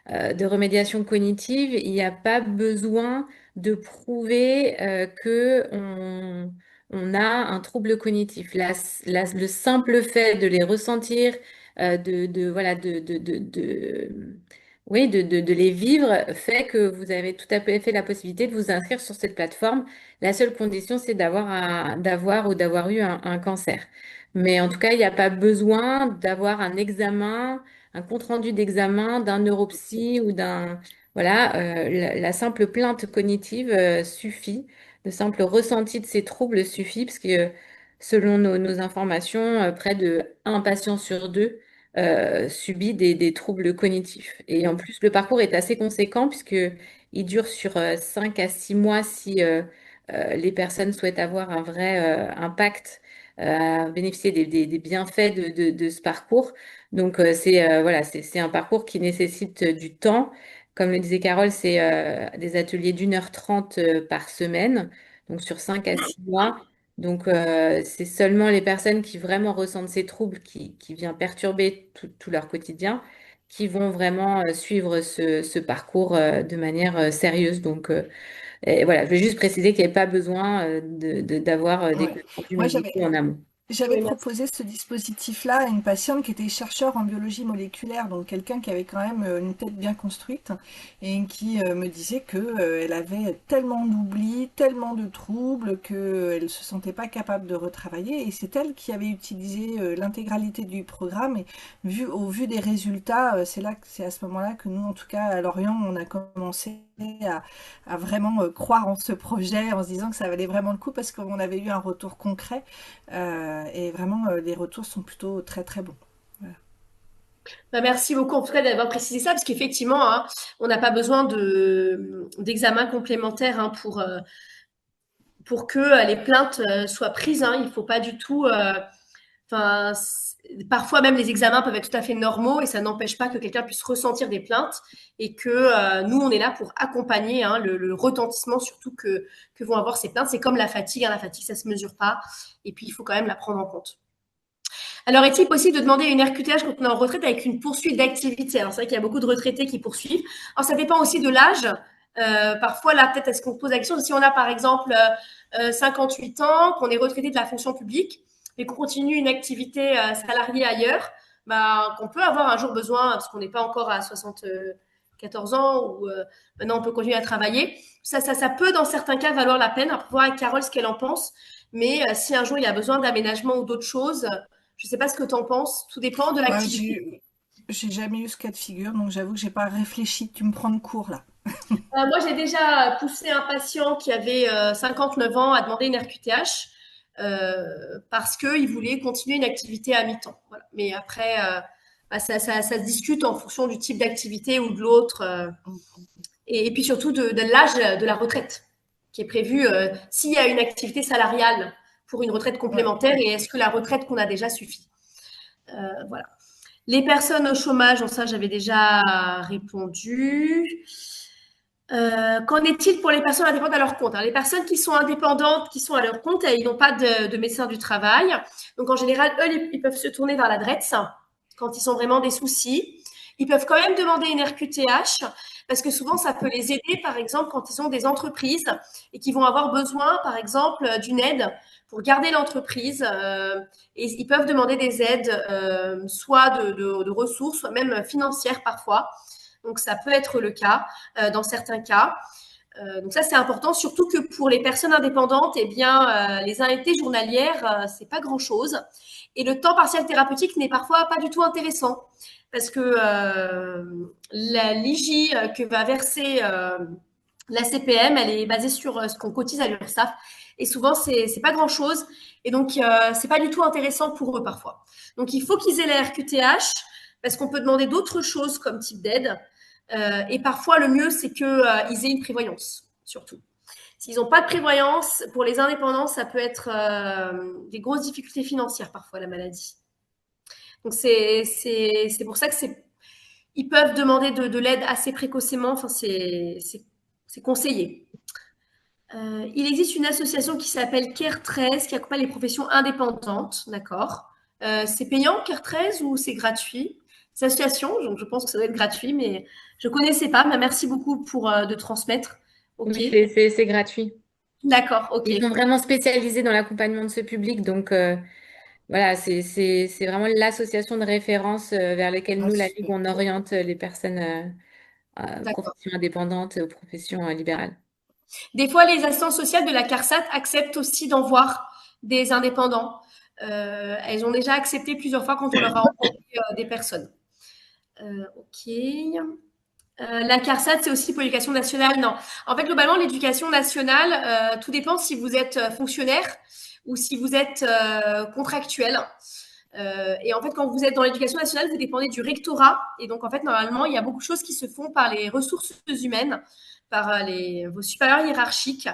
de remédiation cognitive, il n'y a pas besoin de prouver que on a un trouble cognitif. Le simple fait de les ressentir, voilà, oui, de les vivre fait que vous avez tout à fait la possibilité de vous inscrire sur cette plateforme. La seule condition, c'est d'avoir ou d'avoir eu un cancer. Mais en tout cas, il n'y a pas besoin d'avoir un examen, un compte-rendu d'examen d'un neuropsy ou voilà, la simple plainte cognitive suffit. Le simple ressenti de ces troubles suffit parce que selon nos informations, près de un patient sur deux subit des troubles cognitifs. Et en plus, le parcours est assez conséquent puisque il dure sur 5 à 6 mois si les personnes souhaitent avoir un vrai impact, bénéficier des bienfaits de ce parcours. Donc, voilà, c'est un parcours qui nécessite du temps. Comme le disait Carole, c'est des ateliers d'1 h 30 par semaine, donc sur 5 à 6 mois. Donc, c'est seulement les personnes qui vraiment ressentent ces troubles qui viennent perturber tout leur quotidien qui vont vraiment suivre ce parcours de manière sérieuse. Donc, et voilà, je vais juste préciser qu'il n'y a pas besoin d'avoir des Ouais. comptes rendus Moi, médicaux en amont. j'avais Oui, merci. proposé ce dispositif-là à une patiente qui était chercheur en biologie moléculaire, donc quelqu'un qui avait quand même une tête bien construite et qui me disait que elle avait tellement d'oubli, tellement de troubles qu'elle ne se sentait pas capable de retravailler. Et c'est elle qui avait utilisé l'intégralité du programme. Et au vu des résultats, c'est à ce moment-là que nous, en tout cas à Lorient, on a commencé à vraiment croire en ce projet en se disant que ça valait vraiment le coup parce qu'on avait eu un retour concret. Et vraiment, les retours sont plutôt très bons. Voilà. Bah, merci beaucoup en tout cas d'avoir précisé ça, parce qu'effectivement, hein, on n'a pas besoin d'examen complémentaire hein, pour que les plaintes soient prises. Hein. Il ne faut pas du tout. Enfin, parfois même les examens peuvent être tout à fait normaux et ça n'empêche pas que quelqu'un puisse ressentir des plaintes et que nous on est là pour accompagner hein, le retentissement surtout que vont avoir ces plaintes. C'est comme la fatigue, hein, la fatigue ça se mesure pas et puis il faut quand même la prendre en compte. Alors, est-il possible de demander une RQTH quand on est en retraite avec une poursuite d'activité? Alors, c'est vrai qu'il y a beaucoup de retraités qui poursuivent. Alors, ça dépend aussi de l'âge. Parfois, là, peut-être, est-ce qu'on pose la question, si on a, par exemple, 58 ans, qu'on est retraité de la fonction publique, mais qu'on continue une activité salariée ailleurs, bah, qu'on peut avoir un jour besoin, parce qu'on n'est pas encore à 74 ans, ou maintenant on peut continuer à travailler. Ça peut, dans certains cas, valoir la peine. Après, voir avec Carole ce qu'elle en pense. Mais si un jour il y a besoin d'aménagement ou d'autres choses, je ne sais pas ce que tu en penses. Tout dépend de Moi, l'activité. j'ai jamais eu ce cas de figure, donc j'avoue que j'ai pas réfléchi. Tu me prends de court là. Moi, j'ai déjà poussé un patient qui avait 59 ans à demander une RQTH parce qu'il voulait continuer une activité à mi-temps. Voilà. Mais après, ça se discute en fonction du type d'activité ou de l'autre. Et puis surtout de l'âge de la retraite qui est prévu s'il y a une activité salariale pour une retraite Ouais. complémentaire et est-ce que la retraite qu'on a déjà suffit. Voilà. Les personnes au chômage, ça j'avais déjà répondu. Qu'en est-il pour les personnes indépendantes à leur compte? Les personnes qui sont indépendantes, qui sont à leur compte, ils n'ont pas de médecin du travail. Donc en général, eux, ils peuvent se tourner vers la DRETS quand ils ont vraiment des soucis. Ils peuvent quand même demander une RQTH parce que souvent, ça peut les aider, par exemple, quand ils ont des entreprises et qui vont avoir besoin, par exemple, d'une aide pour garder l'entreprise. Et ils peuvent demander des aides, soit de ressources, soit même financières parfois. Donc, ça peut être le cas dans certains cas. Donc ça, c'est important, surtout que pour les personnes indépendantes, eh bien, les indemnités journalières, c'est pas grand-chose. Et le temps partiel thérapeutique n'est parfois pas du tout intéressant parce que l'IJ que va verser la CPM, elle est basée sur ce qu'on cotise à l'URSSAF. Et souvent, c'est pas grand-chose. Et donc, c'est pas du tout intéressant pour eux parfois. Donc, il faut qu'ils aient la RQTH parce qu'on peut demander d'autres choses comme type d'aide. Et parfois, le mieux, c'est qu'ils aient une prévoyance, surtout. S'ils n'ont pas de prévoyance, pour les indépendants, ça peut être des grosses difficultés financières parfois, la maladie. Donc, c'est pour ça que ils peuvent demander de l'aide assez précocement. Enfin, c'est conseillé. Il existe une association qui s'appelle CARE 13 qui accompagne les professions indépendantes, d'accord. C'est payant, CARE 13, ou c'est gratuit? C'est une association, donc je pense que ça doit être gratuit, mais je ne connaissais pas. Mais merci beaucoup de transmettre. Ok, Oui, c'est gratuit. d'accord, ok. Ils sont vraiment spécialisés dans l'accompagnement de ce public, donc voilà, c'est vraiment l'association de référence vers laquelle Ah, nous, la Ligue, super. on oriente les personnes D'accord. professions indépendantes aux professions libérales. Des fois, les assistances sociales de la CARSAT acceptent aussi d'en voir des indépendants. Elles ont déjà accepté plusieurs fois quand on leur a envoyé des personnes. Ok. La CARSAT, c'est aussi pour l'éducation nationale. Non. En fait, globalement, l'éducation nationale, tout dépend si vous êtes fonctionnaire ou si vous êtes contractuel. Et en fait, quand vous êtes dans l'éducation nationale, vous dépendez du rectorat. Et donc, en fait, normalement, il y a beaucoup de choses qui se font par les ressources humaines, par vos supérieurs hiérarchiques.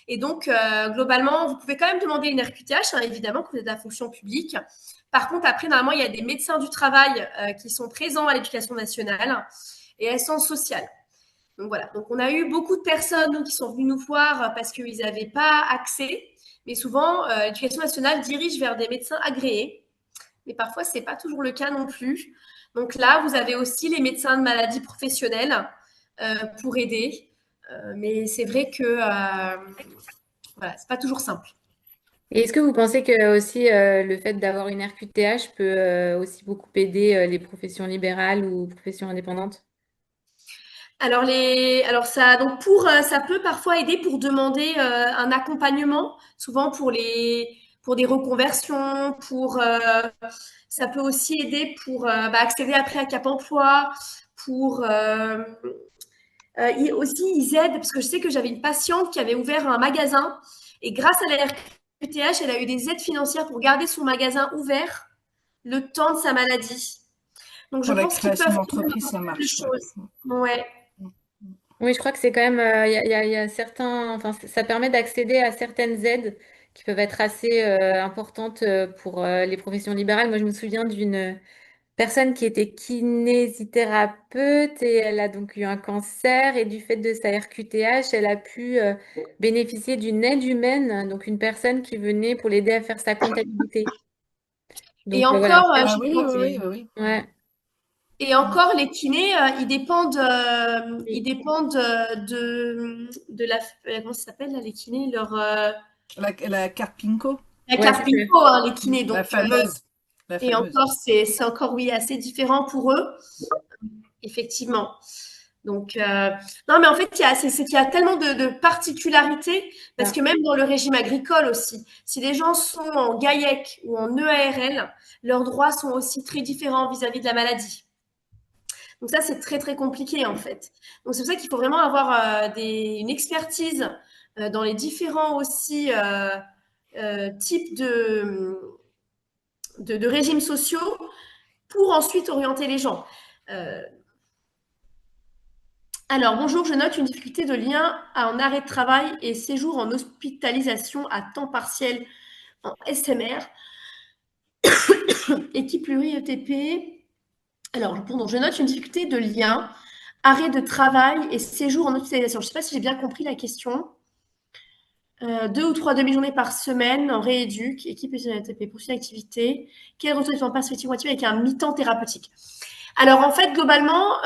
Et donc, globalement, vous pouvez quand même demander une RQTH, évidemment, quand vous êtes à la fonction publique. Par contre, après, normalement, il y a des médecins du travail qui sont présents à l'éducation nationale et assistance sociale. Donc voilà. Donc on a eu beaucoup de personnes qui sont venues nous voir parce qu'ils n'avaient pas accès. Mais souvent, l'éducation nationale dirige vers des médecins agréés. Mais parfois, ce n'est pas toujours le cas non plus. Donc là, vous avez aussi les médecins de maladies professionnelles pour aider. Mais c'est vrai que voilà, c'est pas toujours simple. Et est-ce que vous pensez que aussi le fait d'avoir une RQTH peut aussi beaucoup aider les professions libérales ou professions indépendantes? Alors ça, donc ça peut parfois aider pour demander un accompagnement, souvent pour des reconversions, ça peut aussi aider pour accéder après à Cap Emploi, pour aussi ils aident parce que je sais que j'avais une patiente qui avait ouvert un magasin et grâce à la RQTH, elle a eu des aides financières pour garder son magasin ouvert le temps de sa maladie. Donc je Pour la pense qu'ils création peuvent d'entreprise, ça faire des marche. choses. Ouais. Oui, je crois que c'est quand même, il y a certains, enfin, ça permet d'accéder à certaines aides qui peuvent être assez importantes pour les professions libérales. Moi, je me souviens d'une personne qui était kinésithérapeute et elle a donc eu un cancer et du fait de sa RQTH, elle a pu bénéficier d'une aide humaine, donc une personne qui venait pour l'aider à faire sa comptabilité. Et Donc voilà, encore, Ah oui, oui, oui, oui. ouais. et encore, les kinés, ils Oui. dépendent de la, comment ça s'appelle là, les kinés, La carte Pinko, la Ouais, carte c'est ça. Pinko, hein, les kinés. la Donc, fameuse. La et fameuse. encore, c'est encore, oui, assez différent pour eux, effectivement. Donc, non, mais en fait, c'est qu'il y a tellement de particularités, parce Ah. que même dans le régime agricole aussi, si les gens sont en GAIEC ou en EARL, leurs droits sont aussi très différents vis-à-vis de la maladie. Donc ça, c'est très, très compliqué, en fait. Donc c'est pour ça qu'il faut vraiment avoir une expertise dans les différents aussi types de régimes sociaux pour ensuite orienter les gens. Alors, bonjour, je note une difficulté de lien en arrêt de travail et séjour en hospitalisation à temps partiel en SMR, équipe pluri-ETP. Alors, pardon, je note une difficulté de lien, arrêt de travail et séjour en hospitalisation. Je ne sais pas si j'ai bien compris la question. 2 ou 3 demi-journées par semaine en rééduc, équipe ETP, poursuite d'activité. Quel retour de temps perspective motivée avec un mi-temps thérapeutique? Alors, en fait, globalement,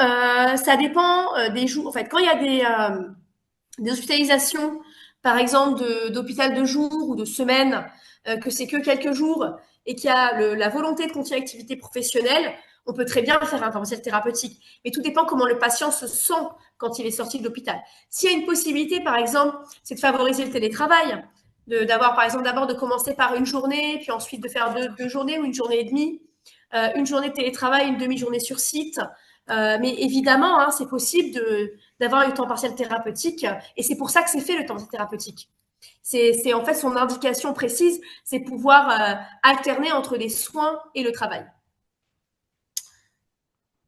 ça dépend des jours. En fait, quand il y a des hospitalisations, par exemple d'hôpital de jour ou de semaine, que c'est que quelques jours et qu'il y a la volonté de continuer l'activité professionnelle, on peut très bien faire un temps partiel thérapeutique. Mais tout dépend comment le patient se sent quand il est sorti de l'hôpital. S'il y a une possibilité, par exemple, c'est de favoriser le télétravail, d'avoir, par exemple, d'abord de commencer par une journée, puis ensuite de faire deux journées ou une journée et demie, une journée de télétravail, une demi-journée sur site. Mais évidemment, hein, c'est possible d'avoir un temps partiel thérapeutique et c'est pour ça que c'est fait le temps partiel thérapeutique. C'est en fait son indication précise, c'est pouvoir alterner entre les soins et le travail.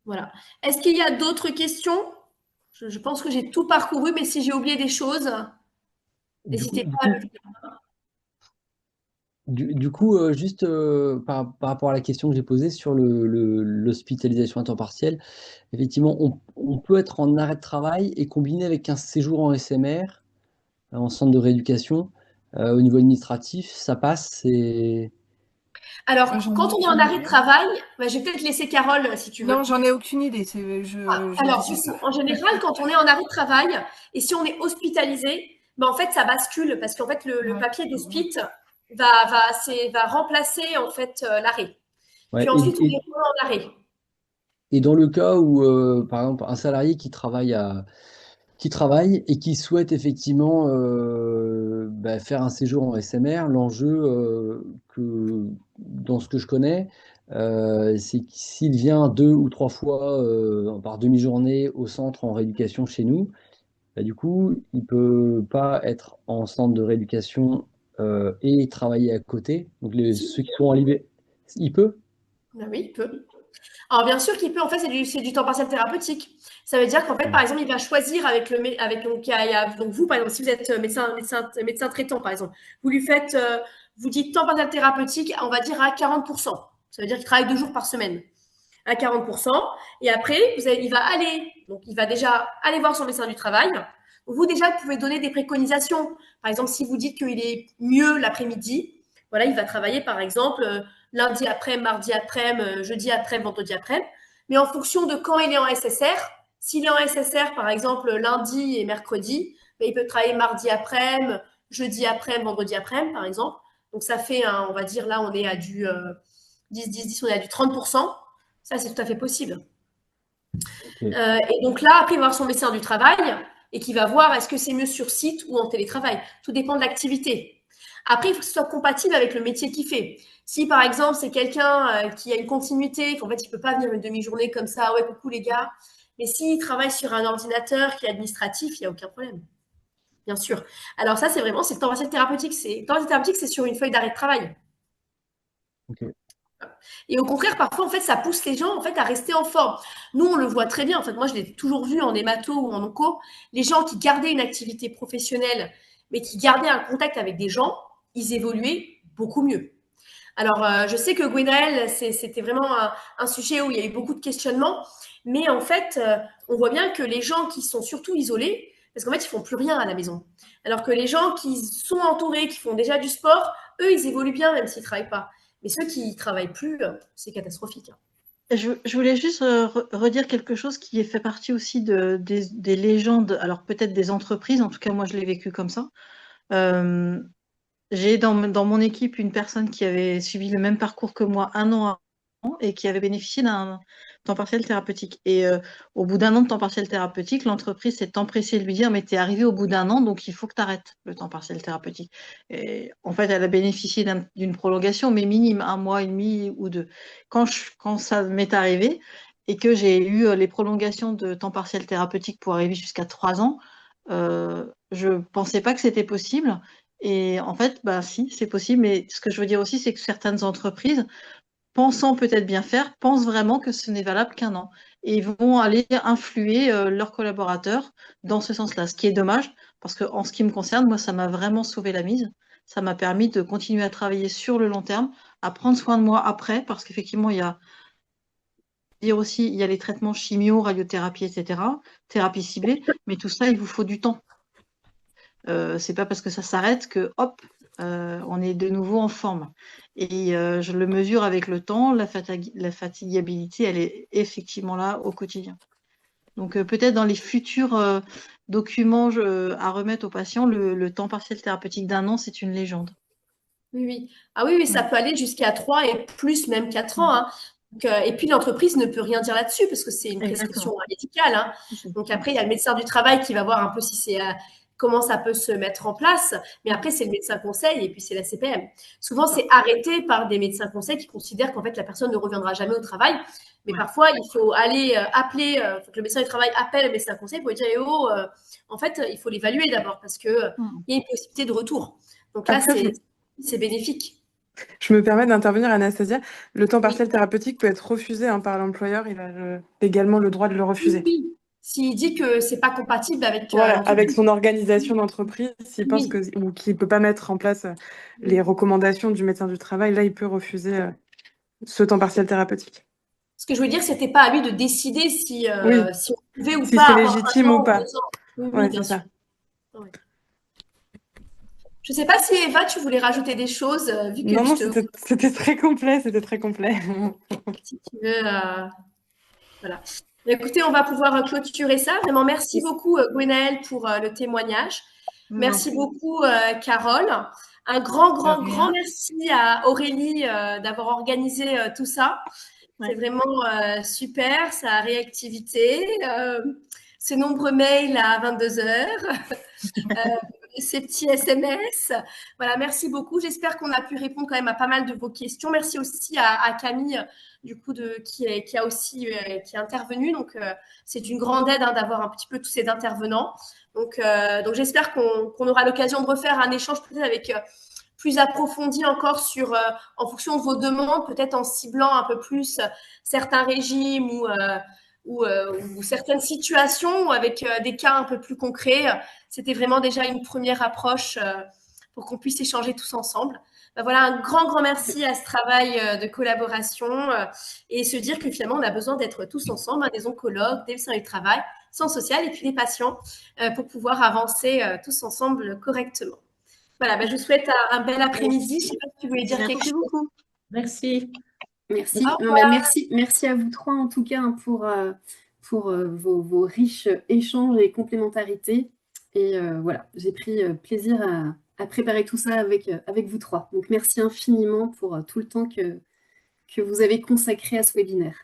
Voilà. Est-ce qu'il y a d'autres questions? Je pense que j'ai tout parcouru, mais si j'ai oublié des choses, n'hésitez pas à me dire. Du coup, juste par rapport à la question que j'ai posée sur l'hospitalisation à temps partiel, effectivement, on peut être en arrêt de travail et combiner avec un séjour en SMR, en centre de rééducation. Au niveau administratif, ça passe. Alors, quand on est en arrêt de travail, je vais peut-être laisser Carole, si tu veux. Non, j'en ai aucune idée. Alors, en général, quand on est en arrêt de travail et si on est hospitalisé, en fait, ça bascule parce qu'en fait, le papier d'hospite va remplacer en fait l'arrêt. Ouais, Puis ensuite, on est en arrêt. Et dans le cas où, par exemple, un salarié qui travaille et qui souhaite effectivement faire un séjour en SMR, l'enjeu dans ce que je connais, c'est que s'il vient 2 ou 3 fois par demi-journée au centre en rééducation chez nous, du coup, il ne peut pas être en centre de rééducation et travailler à côté. Donc ceux qui sont en libé, il peut? Oui, il peut. Alors, bien sûr qu'il peut, en fait, c'est du temps partiel thérapeutique. Ça veut dire qu'en fait, par exemple, il va choisir donc vous, par exemple, si vous êtes médecin traitant, par exemple, vous lui faites, vous dites temps partiel thérapeutique, on va dire à 40%. Ça veut dire qu'il travaille 2 jours par semaine à 40%. Et après, il va déjà aller voir son médecin du travail. Vous, déjà, vous pouvez donner des préconisations. Par exemple, si vous dites qu'il est mieux l'après-midi, voilà, il va travailler, par exemple, lundi après, mardi après, jeudi après, vendredi après. Mais en fonction de quand il est en SSR, s'il est en SSR, par exemple, lundi et mercredi, il peut travailler mardi après, jeudi après, vendredi après, par exemple. Donc, ça fait, on va dire, là, on est à du 10, on est à du 30%. Ça, c'est tout à fait possible. Okay. Et donc là, après, il va voir son médecin du travail et qui va voir est-ce que c'est mieux sur site ou en télétravail. Tout dépend de l'activité. Après, il faut que ce soit compatible avec le métier qu'il fait. Si, par exemple, c'est quelqu'un qui a une continuité, qu'en fait, il ne peut pas venir une demi-journée comme ça, ouais, coucou les gars. Mais s'il travaille sur un ordinateur qui est administratif, il n'y a aucun problème. Bien sûr. Alors ça, c'est vraiment, c'est le temps partiel thérapeutique. Le temps partiel thérapeutique, c'est sur une feuille d'arrêt de travail. Okay. Et au contraire, parfois, en fait, ça pousse les gens en fait, à rester en forme. Nous, on le voit très bien. En fait, moi, je l'ai toujours vu en hémato ou en onco. Les gens qui gardaient une activité professionnelle, mais qui gardaient un contact avec des gens, ils évoluaient beaucoup mieux. Alors, je sais que Gwenaëlle, c'était vraiment un sujet où il y a eu beaucoup de questionnements. Mais en fait, on voit bien que les gens qui sont surtout isolés, parce qu'en fait, ils ne font plus rien à la maison. Alors que les gens qui sont entourés, qui font déjà du sport, eux, ils évoluent bien, même s'ils ne travaillent pas. Mais ceux qui ne travaillent plus, c'est catastrophique. Je voulais juste redire quelque chose qui fait partie aussi des légendes, alors peut-être des entreprises, en tout cas moi je l'ai vécu comme ça. J'ai dans mon équipe une personne qui avait suivi le même parcours que moi 1 an avant et qui avait bénéficié d'un temps partiel thérapeutique. Et au bout d'1 an de temps partiel thérapeutique, l'entreprise s'est empressée de lui dire mais tu es arrivé au bout d'1 an, donc il faut que tu arrêtes le temps partiel thérapeutique. Et en fait, elle a bénéficié d'une prolongation, mais minime, 1 mois et demi ou 2. Quand ça m'est arrivé, et que j'ai eu les prolongations de temps partiel thérapeutique pour arriver jusqu'à 3 ans, je pensais pas que c'était possible. Et en fait, bah si, c'est possible. Mais ce que je veux dire aussi, c'est que certaines entreprises, pensant peut-être bien faire, pensent vraiment que ce n'est valable qu'1 an. Et ils vont aller influer leurs collaborateurs dans ce sens-là, ce qui est dommage, parce que en ce qui me concerne, moi, ça m'a vraiment sauvé la mise. Ça m'a permis de continuer à travailler sur le long terme, à prendre soin de moi après, parce qu'effectivement, il y a les traitements chimio, radiothérapie, etc., thérapie ciblée, mais tout ça, il vous faut du temps. C'est pas parce que ça s'arrête que hop, on est de nouveau en forme. Et je le mesure avec le temps, la fatigabilité, elle est effectivement là au quotidien. Donc peut-être dans les futurs documents à remettre aux patients, le temps partiel thérapeutique d'1 an, c'est une légende. Oui, oui. Ah oui, oui, ça peut aller jusqu'à 3 et plus, même 4 ans, hein. Donc, et puis l'entreprise ne peut rien dire là-dessus parce que c'est une prescription médicale, hein. Donc après, il y a le médecin du travail qui va voir un peu si c'est comment ça peut se mettre en place. Mais après, c'est le médecin conseil et puis c'est la CPM. Souvent, c'est arrêté par des médecins conseils qui considèrent qu'en fait, la personne ne reviendra jamais au travail. Mais parfois, il faut aller appeler, faut que le médecin du travail appelle le médecin conseil pour lui dire, en fait, il faut l'évaluer d'abord parce qu'il y a une possibilité de retour. Donc là, Après, c'est bénéfique. je me permets d'intervenir, Anastasia. Le temps partiel thérapeutique peut être refusé par l'employeur. Il a également le droit de le refuser. Oui. S'il dit que c'est pas compatible avec Voilà, avec son organisation d'entreprise, s'il pense ou qu'il peut pas mettre en place les recommandations du médecin du travail, là, il peut refuser ce temps partiel thérapeutique. Ce que je veux dire, c'était pas à lui de décider si on pouvait ou si pas c'est avoir légitime 1 an ou pas. 2 ans. Oui, Ouais, bien c'est sûr. ça. Ouais. Je sais pas si Eva, tu voulais rajouter des choses, vu que Non, je te... c'était très complet, c'était très complet. Si tu veux, voilà. Écoutez, on va pouvoir clôturer ça. Vraiment, merci beaucoup, Gwenaëlle, pour le témoignage. Merci beaucoup, Carole. Un grand merci à Aurélie d'avoir organisé tout ça. C'est vraiment super, sa réactivité, ses nombreux mails à 22 heures, ces petits SMS. Voilà, merci beaucoup. J'espère qu'on a pu répondre quand même à pas mal de vos questions. Merci aussi à Camille, du coup, qui est intervenue. Donc, c'est une grande aide d'avoir un petit peu tous ces intervenants. Donc j'espère qu'on aura l'occasion de refaire un échange peut-être avec plus approfondi encore sur, en fonction de vos demandes, peut-être en ciblant un peu plus certains régimes ou certaines situations ou avec des cas un peu plus concrets. C'était vraiment déjà une première approche pour qu'on puisse échanger tous ensemble. Ben voilà, un grand merci à ce travail de collaboration et se dire que finalement, on a besoin d'être tous ensemble, des oncologues, des médecins du travail, sciences sociales et puis les patients pour pouvoir avancer tous ensemble correctement. Voilà, ben je vous souhaite un bel après-midi. Je ne sais pas si tu voulais dire quelque chose. Merci beaucoup. Merci. Merci. Non, mais merci à vous trois en tout cas pour vos riches échanges et complémentarités. Et voilà, j'ai pris plaisir à préparer tout ça avec vous trois. Donc merci infiniment pour tout le temps que vous avez consacré à ce webinaire.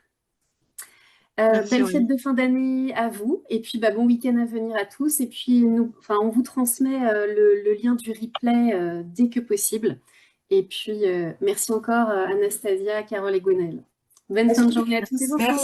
Belle fête de fin d'année à vous. Et puis bon week-end à venir à tous. Et puis on vous transmet le lien du replay dès que possible. Et puis, merci encore Anastasia, Carole et Gwenaëlle. Bonne fin de journée à tous. Merci.